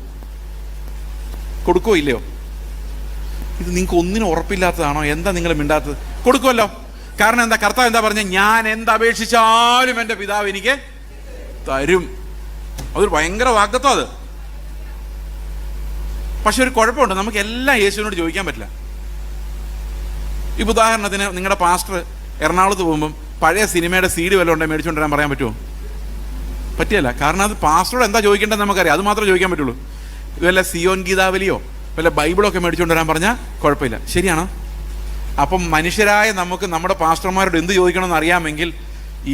ഇല്ലയോ? ഇത് നിങ്ങൾക്ക് ഒന്നിനും ഉറപ്പില്ലാത്തതാണോ? എന്താ നിങ്ങൾ മിണ്ടാത്തത്? കൊടുക്കുമല്ലോ. കാരണം എന്താ? കർത്താവ് എന്താ പറഞ്ഞ? ഞാൻ എന്തപേക്ഷിച്ചാലും എൻ്റെ പിതാവ് എനിക്ക് തരും. അതൊരു ഭയങ്കര വാഗ്ദത്തം അത്. പക്ഷെ ഒരു കുഴപ്പമുണ്ട്, നമുക്ക് എല്ലാം യേശുവിനോട് ചോദിക്കാൻ പറ്റില്ല. ഇപ്പോൾ ഉദാഹരണത്തിന് നിങ്ങളുടെ പാസ്റ്റർ എറണാകുളത്ത് പോകുമ്പം പഴയ സിനിമയുടെ CD വല്ലതും ഉണ്ടെങ്കിൽ മേടിച്ചുകൊണ്ട് വരാൻ പറയാൻ പറ്റുമോ? പറ്റിയല്ല. കാരണം അത് പാസ്റ്ററോട് എന്താ ചോദിക്കേണ്ടത് നമുക്കറിയാം. അത് മാത്രമേ ചോദിക്കാൻ പറ്റുള്ളൂ. വല്ല സിയോൻ ഗീതാവലിയോ വല്ല ബൈബിളൊക്കെ മേടിച്ചുകൊണ്ട് വരാൻ പറഞ്ഞാൽ കുഴപ്പമില്ല. ശരിയാണോ? അപ്പം മനുഷ്യരായ നമുക്ക് നമ്മുടെ പാസ്റ്റർമാരോട് എന്ത് ചോദിക്കണമെന്ന് അറിയാമെങ്കിൽ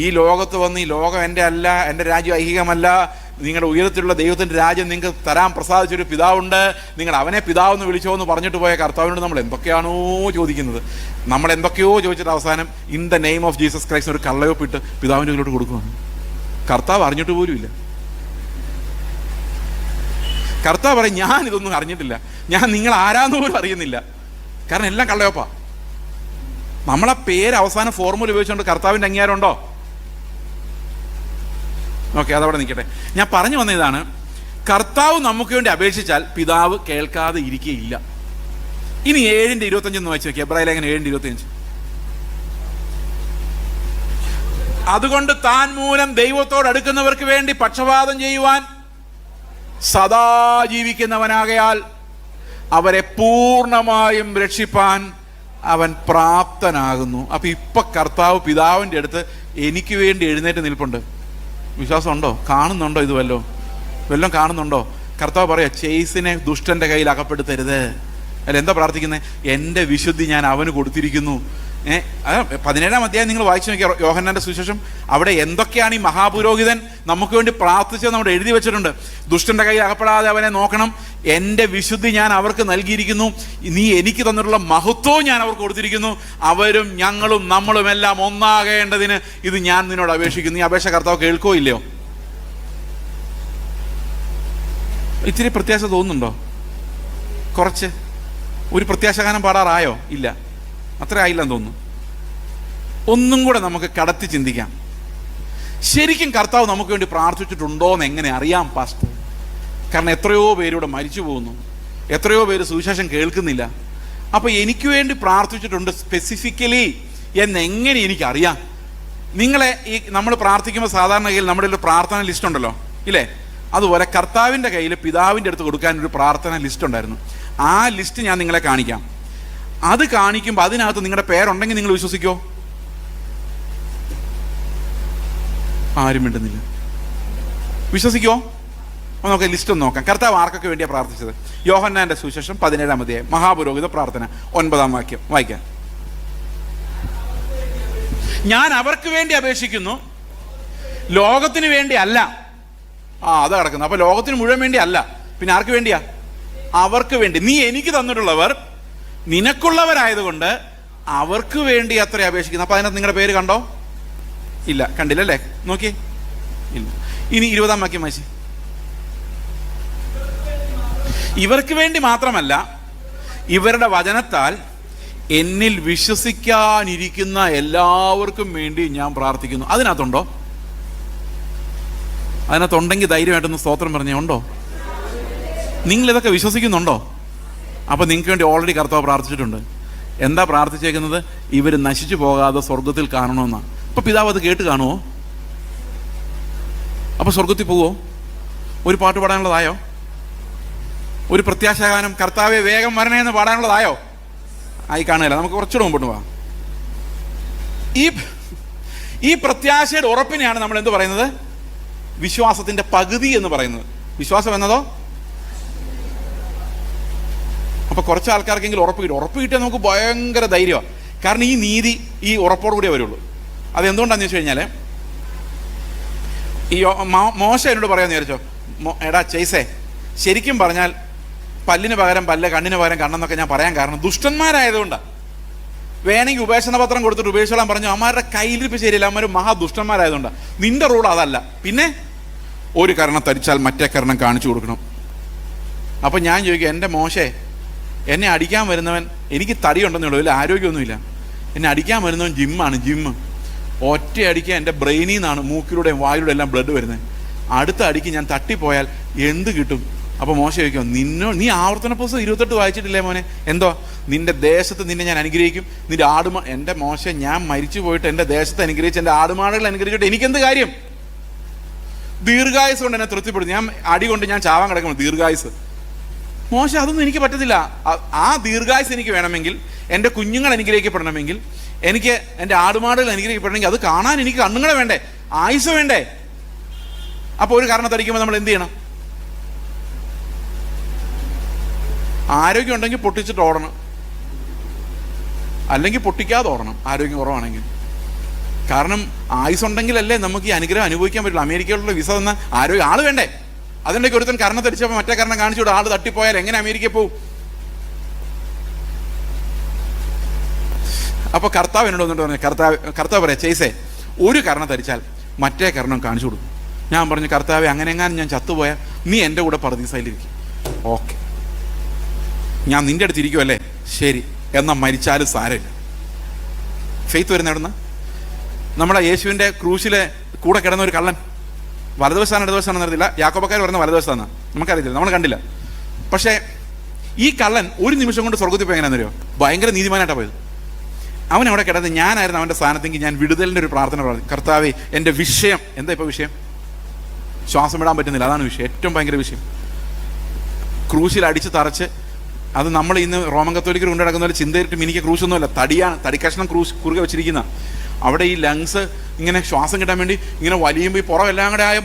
ഈ ലോകത്ത് വന്ന്, ഈ ലോകം എൻ്റെ അല്ല, എൻ്റെ രാജ്യം ഐഹികമല്ല, നിങ്ങളുടെ ഉയരത്തിലുള്ള ദൈവത്തിൻ്റെ രാജ്യം നിങ്ങൾക്ക് തരാൻ പ്രസാദിച്ചൊരു പിതാവുണ്ട്, നിങ്ങൾ അവനെ പിതാവെന്ന് വിളിച്ചോ എന്ന് പറഞ്ഞിട്ട് പോയ കർത്താവിനോട് നമ്മൾ എന്തൊക്കെയാണോ ചോദിക്കുന്നത്. നമ്മൾ എന്തൊക്കെയോ ചോദിച്ചിട്ട് അവസാനം in the name of Jesus Christ ഒരു കള്ളയൊപ്പിട്ട് പിതാവിൻ്റെ ഇതിലോട്ട് കൊടുക്കുകയാണ്. കർത്താവ് അറിഞ്ഞിട്ട് പോലും ഇല്ല. കർത്താവ് പറയും, ഞാൻ ഇതൊന്നും അറിഞ്ഞിട്ടില്ല, ഞാൻ നിങ്ങൾ ആരാന്ന് പോലും അറിയുന്നില്ല. കാരണം എല്ലാം കള്ളയൊപ്പാ. നമ്മളെ പേര് അവസാനം ഫോർമുല ഉപയോഗിച്ചുകൊണ്ട് കർത്താവിൻ്റെ അംഗീകാരം ഉണ്ടോ? ഓക്കെ, അതവിടെ നിൽക്കട്ടെ. ഞാൻ പറഞ്ഞു വന്ന ഇതാണ്: കർത്താവ് നമുക്ക് വേണ്ടി അപേക്ഷിച്ചാൽ പിതാവ് കേൾക്കാതെ ഇരിക്കുകയില്ല. ഇനി 7:25 വായിച്ചു നോക്കി. എബ്രായ ലേഖനം 7:25. അതുകൊണ്ട് താൻ മൂലം ദൈവത്തോട് അടുക്കുന്നവർക്ക് വേണ്ടി പക്ഷപാതം ചെയ്യുവാൻ സദാ ജീവിക്കുന്നവനാകയാൽ അവരെ പൂർണ്ണമായും രക്ഷിപ്പാൻ അവൻ പ്രാപ്തനാകുന്നു. അപ്പൊ ഇപ്പൊ കർത്താവ് പിതാവിൻ്റെ അടുത്ത് എനിക്ക് വേണ്ടി എഴുന്നേറ്റ് നിൽപ്പുണ്ട്. വിശ്വാസമുണ്ടോ? കാണുന്നുണ്ടോ? ഇത് വല്ലതും കാണുന്നുണ്ടോ? കർത്താവ് പറയാ, ചേസിനെ ദുഷ്ടന്റെ കയ്യിൽ അകപ്പെടുത്തരുത്. അല്ല, എന്താ പ്രാർത്ഥിക്കുന്നത്? എൻ്റെ വിശുദ്ധി ഞാൻ അവന് കൊടുത്തിരിക്കുന്നു. 17-ാം അധ്യായം നിങ്ങൾ വായിച്ചു നോക്കിയ യോഹന്നാന്റെ സുവിശേഷം. അവിടെ എന്തൊക്കെയാണ് ഈ മഹാപുരോഹിതൻ നമുക്ക് വേണ്ടി പ്രാർത്ഥിച്ചത് നമ്മുടെ എഴുതി വെച്ചിട്ടുണ്ട്. ദുഷ്ടന്റെ കയ്യിൽ അകപ്പെടാതെ അവനെ നോക്കണം, എൻ്റെ വിശുദ്ധി ഞാൻ അവർക്ക് നൽകിയിരിക്കുന്നു, നീ എനിക്ക് തന്നിട്ടുള്ള മഹത്വവും ഞാൻ അവർക്ക് കൊടുത്തിരിക്കുന്നു, അവരും ഞങ്ങളും നമ്മളും എല്ലാം ഒന്നാകേണ്ടതിന് ഇത് ഞാൻ നിന്നോട് അപേക്ഷിക്കുന്നു. ഈ അപേക്ഷ കർത്താവ് കേൾക്കോ ഇല്ലയോ? ഇച്ചിരി പ്രത്യാശ തോന്നുന്നുണ്ടോ? കുറച്ച് ഒരു പ്രത്യാശഗാനം പാടാറായോ? ഇല്ല, അത്ര ആയില്ലെന്ന് തോന്നുന്നു. ഒന്നും കൂടെ നമുക്ക് കടത്തി ചിന്തിക്കാം. ശരിക്കും കർത്താവ് നമുക്ക് വേണ്ടി പ്രാർത്ഥിച്ചിട്ടുണ്ടോ എന്ന് എങ്ങനെ അറിയാം പാസ്റ്റർ? കാരണം എത്രയോ പേരിവിടെ മരിച്ചു പോകുന്നു, എത്രയോ പേര് സുവിശേഷം കേൾക്കുന്നില്ല. അപ്പോൾ എനിക്ക് വേണ്ടി പ്രാർത്ഥിച്ചിട്ടുണ്ട് സ്പെസിഫിക്കലി എന്നെങ്ങനെ എനിക്കറിയാം? നിങ്ങളെ ഈ നമ്മൾ പ്രാർത്ഥിക്കുമ്പോൾ സാധാരണ കയ്യിൽ നമ്മുടെ ഒരു പ്രാർത്ഥന ലിസ്റ്റ് ഉണ്ടല്ലോ, ഇല്ലേ? അതുപോലെ കർത്താവിൻ്റെ കയ്യിൽ പിതാവിൻ്റെ അടുത്ത് കൊടുക്കാൻ ഒരു പ്രാർത്ഥന ലിസ്റ്റ് ഉണ്ടായിരുന്നു. ആ ലിസ്റ്റ് ഞാൻ നിങ്ങളെ കാണിക്കാം. അത് കാണിക്കുമ്പോൾ അതിനകത്ത് നിങ്ങളുടെ പേരുണ്ടെങ്കിൽ നിങ്ങൾ വിശ്വസിക്കോ? ആരും മിണ്ടുന്നില്ല. വിശ്വസിക്കോ? നമുക്ക് ലിസ്റ്റ് ഒന്ന് നോക്കാം. കർത്താവ് ആർക്കൊക്കെ വേണ്ടിയാണ് പ്രാർത്ഥിച്ചത്? യോഹന്നാന്റെ സുവിശേഷം 17-ാം അധ്യായം, മഹാപുരോഹിത പ്രാർത്ഥന, 9-ാം വാക്യം വായിക്കാം. ഞാൻ അവർക്ക് വേണ്ടി അപേക്ഷിക്കുന്നു, ലോകത്തിന് വേണ്ടി അല്ല. അത് കിടക്കുന്നു. അപ്പൊ ലോകത്തിന് മുഴുവൻ വേണ്ടി അല്ല, പിന്നെ ആർക്ക് വേണ്ടിയാ? അവർക്ക് വേണ്ടി. നീ എനിക്ക് തന്നിട്ടുള്ളവർ നിനക്കുള്ളവരായതുകൊണ്ട് അവർക്ക് വേണ്ടി അത്ര അപേക്ഷിക്കുന്നു. അപ്പൊ അതിനകത്ത് നിങ്ങളുടെ പേര് കണ്ടോ? ഇല്ല, കണ്ടില്ലല്ലേ? നോക്കി, ഇല്ല. ഇനി 20-ാം വാക്യം വായിച്ച്. ഇവർക്ക് വേണ്ടി മാത്രമല്ല, ഇവരുടെ വചനത്താൽ എന്നിൽ വിശ്വസിക്കാനിരിക്കുന്ന എല്ലാവർക്കും വേണ്ടി ഞാൻ പ്രാർത്ഥിക്കുന്നു. അതിനകത്തുണ്ടോ? അതിനകത്തുണ്ടെങ്കിൽ ധൈര്യമായിട്ടൊന്ന് സ്തോത്രം പറഞ്ഞേ. ഉണ്ടോ? നിങ്ങളിതൊക്കെ വിശ്വസിക്കുന്നുണ്ടോ? അപ്പം നിങ്ങൾക്ക് വേണ്ടി ഓൾറെഡി കർത്താവ് പ്രാർത്ഥിച്ചിട്ടുണ്ട്. എന്താ പ്രാർത്ഥിച്ചേക്കുന്നത്? ഇവർ നശിച്ചു പോകാതെ സ്വർഗത്തിൽ കാണണമെന്നാണ്. അപ്പം പിതാവ് അത് കേട്ട് കാണുമോ? അപ്പം സ്വർഗത്തിൽ പോവോ? ഒരു പാട്ട് പാടാനുള്ളതായോ? ഒരു പ്രത്യാശാഗാനം കർത്താവെ വേഗം വരണേ എന്ന് പാടാനുള്ളതായോ? ആയി കാണുകയില്ല. നമുക്ക് കുറച്ചുകൂടെ മുമ്പോട്ട് പോവാം. ഈ പ്രത്യാശയുടെ ഉറപ്പിനെയാണ് നമ്മൾ എന്ത് പറയുന്നത്? വിശ്വാസത്തിന്റെ പകുതി എന്ന് പറയുന്നത്. വിശ്വാസം എന്നതോ? അപ്പൊ കുറച്ച് ആൾക്കാർക്കെങ്കിലും ഉറപ്പ് കിട്ടും. ഉറപ്പ് കിട്ടിയാൽ നമുക്ക് ഭയങ്കര ധൈര്യമാണ്. കാരണം ഈ നീതി ഈ ഉറപ്പോടു കൂടിയേ വരുള്ളൂ. അതെന്തുകൊണ്ടാന്ന് വെച്ച് കഴിഞ്ഞാൽ, ഈ മോശ എന്നോട് പറയാമെന്ന് വിചാരിച്ചോ, എടാ ചെയ്സേ, ശരിക്കും പറഞ്ഞാൽ പല്ലിന് പകരം പല്ല്, കണ്ണിന് പകരം കണ്ണെന്നൊക്കെ ഞാൻ പറയാൻ കാരണം ദുഷ്ടന്മാരായതുകൊണ്ടാണ്. വേണമെങ്കിൽ ഉപേക്ഷണ പത്രം കൊടുത്തിട്ട് ഉപേക്ഷിച്ചോളാൻ പറഞ്ഞു. അവന്മാരുടെ കയ്യിലിരിപ്പ് ശരിയല്ല, അവന്മാർ മഹാദുഷ്ടന്മാരായതുകൊണ്ടാണ്. നിന്റെ റൂൾ അതല്ല. പിന്നെ ഒരു കരണം തരിച്ചാൽ മറ്റേ കരണം കാണിച്ചു കൊടുക്കണം. അപ്പം ഞാൻ ചോദിക്കും, എൻ്റെ മോശേ, എന്നെ അടിക്കാൻ വരുന്നവൻ, എനിക്ക് തടിയുണ്ടെന്നേ ഉള്ളൂ, വലിയ ആരോഗ്യമൊന്നുമില്ല. എന്നെ അടിക്കാൻ വരുന്നവൻ ജിമ്മ്. ഒറ്റ അടിക്കാൻ എൻ്റെ ബ്രെയിനിൽ നിന്നാണ് മൂക്കിലൂടെയും വായിലൂടെ എല്ലാം ബ്ലഡ് വരുന്നത്. അടുത്ത അടിക്ക് ഞാൻ തട്ടിപ്പോയാൽ എന്ത് കിട്ടും? അപ്പോൾ മോശം ചോദിക്കും, നീ ആവർത്തന പുസ്തകം 28 വായിച്ചിട്ടില്ലേ മോനെ? എന്തോ നിന്റെ ദേശത്ത് നിന്നെ ഞാൻ അനുഗ്രഹിക്കും, നിന്റെ എൻ്റെ മോശം, ഞാൻ മരിച്ചു പോയിട്ട് എൻ്റെ ദേശത്ത് അനുഗ്രഹിച്ച് എൻ്റെ ആടുമാടുകൾ അനുഗ്രഹിച്ചിട്ട് എനിക്കെന്ത് കാര്യം? ദീർഘായുസ് കൊണ്ട് എന്നെ തൃപ്തിപ്പെടും. ഞാൻ അടി കൊണ്ട് ഞാൻ ചാവാൻ കിടക്കുമ്പോൾ ദീർഘായുസ്. മോശം, അതൊന്നും എനിക്ക് പറ്റത്തില്ല. ആ ദീർഘായുസ് എനിക്ക് വേണമെങ്കിൽ, എൻ്റെ കുഞ്ഞുങ്ങൾ അനുഗ്രഹിക്കപ്പെടണമെങ്കിൽ, എനിക്ക് എൻ്റെ ആടുമാടുകൾ അനുഗ്രഹിക്കപ്പെടണമെങ്കിൽ അത് കാണാൻ എനിക്ക് കണ്ണുങ്ങളെ വേണ്ടേ, ആയുസ് വേണ്ടേ? അപ്പോൾ ഒരു കാരണത്തടിക്കുമ്പോൾ നമ്മൾ എന്ത് ചെയ്യണം? ആരോഗ്യം ഉണ്ടെങ്കിൽ പൊട്ടിച്ചിട്ട് ഓടണം, അല്ലെങ്കിൽ പൊട്ടിക്കാതെ ഓടണം ആരോഗ്യം കുറവാണെങ്കിൽ. കാരണം ആയുസ് ഉണ്ടെങ്കിലല്ലേ നമുക്ക് ഈ അനുഗ്രഹം അനുഭവിക്കാൻ പറ്റുള്ളൂ. അമേരിക്കയിലുള്ള വിസ തന്ന ആരോഗ്യം ആൾ വേണ്ടേ? അതുകൊണ്ടൊക്കെ ഒരുത്തൻ കരണത്തടിച്ചപ്പോൾ മറ്റേ കരണം കാണിച്ചു വിടും. ആൾ തട്ടിപ്പോയാൽ എങ്ങനെ അമേരിക്കയിൽ പോവും? അപ്പോൾ കർത്താവ് എന്നോട് വന്നിട്ട് പറഞ്ഞു, കർത്താവ് പറയാം, ചെയ്സേ, ഒരു കരണം തരിച്ചാൽ മറ്റേ കരണം കാണിച്ചു കൊടുക്കും. ഞാൻ പറഞ്ഞു, കർത്താവെ, അങ്ങനെ എങ്ങാനും ഞാൻ ചത്തുപോയാൽ നീ എൻ്റെ കൂടെ പറുദീസയിലിരിക്കും. ഓക്കെ, ഞാൻ നിൻ്റെ അടുത്ത് ഇരിക്കുമല്ലേ? ശരി, എന്നാൽ മരിച്ചാലും സാരമില്ല. ഫെയ്ത്ത് വരുന്ന എവിടുന്ന്? നമ്മുടെ യേശുവിൻ്റെ ക്രൂശിലെ കൂടെ കിടന്ന ഒരു കള്ളൻ, വലതുവശമാണ് ഇടതുവശമാണെന്ന് അറിയത്തില്ല, യാക്കോബക്കാർ പറയുന്ന വലതുവശത്താണ്, നമുക്കറിയത്തില്ല, നമ്മൾ കണ്ടില്ല. പക്ഷേ ഈ കള്ളൻ ഒരു നിമിഷം കൊണ്ട് സ്വർഗ്ഗത്തിൽ പോയി. എങ്ങനെയാണെന്ന് അറിയോ? ഭയങ്കര നീതിമാനായിട്ടാണ് പോയത്. അവൻ അവിടെ കിടന്ന്, ഞാനായിരുന്നു അവൻ്റെ സ്ഥാനത്തെങ്കിൽ ഞാൻ വിടുതലിൻ്റെ ഒരു പ്രാർത്ഥന പറഞ്ഞു. കർത്താവേ, എൻ്റെ വിഷയം എന്താ? ഇപ്പോൾ വിഷയം ശ്വാസം വിടാൻ പറ്റുന്നില്ല, അതാണ് വിഷയം, ഏറ്റവും ഭയങ്കര വിഷയം. ക്രൂശിൽ അടിച്ച് തറച്ച്, അത് നമ്മൾ ഇന്ന് റോമൻ കത്തോലിക്കർ കൊണ്ട് നടക്കുന്ന പോലെ ചിന്തയിട്ട് മിനിക്ക് ക്രൂശൊന്നുമല്ല, തടിയാണ്, തടിക്കഷ്ണം കുറുകെ വെച്ചിരിക്കുന്ന. അവിടെ ഈ ലങ്സ് ഇങ്ങനെ ശ്വാസം കിട്ടാൻ വേണ്ടി ഇങ്ങനെ വലിയുമ്പോൾ ഈ പുറമെല്ലാം കൂടെ ആയ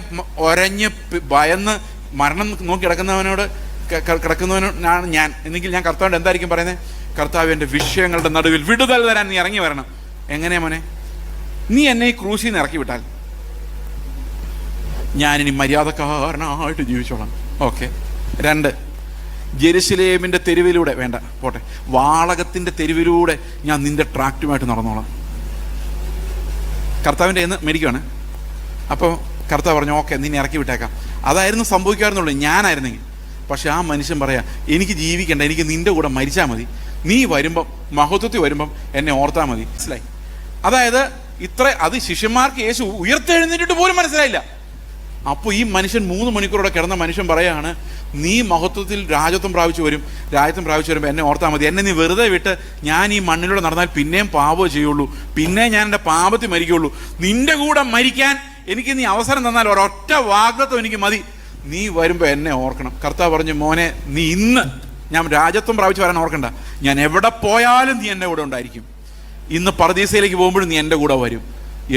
ഒരഞ്ഞ് ഭയന്ന് മരണം നോക്കി കിടക്കുന്നവനാണ് ഞാൻ. എന്നെങ്കിൽ ഞാൻ കർത്താവിൻ്റെ എന്തായിരിക്കും പറയുന്നത്? കർത്താവ്, എൻ്റെ വിഷയങ്ങളുടെ നടുവിൽ വിടുതൽ തരാൻ നീ ഇറങ്ങി വരണം. എങ്ങനെയാ മോനെ? നീ എന്നെ ഈ ക്രൂശിൽ നിന്ന് ഇറക്കി വിട്ടാൽ ഞാനിനി മര്യാദക്കാരനായിട്ട് ജീവിച്ചോളാം. ഓക്കെ. 2, ജെറുസലേമിൻ്റെ തെരുവിലൂടെ, വേണ്ട പോട്ടെ, വാളകത്തിൻ്റെ തെരുവിലൂടെ ഞാൻ നിൻ്റെ ട്രാക്റ്റുമായിട്ട് നടന്നോളാം. കർത്താവിൻ്റെ എന്ന് മേടിക്കുവാണ്. അപ്പോൾ കർത്താവ് പറഞ്ഞു, ഓക്കെ, നിന്നെ ഇറക്കി വിട്ടേക്കാം. അതായിരുന്നു സംഭവിക്കാറുന്നുള്ളൂ ഞാനായിരുന്നെങ്കിൽ. പക്ഷെ ആ മനുഷ്യൻ പറയാം, എനിക്ക് ജീവിക്കണ്ട, എനിക്ക് നിൻ്റെ കൂടെ മരിച്ചാൽ മതി, നീ വരുമ്പം മഹത്വത്തിൽ വരുമ്പം എന്നെ ഓർത്താൽ മതി. മനസ്സിലായി? അതായത് അത് ശിഷ്യന്മാർക്ക് യേശു ഉയർത്തെഴുന്നേറ്റിട്ട് പോലും മനസ്സിലായില്ല. അപ്പോൾ ഈ മനുഷ്യൻ 3 മണിക്കൂറോടെ കിടന്ന മനുഷ്യൻ പറയാണ്, നീ മഹത്വത്തിൽ രാജ്യത്വം പ്രാപിച്ചു വരുമ്പോൾ എന്നെ ഓർത്താൽ മതി. എന്നെ നീ വെറുതെ വിട്ട് ഞാൻ ഈ മണ്ണിലൂടെ നടന്നാൽ പിന്നെയും പാപമേ ചെയ്യുള്ളൂ, പിന്നെ ഞാൻ എൻ്റെ പാപത്തിൽ മരിക്കുള്ളൂ. നിൻ്റെ കൂടെ മരിക്കാൻ എനിക്ക് നീ അവസരം തന്നാൽ ഒരൊറ്റ വാഗ്ദത്തം എനിക്ക് മതി, നീ വരുമ്പോൾ എന്നെ ഓർക്കണം. കർത്താവ് പറഞ്ഞു, മോനെ, നീ ഇന്ന് ഞാൻ രാജ്യത്വം പ്രാപിച്ച് വരാൻ ഓർക്കണ്ട, ഞാൻ എവിടെ പോയാലും നീ എൻ്റെ കൂടെ ഉണ്ടായിരിക്കും. ഇന്ന് പറുദീസയിലേക്ക് പോകുമ്പോഴും നീ എൻ്റെ കൂടെ വരും.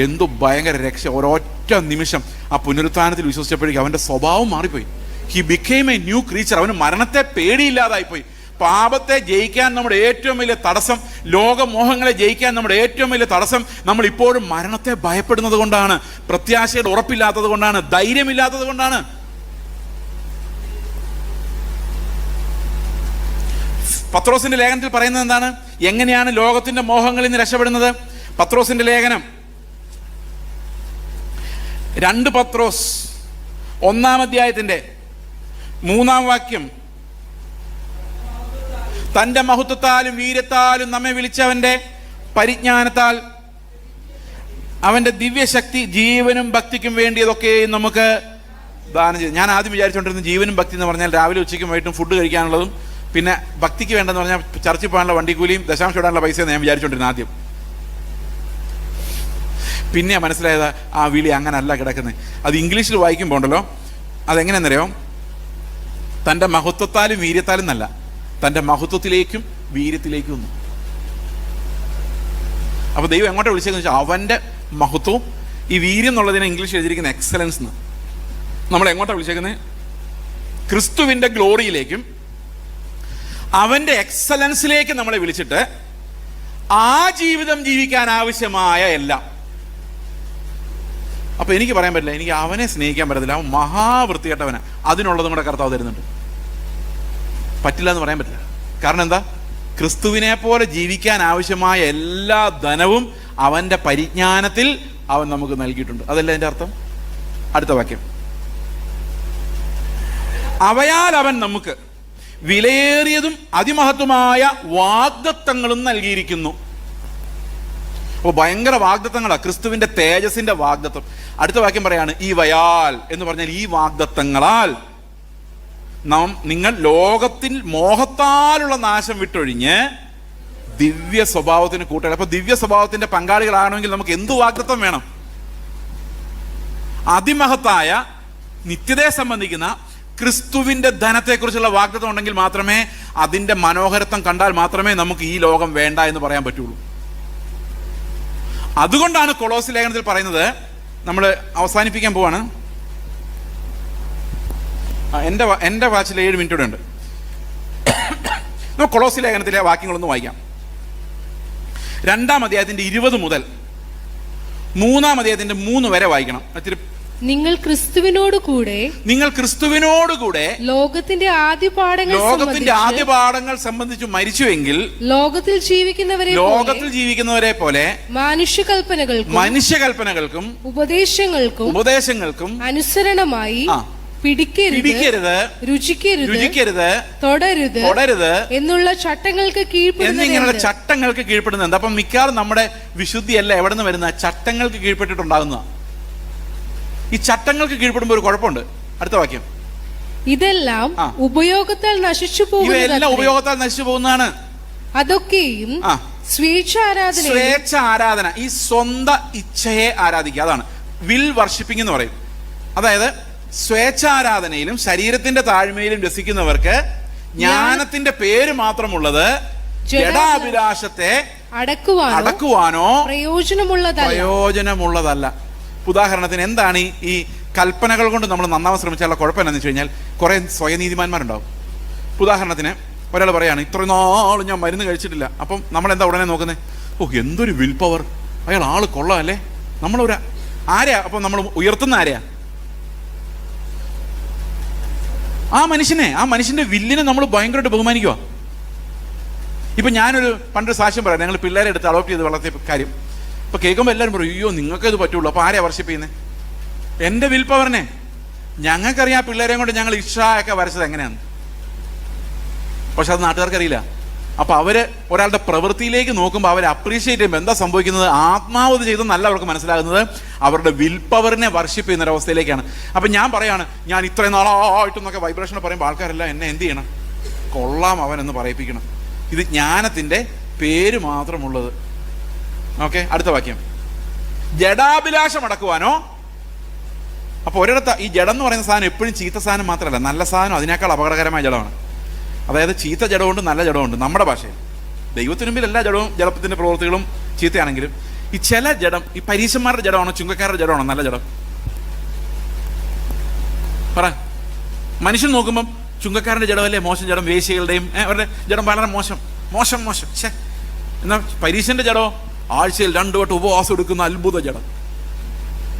എന്തു ഭയങ്കര രക്ഷ! ഒരൊറ്റ നിമിഷം ആ പുനരുത്ഥാനത്തിൽ വിശ്വസിച്ചപ്പോഴേക്കും അവൻ്റെ സ്വഭാവം മാറിപ്പോയി. He became A new creature. അവന് മരണത്തെ പേടിയില്ലാതായിപ്പോയി. പാപത്തെ ജയിക്കാൻ നമ്മുടെ ഏറ്റവും വലിയ തടസ്സം, ലോകമോഹങ്ങളെ ജയിക്കാൻ നമ്മുടെ ഏറ്റവും വലിയ തടസ്സം, നമ്മൾ ഇപ്പോഴും മരണത്തെ ഭയപ്പെടുന്നത് കൊണ്ടാണ്, പ്രത്യാശയുടെ ഉറപ്പില്ലാത്തത് കൊണ്ടാണ്, ധൈര്യമില്ലാത്തത് കൊണ്ടാണ്. പത്രോസിന്റെ ലേഖനത്തിൽ പറയുന്നത് എന്താണ്? എങ്ങനെയാണ് ലോകത്തിന്റെ മോഹങ്ങളിൽ നിന്ന് രക്ഷപ്പെടുന്നത്? പത്രോസിന്റെ ലേഖനം 2 പത്രോസ് 1-ാം അധ്യായത്തിന്റെ 3-ാം വാക്യം, തൻ്റെ മഹത്വത്താലും വീര്യത്താലും നമ്മെ വിളിച്ചവൻ്റെ പരിജ്ഞാനത്താൽ അവൻ്റെ ദിവ്യശക്തി ജീവനും ഭക്തിക്കും വേണ്ടിയതൊക്കെയും നമുക്ക് ദാനം ചെയ്തു. ഞാൻ ആദ്യം വിചാരിച്ചുകൊണ്ടിരുന്നത് ജീവനും ഭക്തി എന്ന് പറഞ്ഞാൽ രാവിലെ ഉച്ചയ്ക്കും വൈകിട്ടും ഫുഡ് കഴിക്കാനുള്ളതും, പിന്നെ ഭക്തിക്ക് വേണ്ടെന്ന് പറഞ്ഞാൽ ചർച്ചിൽ പോകാനുള്ള വണ്ടിക്കൂലിയും ദശാംശം ഇടാനുള്ള പൈസ ഞാൻ വിചാരിച്ചുകൊണ്ടിരുന്നത് ആദ്യം. പിന്നെ മനസ്സിലായത് ആ വിളി അങ്ങനല്ല കിടക്കുന്നത്. അത് ഇംഗ്ലീഷിൽ വായിക്കുമ്പോൾ ഉണ്ടല്ലോ, അതെങ്ങനെയെന്നറിയോ? തൻ്റെ മഹത്വത്താലും വീര്യത്താലും എന്നല്ല, തൻ്റെ മഹത്വത്തിലേക്കും വീര്യത്തിലേക്കും ഒന്നും. അപ്പോൾ ദൈവം എങ്ങോട്ട് വിളിച്ചതെന്ന് വെച്ചാൽ അവൻ്റെ മഹത്വവും, ഈ വീര്യം എന്നുള്ളതിനെ ഇംഗ്ലീഷ് എഴുതിയിരിക്കുന്ന എക്സലൻസ് എന്ന്. നമ്മൾ എങ്ങോട്ടാണ് വിളിച്ചേക്കുന്നത്? ക്രിസ്തുവിൻ്റെ ഗ്ലോറിയിലേക്കും അവൻ്റെ എക്സലൻസിലേക്കും നമ്മളെ വിളിച്ചിട്ട് ആ ജീവിതം ജീവിക്കാൻ ആവശ്യമായ എല്ലാം. അപ്പൊ എനിക്ക് പറയാൻ പറ്റില്ല, എനിക്ക് അവനെ സ്നേഹിക്കാൻ പറ്റത്തില്ല, അവൻ മഹാവൃത്തികെട്ടവനാ, അതിനുള്ളതും കൂടെ കർത്താവ് തരുന്നുണ്ട്. പറ്റില്ല എന്ന് പറയാൻ പറ്റില്ല. കാരണം എന്താ? ക്രിസ്തുവിനെ പോലെ ജീവിക്കാൻ ആവശ്യമായ എല്ലാ ധനവും അവന്റെ പരിജ്ഞാനത്തിൽ അവൻ നമുക്ക് നൽകിയിട്ടുണ്ട്. അതല്ല അതിന്റെ അർത്ഥം. അടുത്ത വാക്യം, അവയാൽ അവൻ നമുക്ക് വിലയേറിയതും അതിമഹത്വമായ വാഗ്ദത്തങ്ങളും നൽകിയിരിക്കുന്നു. അപ്പോൾ ഭയങ്കര വാഗ്ദത്തങ്ങളാണ്, ക്രിസ്തുവിന്റെ തേജസിന്റെ വാഗ്ദത്തം. അടുത്ത വാക്യം പറയാണ്, ഈ വയാൽ എന്ന് പറഞ്ഞാൽ ഈ വാഗ്ദത്തങ്ങളാൽ നിങ്ങൾ ലോകത്തിൽ മോഹത്താലുള്ള നാശം വിട്ടൊഴിഞ്ഞ് ദിവ്യ സ്വഭാവത്തിന് കൂട്ടുക. അപ്പൊ ദിവ്യ സ്വഭാവത്തിന്റെ പങ്കാളികളാണെങ്കിൽ നമുക്ക് എന്ത് വാഗ്ദത്തം വേണം? അതിമഹത്തായ നിത്യതയെ സംബന്ധിക്കുന്ന ക്രിസ്തുവിന്റെ ധനത്തെക്കുറിച്ചുള്ള വാഗ്ദത്തം ഉണ്ടെങ്കിൽ മാത്രമേ, അതിന്റെ മനോഹരത്വം കണ്ടാൽ മാത്രമേ നമുക്ക് ഈ ലോകം വേണ്ട എന്ന് പറയാൻ പറ്റുള്ളൂ. അതുകൊണ്ടാണ് കൊളോസി ലേഖനത്തിൽ പറയുന്നത്, നമ്മൾ അവസാനിപ്പിക്കാൻ പോവാണ്, എൻ്റെ വാച്ചിൽ 7 മിനിറ്റ് കൂടെ ഉണ്ട്. നമുക്ക് കൊളോസി ലേഖനത്തിലെ വാക്യങ്ങളൊന്ന് വായിക്കാം. 2-ാം അധ്യായത്തിന്റെ 20 മുതൽ 3-ാം അധ്യായത്തിന്റെ 3 വരെ വായിക്കണം. നിങ്ങൾ ക്രിസ്തുവിനോട് കൂടെ ലോകത്തിന്റെ ആദ്യ പാഠങ്ങൾ സംബന്ധിച്ച് മരിച്ചുവെങ്കിൽ ലോകത്തിൽ ജീവിക്കുന്നവരെ പോലെ മനുഷ്യകൽപ്പനകൾക്കും ഉപദേശങ്ങൾക്കും അനുസരണമായി പിടിക്കരുത്, രുചിക്കരുത്, തൊടരുത് എന്നുള്ള ചട്ടങ്ങൾക്ക് കീഴ്പ്പെടുന്നത്. അപ്പം മിക്കവാറും നമ്മുടെ വിശുദ്ധിയല്ല എവിടെ നിന്ന് വരുന്ന? ചട്ടങ്ങൾക്ക് കീഴ്പ്പെട്ടിട്ടുണ്ടാകുന്ന. ഈ ചട്ടങ്ങൾക്ക് കീഴ്പ്പെടുമ്പോൾ ഒരു കുഴപ്പമുണ്ട്. അടുത്ത വാക്യം, ഇതെല്ലാം ഉപയോഗത്താൽ നശിച്ചു പോകുന്നതാണ്. അതൊക്കെയും സ്വേച്ഛ ആരാധന, ഈ സ്വന്തം ഇച്ഛയെ ആരാധിക്കുക, അതാണ് വിൽ വർഷിപ്പിംഗ് എന്ന് പറയും. അതായത് സ്വേച്ഛാരാധനയിലും ശരീരത്തിന്റെ താഴ്മയിലും രസിക്കുന്നവർക്ക് ജ്ഞാനത്തിന്റെ പേര് മാത്രമുള്ളത് ജഡാഭിലാഷത്തെ അടക്കുവാനോ പ്രയോജനമുള്ളതല്ല. ഉദാഹരണത്തിന്, എന്താണ് ഈ കൽപ്പനകൾ കൊണ്ട് നമ്മൾ നന്നാവാൻ ശ്രമിച്ചാലുള്ള കുഴപ്പം എന്താണെന്ന് വെച്ച് കഴിഞ്ഞാൽ, കുറെ സ്വയനീതിമാന്മാരുണ്ടാവും. ഉദാഹരണത്തിന്, ഒരാൾ പറയാണ്, ഇത്രയും നാളും ഞാൻ മരുന്ന് കഴിച്ചിട്ടില്ല. അപ്പം നമ്മൾ എന്താ ഉടനെ നോക്കുന്നത്? എന്തൊരു വിൽ പവർ, അയാൾ ആള് കൊള്ളാമല്ലേ, നമ്മളൊരു ആരെയാ അപ്പം നമ്മൾ ഉയർത്തുന്ന ആരെയാ? ആ മനുഷ്യന്റെ വില്ലിനെ നമ്മൾ ഭയങ്കരമായിട്ട് ബഹുമാനിക്കുക. ഇപ്പൊ ഞാനൊരു പണ്ടൊരു സാക്ഷ്യം പറയാം, ഞങ്ങൾ പിള്ളേരെ എടുത്ത് അഡോപ്റ്റ് ചെയ്ത് വളർത്തിയ കാര്യം. ഇപ്പൊ കേൾക്കുമ്പോൾ എല്ലാവരും പറയും, അയ്യോ നിങ്ങൾക്ക് ഇത് പറ്റുള്ളൂ. അപ്പൊ ആരെയാ വർഷിപ്പ് ചെയ്യുന്നത്? എന്റെ വിൽ പവറിനെ. ഞങ്ങൾക്കറിയാം ആ പിള്ളേരെയും കൊണ്ട് ഞങ്ങൾ ഇഷായൊക്കെ വരച്ചത് എങ്ങനെയാണ്, പക്ഷെ അത് നാട്ടുകാർക്കറിയില്ല. അപ്പൊ അവര് ഒരാളുടെ പ്രവൃത്തിയിലേക്ക് നോക്കുമ്പോൾ അവരെ അപ്രീഷിയേറ്റ് ചെയ്യുമ്പോൾ എന്താ സംഭവിക്കുന്നത്? ആത്മാവത് ചെയ്തെന്നല്ല അവർക്ക് മനസ്സിലാകുന്നത്, അവരുടെ വിൽ പവറിനെ വർഷിപ്പ് ചെയ്യുന്ന ഒരവസ്ഥയിലേക്കാണ്. അപ്പൊ ഞാൻ പറയാണ്, ഞാൻ ഇത്രയും നാളായിട്ടെന്നൊക്കെ വൈബ്രേഷൻ പറയുമ്പോൾ ആൾക്കാരെല്ലാം എന്നെ എന്ത് ചെയ്യണം? കൊള്ളാം അവൻ എന്ന് പറയിപ്പിക്കണം. ഇത് ജ്ഞാനത്തിന്റെ പേര് മാത്രമുള്ളത്. ഓക്കെ, അടുത്ത വാക്യം, ജഡാഭിലാഷം അടക്കുവാനോ. അപ്പൊ ഒരിടത്ത് ഈ ജഡം എന്ന് പറയുന്ന സാധനം എപ്പോഴും ചീത്ത സാധനം മാത്രമല്ല, നല്ല സാധനം അതിനേക്കാൾ അപകടകരമായ ജഡമാണ്. അതായത് ചീത്ത ജഡമുണ്ട്, നല്ല ജഡമുണ്ട്. നമ്മുടെ ഭാഷയിൽ ദൈവത്തിന് മുമ്പിൽ എല്ലാ ജഡവും ജഡത്തിന്റെ പ്രവൃത്തികളും ചീത്തയാണെങ്കിലും, ഈ ചില ജഡം, ഈ പരീശന്മാരുടെ ജഡമാണോ ചുങ്കക്കാരുടെ ജഡമാണോ നല്ല ജഡം? പറ. മനുഷ്യൻ നോക്കുമ്പം ചുങ്കക്കാരന്റെ ജഡമല്ലേ മോശം ജഡം, വേശ്യകളുടെയും അവരുടെ ജഡം വളരെ മോശം. എന്നാൽ പരീശന്റെ ജഡമോ ആഴ്ചയിൽ 2 വട്ടം ഉപവാസം എടുക്കുന്ന അത്ഭുത ജഡം,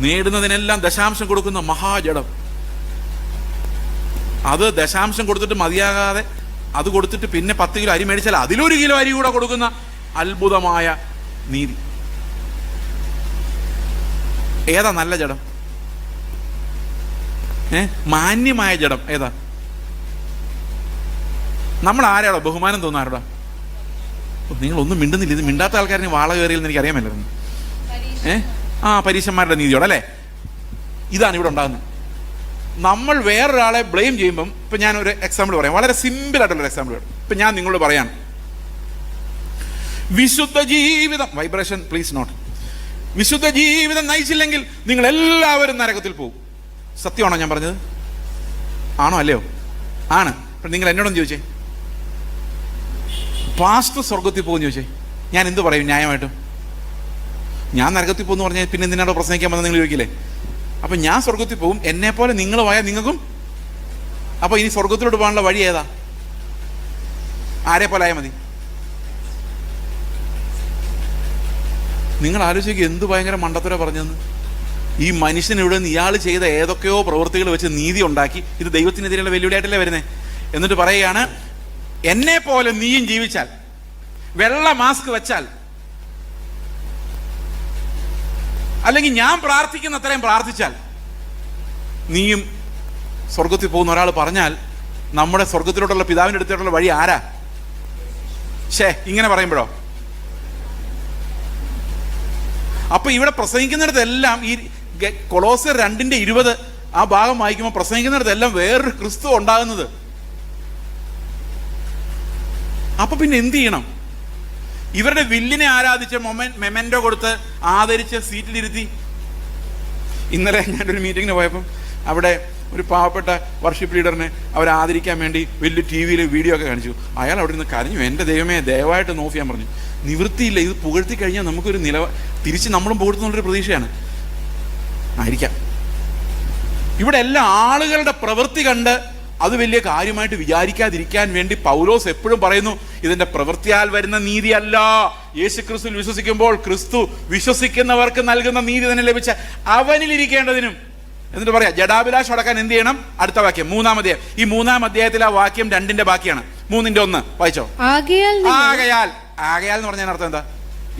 നേടുന്നതിനെല്ലാം ദശാംശം കൊടുക്കുന്ന മഹാജഡം. അത് ദശാംശം കൊടുത്തിട്ട് മതിയാകാതെ അത് കൊടുത്തിട്ട് പിന്നെ 10 കിലോ അരി മേടിച്ചാൽ അതിലൊരു കിലോ അരി കൂടെ കൊടുക്കുന്ന അത്ഭുതമായ നീതി. ഏതാ നല്ല ജഡം? മാന്യമായ ജഡം ഏതാ? നമ്മൾ ആരാടോ ബഹുമാനം തോന്നാറുടാ? നിങ്ങളൊന്നും മിണ്ടുന്നില്ല. ഇത് മിണ്ടാത്ത ആൾക്കാരിന് വാള കയറിയെന്ന് എനിക്ക് അറിയാമല്ലായിരുന്നു. പരീശന്മാരുടെ നീതിയോടെ ഇതാണ് ഇവിടെ ഉണ്ടാകുന്നത്. നമ്മൾ വേറൊരാളെ ബ്ലെയിം ചെയ്യുമ്പം, ഇപ്പം ഞാനൊരു എക്സാമ്പിൾ പറയാം, വളരെ സിമ്പിൾ ആയിട്ടുള്ളൊരു എക്സാമ്പിൾ പറയാം. ഇപ്പം ഞാൻ നിങ്ങളോട് പറയാണ്, വിശുദ്ധ ജീവിതം, വൈബ്രേഷൻ പ്ലീസ് നോട്ട്, വിശുദ്ധ ജീവിതം നയിച്ചില്ലെങ്കിൽ നിങ്ങൾ എല്ലാവരും നരകത്തിൽ പോകും. സത്യമാണോ ഞാൻ പറഞ്ഞത്? ആണോ അല്ലയോ? ആണ്. അപ്പം നിങ്ങൾ എന്നോടൊന്ന് ചോദിച്ചേ, പാസ്റ്റർ സ്വർഗത്തിൽ പോകുമെന്ന് ചോദിച്ചേ, ഞാൻ എന്ത് പറയും ന്യായമായിട്ടും? ഞാൻ നരകത്തിൽ പോകുമെന്ന് പറഞ്ഞാൽ പിന്നെ എന്തിനാണോ പ്രസംഗിക്കാൻ വന്നത് നിങ്ങൾ ചോദിക്കില്ലേ? അപ്പം ഞാൻ സ്വർഗത്തിൽ പോകും, എന്നെപ്പോലെ നിങ്ങൾ പോയാൽ നിങ്ങൾക്കും. അപ്പോൾ ഇനി സ്വർഗത്തിലോട്ട് പോകാനുള്ള വഴി ഏതാ? ആരെ പോലെ ആയാൽ മതി? നിങ്ങൾ ആലോചിക്കുക, എന്ത് ഭയങ്കര മണ്ടത്തര പറഞ്ഞെന്ന്. ഈ മനുഷ്യൻ ഇവിടെ നിന്ന് ഇയാൾ ചെയ്ത ഏതൊക്കെയോ പ്രവൃത്തികൾ വെച്ച് നീതി ഉണ്ടാക്കി, ഇത് ദൈവത്തിനെതിരെയുള്ള വെല്ലുവിളിയായിട്ടല്ലേ വരുന്നത്. എന്നിട്ട് പറയുകയാണ്, എന്നെ പോലെ നീയും ജീവിച്ചാൽ, വെള്ള മാസ്ക് വെച്ചാൽ, അല്ലെങ്കിൽ ഞാൻ പ്രാർത്ഥിക്കുന്ന അത്രയും പ്രാർത്ഥിച്ചാൽ നീയും സ്വർഗത്തിൽ പോകുന്ന ഒരാൾ പറഞ്ഞാൽ നമ്മുടെ സ്വർഗത്തിലോട്ടുള്ള പിതാവിൻ്റെ അടുത്തോട്ടുള്ള വഴി ആരാ? ഇങ്ങനെ പറയുമ്പോഴോ? അപ്പൊ ഇവിടെ പ്രസംഗിക്കുന്നിടത്തെല്ലാം ഈ കൊളോസ്യർ 2:20 ആ ഭാഗം വായിക്കുമ്പോൾ പ്രസംഗിക്കുന്നിടത്തെല്ലാം വേറൊരു ക്രിസ്തു ഉണ്ടാകുന്നത്. അപ്പൊ പിന്നെ എന്ത് ചെയ്യണം? ഇവരുടെ വില്ലിനെ ആരാധിച്ച് മെമൻറ്റോ കൊടുത്ത് ആദരിച്ച് സീറ്റിലിരുത്തി. ഇന്നലെ ഞാനൊരു മീറ്റിങ്ങിന് പോയപ്പം അവിടെ ഒരു പാവപ്പെട്ട വർഷിപ്പ് ലീഡറിനെ അവർ ആദരിക്കാൻ വേണ്ടി വലിയ TV-യിൽ വീഡിയോ ഒക്കെ കാണിച്ചു. അയാൾ അവിടെ നിന്ന് കരഞ്ഞു, എൻ്റെ ദൈവമേ ദയവായിട്ട് നോക്കി ചെയ്യാൻ പറഞ്ഞു. നിവൃത്തിയില്ല, ഇത് പുകഴ്ത്തി കഴിഞ്ഞാൽ നമുക്കൊരു തിരിച്ച് നമ്മളും പുകഴ്ത്തുന്നുള്ളൊരു പ്രതീക്ഷയാണ് ആയിരിക്കാം. ഇവിടെ എല്ലാ ആളുകളുടെ പ്രവൃത്തി കണ്ട് അത് വലിയ കാര്യമായിട്ട് വിചാരിക്കാതിരിക്കാൻ വേണ്ടി പൗലോസ് എപ്പോഴും പറയുന്നു, ഇതിന്റെ പ്രവൃത്തിയാൽ വരുന്ന നീതിയല്ല, യേശുക്രിസ്തുവിൽ വിശ്വസിക്കുമ്പോൾ ക്രിസ്തു വിശ്വസിക്കുന്നവർക്ക് നൽകുന്ന നീതി തന്നെ ലഭിച്ച അവനിലിരിക്കേണ്ടതിനും. എന്നിട്ട് പറയാം, ജഡാഭിലാഷം അടക്കാൻ എന്ത് ചെയ്യണം? അടുത്ത വാക്യം 3-ാം അധ്യായം. ഈ 3-ാം അധ്യായത്തിൽ ആ വാക്യം 2-ന്റെ ബാക്കിയാണ്. 3-ന്റെ 1 വായിച്ചോ. ആകയാൽ എന്ന് പറഞ്ഞാൽ അർത്ഥം എന്താ?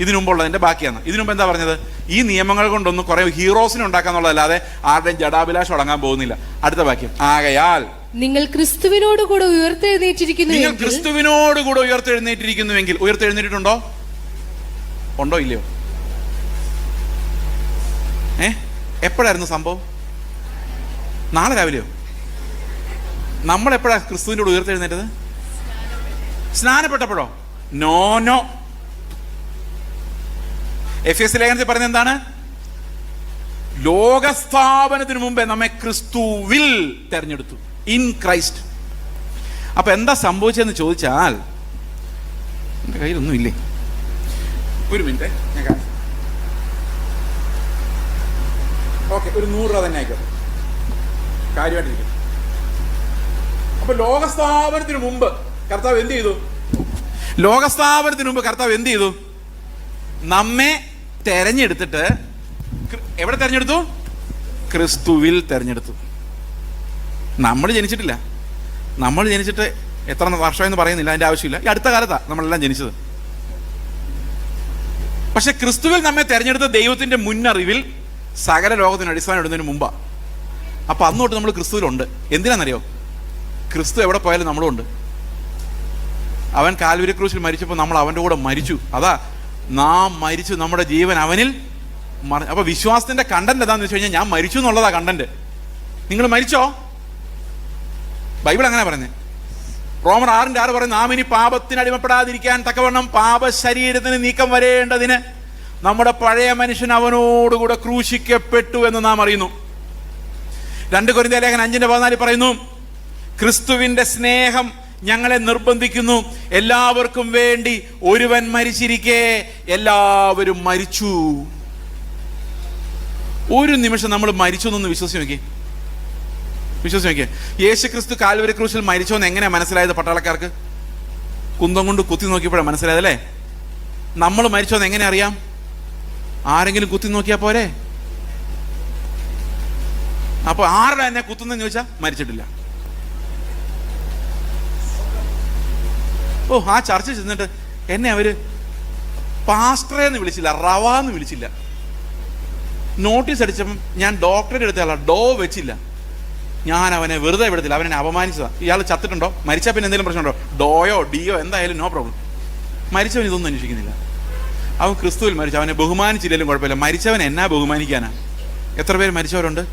ഇതിനു മുമ്പുള്ളതിന്റെ ബാക്കിയാണ്. ഇതിനു മുമ്പ് എന്താ പറഞ്ഞത്? ഈ നിയമങ്ങൾ കൊണ്ടൊന്നും കുറെ ഹീറോസിനെ ഉണ്ടാക്കാന്നുള്ളതല്ലാതെ ആരുടെയും ജഡാഭിലാഷം അടങ്ങാൻ പോകുന്നില്ല. അടുത്ത വാക്യം, ആകയാൽ നിങ്ങൾ ക്രിസ്തുവിനോടുകൂടെ ഉയർത്തെഴുന്നേറ്റിരിക്കുന്നുവെങ്കിൽ. ഉയർത്തെഴുന്നേറ്റിട്ടുണ്ടോ? ഉണ്ടോ ഇല്ലയോ? എപ്പോഴായിരുന്നു സംഭവം? നാളെ രാവിലെയോ? നമ്മളെപ്പോഴാ ക്രിസ്തുവിൻ്റെ കൂടെ ഉയർത്തെഴുന്നേറ്റത്? സ്നാനപ്പെട്ടപ്പോഴോ? നോ. എഫേസ്യ ലേഖനത്തിൽ പറയുന്നത് എന്താണ്? ലോകസ്ഥാപനത്തിന് മുമ്പേ നമ്മെ ക്രിസ്തുവിൽ തെരഞ്ഞെടുത്തു, ഇൻ ക്രൈസ്റ്റ്. അപ്പൊ എന്താ സംഭവിച്ചതെന്ന് ചോദിച്ചാൽ, എൻ്റെ കയ്യിലൊന്നും ഇല്ലേ? ഒരു മിനിറ്റ്, ഞാൻ കാണിച്ചു. ഓക്കെ, ഒരു 100 രൂപ തന്നെ ആയിക്കോട്ടെ, കാര്യമായിട്ടിരിക്കും. അപ്പൊ ലോകസ്ഥാപനത്തിന് മുമ്പ് കർത്താവ് എന്ത് ചെയ്തു? നമ്മെ തെരഞ്ഞെടുത്തിട്ട് എവിടെ തെരഞ്ഞെടുത്തു? ക്രിസ്തുവിൽ തെരഞ്ഞെടുത്തു. നമ്മൾ ജനിച്ചിട്ടില്ല. നമ്മൾ ജനിച്ചിട്ട് എത്ര വർഷമെന്ന് പറയുന്നില്ല, അതിൻ്റെ ആവശ്യമില്ല. ഈ അടുത്ത കാലത്താണ് നമ്മളെല്ലാം ജനിച്ചത്. പക്ഷെ ക്രിസ്തുവിൽ നമ്മെ തെരഞ്ഞെടുത്ത ദൈവത്തിന്റെ മുന്നറിവിൽ സകല ലോകത്തിന് അടിസ്ഥാനം ഇടുന്നതിന് മുമ്പാണ്. അപ്പൊ അന്നോട്ട് നമ്മൾ ക്രിസ്തുവിലുണ്ട്. എന്തിനാണെന്നറിയോ? ക്രിസ്തു എവിടെ പോയാലും നമ്മളും ഉണ്ട്. അവൻ കാൽവരി ക്രൂശിൽ മരിച്ചപ്പോൾ നമ്മൾ അവൻ്റെ കൂടെ മരിച്ചു. അതാ നാം മരിച്ചു, നമ്മുടെ ജീവൻ അവനിൽ. അപ്പൊ വിശ്വാസത്തിന്റെ കണ്ടന്റ് എന്താന്ന് വെച്ച് കഴിഞ്ഞാൽ ഞാൻ മരിച്ചു എന്നുള്ളതാ കണ്ടന്റ്. നിങ്ങൾ മരിച്ചോ? ബൈബിൾ അങ്ങനെ പറയുന്നത്. റോമർ 6:6 പറയുന്നത്, നാം ഇനി പാപത്തിന് അടിമപ്പെടാതിരിക്കാൻ തക്കവണ്ണം പാപ ശരീരത്തിന് നീക്കം വരേണ്ടതിന് നമ്മുടെ പഴയ മനുഷ്യൻ അവനോടുകൂടെ ക്രൂശിക്കപ്പെട്ടു എന്ന് നാം അറിയുന്നു. 2 കൊരിന്ത്യർ ലേഖനം 5:14 പറയുന്നു, ക്രിസ്തുവിന്റെ സ്നേഹം ഞങ്ങളെ നിർബന്ധിക്കുന്നു, എല്ലാവർക്കും വേണ്ടി ഒരുവൻ മരിച്ചിരിക്കെ എല്ലാവരും മരിച്ചു. ഒരു നിമിഷം നമ്മൾ മരിച്ചു എന്നൊന്ന് വിശ്വസിച്ച് നോക്കിയേ. യേശു ക്രിസ്തു കാൽവരി ക്രൂശിൽ മരിച്ചോന്ന് എങ്ങനെയാ മനസ്സിലായത്? പട്ടാളക്കാർക്ക് കുന്തം കൊണ്ട് കുത്തി നോക്കിയപ്പോഴാണ് മനസ്സിലായത് അല്ലേ? നമ്മൾ മരിച്ചോന്ന് എങ്ങനെ അറിയാം? ആരെങ്കിലും കുത്തി നോക്കിയാ പോരെ? അപ്പൊ ആരുടെ എന്നെ കുത്തുന്നെന്ന് ചോദിച്ചാൽ മരിച്ചിട്ടില്ല. ആ ചർച്ച ചെന്നിട്ട് എന്നെ അവര് പാസ്റ്ററേന്ന് വിളിച്ചില്ല, റവാന്ന് വിളിച്ചില്ല. നോട്ടീസ് അടിച്ചപ്പം ഞാൻ ഡോക്ടറേറ്റ് എടുത്തല്ല, ഡോ വെച്ചില്ല. ഞാൻ അവനെ വെറുതെ വിടത്തില്ല, അവനെ അപമാനിച്ചതാ. ഇയാൾ ചത്തിട്ടുണ്ടോ? മരിച്ചാൽ പിന്നെ എന്തെങ്കിലും പ്രശ്നമുണ്ടോ? ഡോയോ ഡിയോ എന്തായാലും നോ പ്രോബ്ലം. മരിച്ചവൻ ഇതൊന്നും അന്വേഷിക്കുന്നില്ല. അവൻ ക്രിസ്തുവിൽ മരിച്ചു, അവനെ ബഹുമാനിച്ചില്ലെങ്കിലും കുഴപ്പമില്ല. മരിച്ചവൻ എന്നാ ബഹുമാനിക്കാനാ? എത്ര പേര് മരിച്ചവരുണ്ട്?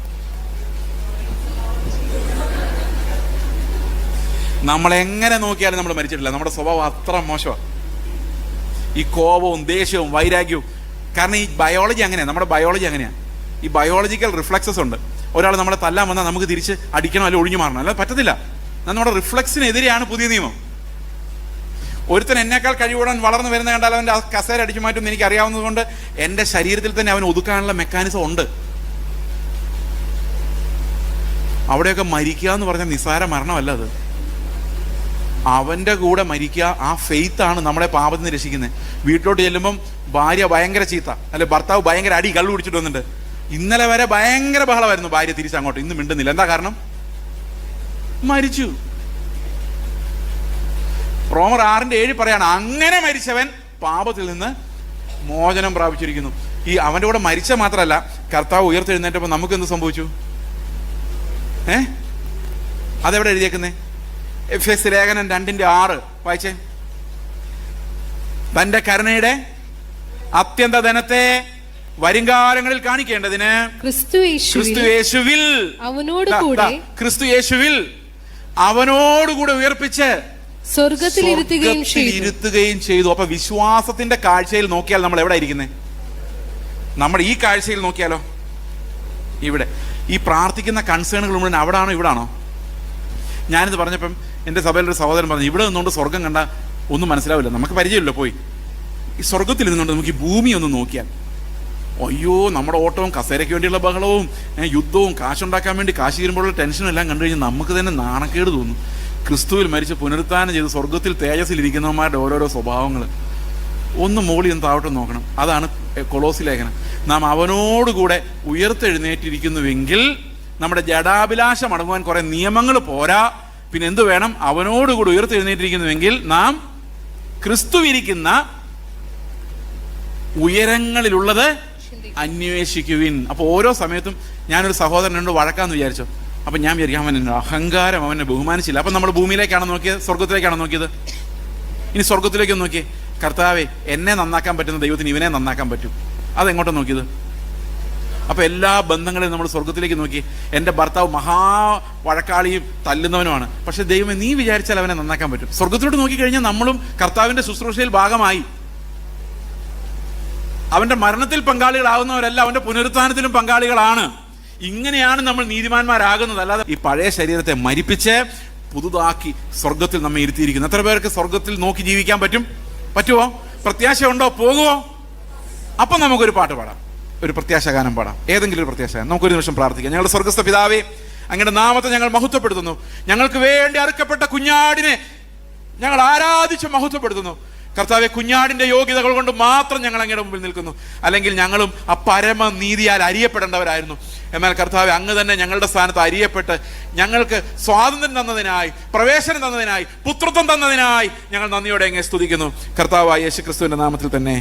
നമ്മളെങ്ങനെ നോക്കിയാലും നമ്മൾ മരിച്ചിട്ടില്ല. നമ്മുടെ സ്വഭാവം അത്ര മോശമാണ്. ഈ കോപവും ദേഷ്യവും വൈരാഗ്യവും. കാരണം ഈ ബയോളജി അങ്ങനെയാണ്, നമ്മുടെ ബയോളജി അങ്ങനെയാണ്. ഈ ബയോളജിക്കൽ റിഫ്ലക്സസ് ഉണ്ട്. ഒരാൾ നമ്മളെ തല്ലാൻ വന്നാൽ നമുക്ക് തിരിച്ച് അടിക്കണം, അല്ലെങ്കിൽ ഒഴിഞ്ഞു മാറണം, അല്ലാതെ പറ്റത്തില്ല. നമ്മുടെ റിഫ്ലക്സിനെതിരെയാണ് പുതിയ നിയമം. ഒരുത്തൻ എന്നേക്കാൾ കഴിവുടൻ വളർന്നു വരുന്ന കണ്ടാൽ അവൻ്റെ കസേര അടിച്ചു മാറ്റും എനിക്ക് അറിയാവുന്നത് കൊണ്ട് എൻ്റെ ശരീരത്തിൽ തന്നെ അവൻ ഒതുക്കാനുള്ള മെക്കാനിസം ഉണ്ട്. അവിടെയൊക്കെ മരിക്കുക എന്ന് പറഞ്ഞാൽ നിസ്സാര മരണമല്ല അത്. അവൻ്റെ കൂടെ മരിക്കുക, ആ ഫെയ്ത്താണ് നമ്മളെ പാപത്തിൽ നിന്ന് രക്ഷിക്കുന്നത്. വീട്ടിലോട്ട് ചെല്ലുമ്പം ഭാര്യ ഭയങ്കര ചീത്ത, അല്ലെ ഭർത്താവ് ഭയങ്കര അടി കള്ളു കുടിച്ചിട്ട് വന്നിട്ട്, ഇന്നലെ വരെ ഭയങ്കര ബഹളമായിരുന്നു ഭാര്യ തിരിച്ചങ്ങോട്ട്, ഇന്ന് മിണ്ടുന്നില്ല. എന്താ കാരണം? മരിച്ചു. റോമർ 6:7 പറയാണ്, അങ്ങനെ മരിച്ചവൻ പാപത്തിൽ നിന്ന് മോചനം പ്രാപിച്ചിരിക്കുന്നു. ഈ അവൻ്റെ കൂടെ മരിച്ച മാത്രമല്ല, കർത്താവ് ഉയർത്തെഴുന്നേറ്റപ്പോൾ നമുക്ക് എന്ത് സംഭവിച്ചു? അതെവിടെ എഴുതിയേക്കുന്നേ? എഫെസ്യ ലേഖനം 2:6 വായിച്ചേ. തന്റെ കരുണയുടെ അത്യന്ത ധനത്തെ വരുംകാലങ്ങളിൽ കാണിക്കേണ്ടതിന് ക്രിസ്തു യേശുവിൽ അവനോടുകൂടെ ഉയർപ്പിച്ച് സ്വർഗത്തിൽ ഇരുത്തുകയും ചെയ്തു. അപ്പൊ വിശ്വാസത്തിന്റെ കാഴ്ചയിൽ നോക്കിയാൽ നമ്മൾ എവിടെ ഇരിക്കുന്നേ? നമ്മുടെ ഈ കാഴ്ചയിൽ നോക്കിയാലോ, ഇവിടെ ഈ പ്രാർത്ഥിക്കുന്ന കൺസേണുകൾ മുഴുവൻ അവിടാണോ ഇവിടാണോ? ഞാനിത് പറഞ്ഞപ്പം എൻ്റെ സഭയിലൊരു സഹോദരൻ പറഞ്ഞു, ഇവിടെ നിന്നുകൊണ്ട് സ്വർഗം കണ്ട ഒന്നും മനസ്സിലാവില്ല, നമുക്ക് പരിചയമില്ല. പോയി ഈ സ്വർഗത്തിൽ നിന്നുകൊണ്ട് നമുക്ക് ഈ ഭൂമി ഒന്ന് നോക്കിയാൽ, അയ്യോ നമ്മുടെ ഓട്ടവും കസേരയ്ക്ക് വേണ്ടിയുള്ള ബഹളവും യുദ്ധവും കാശുണ്ടാക്കാൻ വേണ്ടി കാശ് തീരുമ്പോഴുള്ള ടെൻഷനും എല്ലാം കണ്ടു കഴിഞ്ഞാൽ നമുക്ക് തന്നെ നാണക്കേട് തോന്നും. ക്രിസ്തുവിൽ മരിച്ച് പുനരുത്ഥാനം ചെയ്ത് സ്വർഗത്തിൽ തേജസ്സിലിരിക്കുന്നവന്മാരുടെ ഓരോരോ സ്വഭാവങ്ങൾ ഒന്ന് മോളിൽ ഒന്ന് താവട്ടം നോക്കണം. അതാണ് കൊളോസി ലേഖനം. നാം അവനോടുകൂടെ ഉയർത്തെഴുന്നേറ്റിരിക്കുന്നുവെങ്കിൽ നമ്മുടെ ജഡാഭിലാഷം അടങ്ങുവാൻ കുറെ നിയമങ്ങൾ പോരാ. പിന്നെ എന്തു വേണം? അവനോടുകൂടി ഉയർത്തെഴുന്നേറ്റിരിക്കുന്നുവെങ്കിൽ നാം ക്രിസ്തുവിരിക്കുന്ന ഉയരങ്ങളിലുള്ളത് അന്വേഷിക്കുവിൻ. അപ്പോൾ ഓരോ സമയത്തും ഞാനൊരു സഹോദരനോട് വഴക്കാന്ന് വിചാരിച്ചോ, അപ്പം ഞാൻ വിചാരിക്കാം അവൻ അഹങ്കാരം, അവനെ ബഹുമാനിച്ചില്ല. അപ്പം നമ്മൾ ഭൂമിയിലേക്കാണോ നോക്കിയത്? സ്വർഗത്തിലേക്കാണോ നോക്കിയത്? ഇനി സ്വർഗത്തിലേക്ക് നോക്കിയേ. കർത്താവേ, എന്നെ നന്നാക്കാൻ പറ്റുന്ന ദൈവത്തിന് ഇവനെ നന്നാക്കാൻ പറ്റും. അതെങ്ങോട്ടാണ് നോക്കിയത്? അപ്പം എല്ലാ ബന്ധങ്ങളെയും നമ്മൾ സ്വർഗത്തിലേക്ക് നോക്കി. എൻ്റെ ഭർത്താവ് മഹാ വഴക്കാളിയും തല്ലുന്നവനുമാണ്, പക്ഷെ ദൈവമേ നീ വിചാരിച്ചാൽ അവനെ നന്നാക്കാൻ പറ്റും. സ്വർഗത്തിലോട്ട് നോക്കിക്കഴിഞ്ഞാൽ നമ്മളും കർത്താവിൻ്റെ ശുശ്രൂഷയിൽ ഭാഗമായി. അവൻ്റെ മരണത്തിൽ പങ്കാളികളാവുന്നവരല്ല, അവൻ്റെ പുനരുത്ഥാനത്തിലും പങ്കാളികളാണ്. ഇങ്ങനെയാണ് നമ്മൾ നീതിമാന്മാരാകുന്നത്. അല്ലാതെ ഈ പഴയ ശരീരത്തെ മരിപ്പിച്ച് പുതുതാക്കി സ്വർഗത്തിൽ നമ്മെ ഇരുത്തിയിരിക്കുന്നു. എത്ര പേർക്ക് സ്വർഗത്തിൽ നോക്കി ജീവിക്കാൻ പറ്റുമോ? പ്രത്യാശയുണ്ടോ? പോകുമോ? അപ്പം നമുക്കൊരു പാട്ട് പാടാം, ഒരു പ്രത്യാശഗാനം പാടാം, ഏതെങ്കിലും ഒരു പ്രത്യാശഗാനം. നമുക്കൊരു നിമിഷം പ്രാർത്ഥിക്കാം. ഞങ്ങളുടെ സ്വർഗസ്ഥ പിതാവേ, അങ്ങയുടെ നാമത്തെ ഞങ്ങൾ മഹത്വപ്പെടുത്തുന്നു. ഞങ്ങൾക്ക് വേണ്ടി അറുക്കപ്പെട്ട കുഞ്ഞാടിനെ ഞങ്ങൾ ആരാധിച്ച് മഹത്വപ്പെടുത്തുന്നു. കർത്താവെ, കുഞ്ഞാടിന്റെ യോഗ്യതകൾ കൊണ്ട് മാത്രം ഞങ്ങൾ അങ്ങയുടെ മുമ്പിൽ നിൽക്കുന്നു. അല്ലെങ്കിൽ ഞങ്ങളും ആ പരമനീതിയാൽ അരിയപ്പെടേണ്ടവരായിരുന്നു. എന്നാൽ കർത്താവെ, അങ്ങ് തന്നെ ഞങ്ങളുടെ സ്ഥാനത്ത് അരിയപ്പെട്ട് ഞങ്ങൾക്ക് സ്വാതന്ത്ര്യം തന്നതിനായി, പ്രവേശനം തന്നതിനായി, പുത്രത്വം തന്നതിനായി ഞങ്ങൾ നന്ദിയോടെ അങ്ങേ സ്തുതിക്കുന്നു. കർത്താവായ യേശുക്രിസ്തുവിന്റെ നാമത്തിൽ തന്നെ.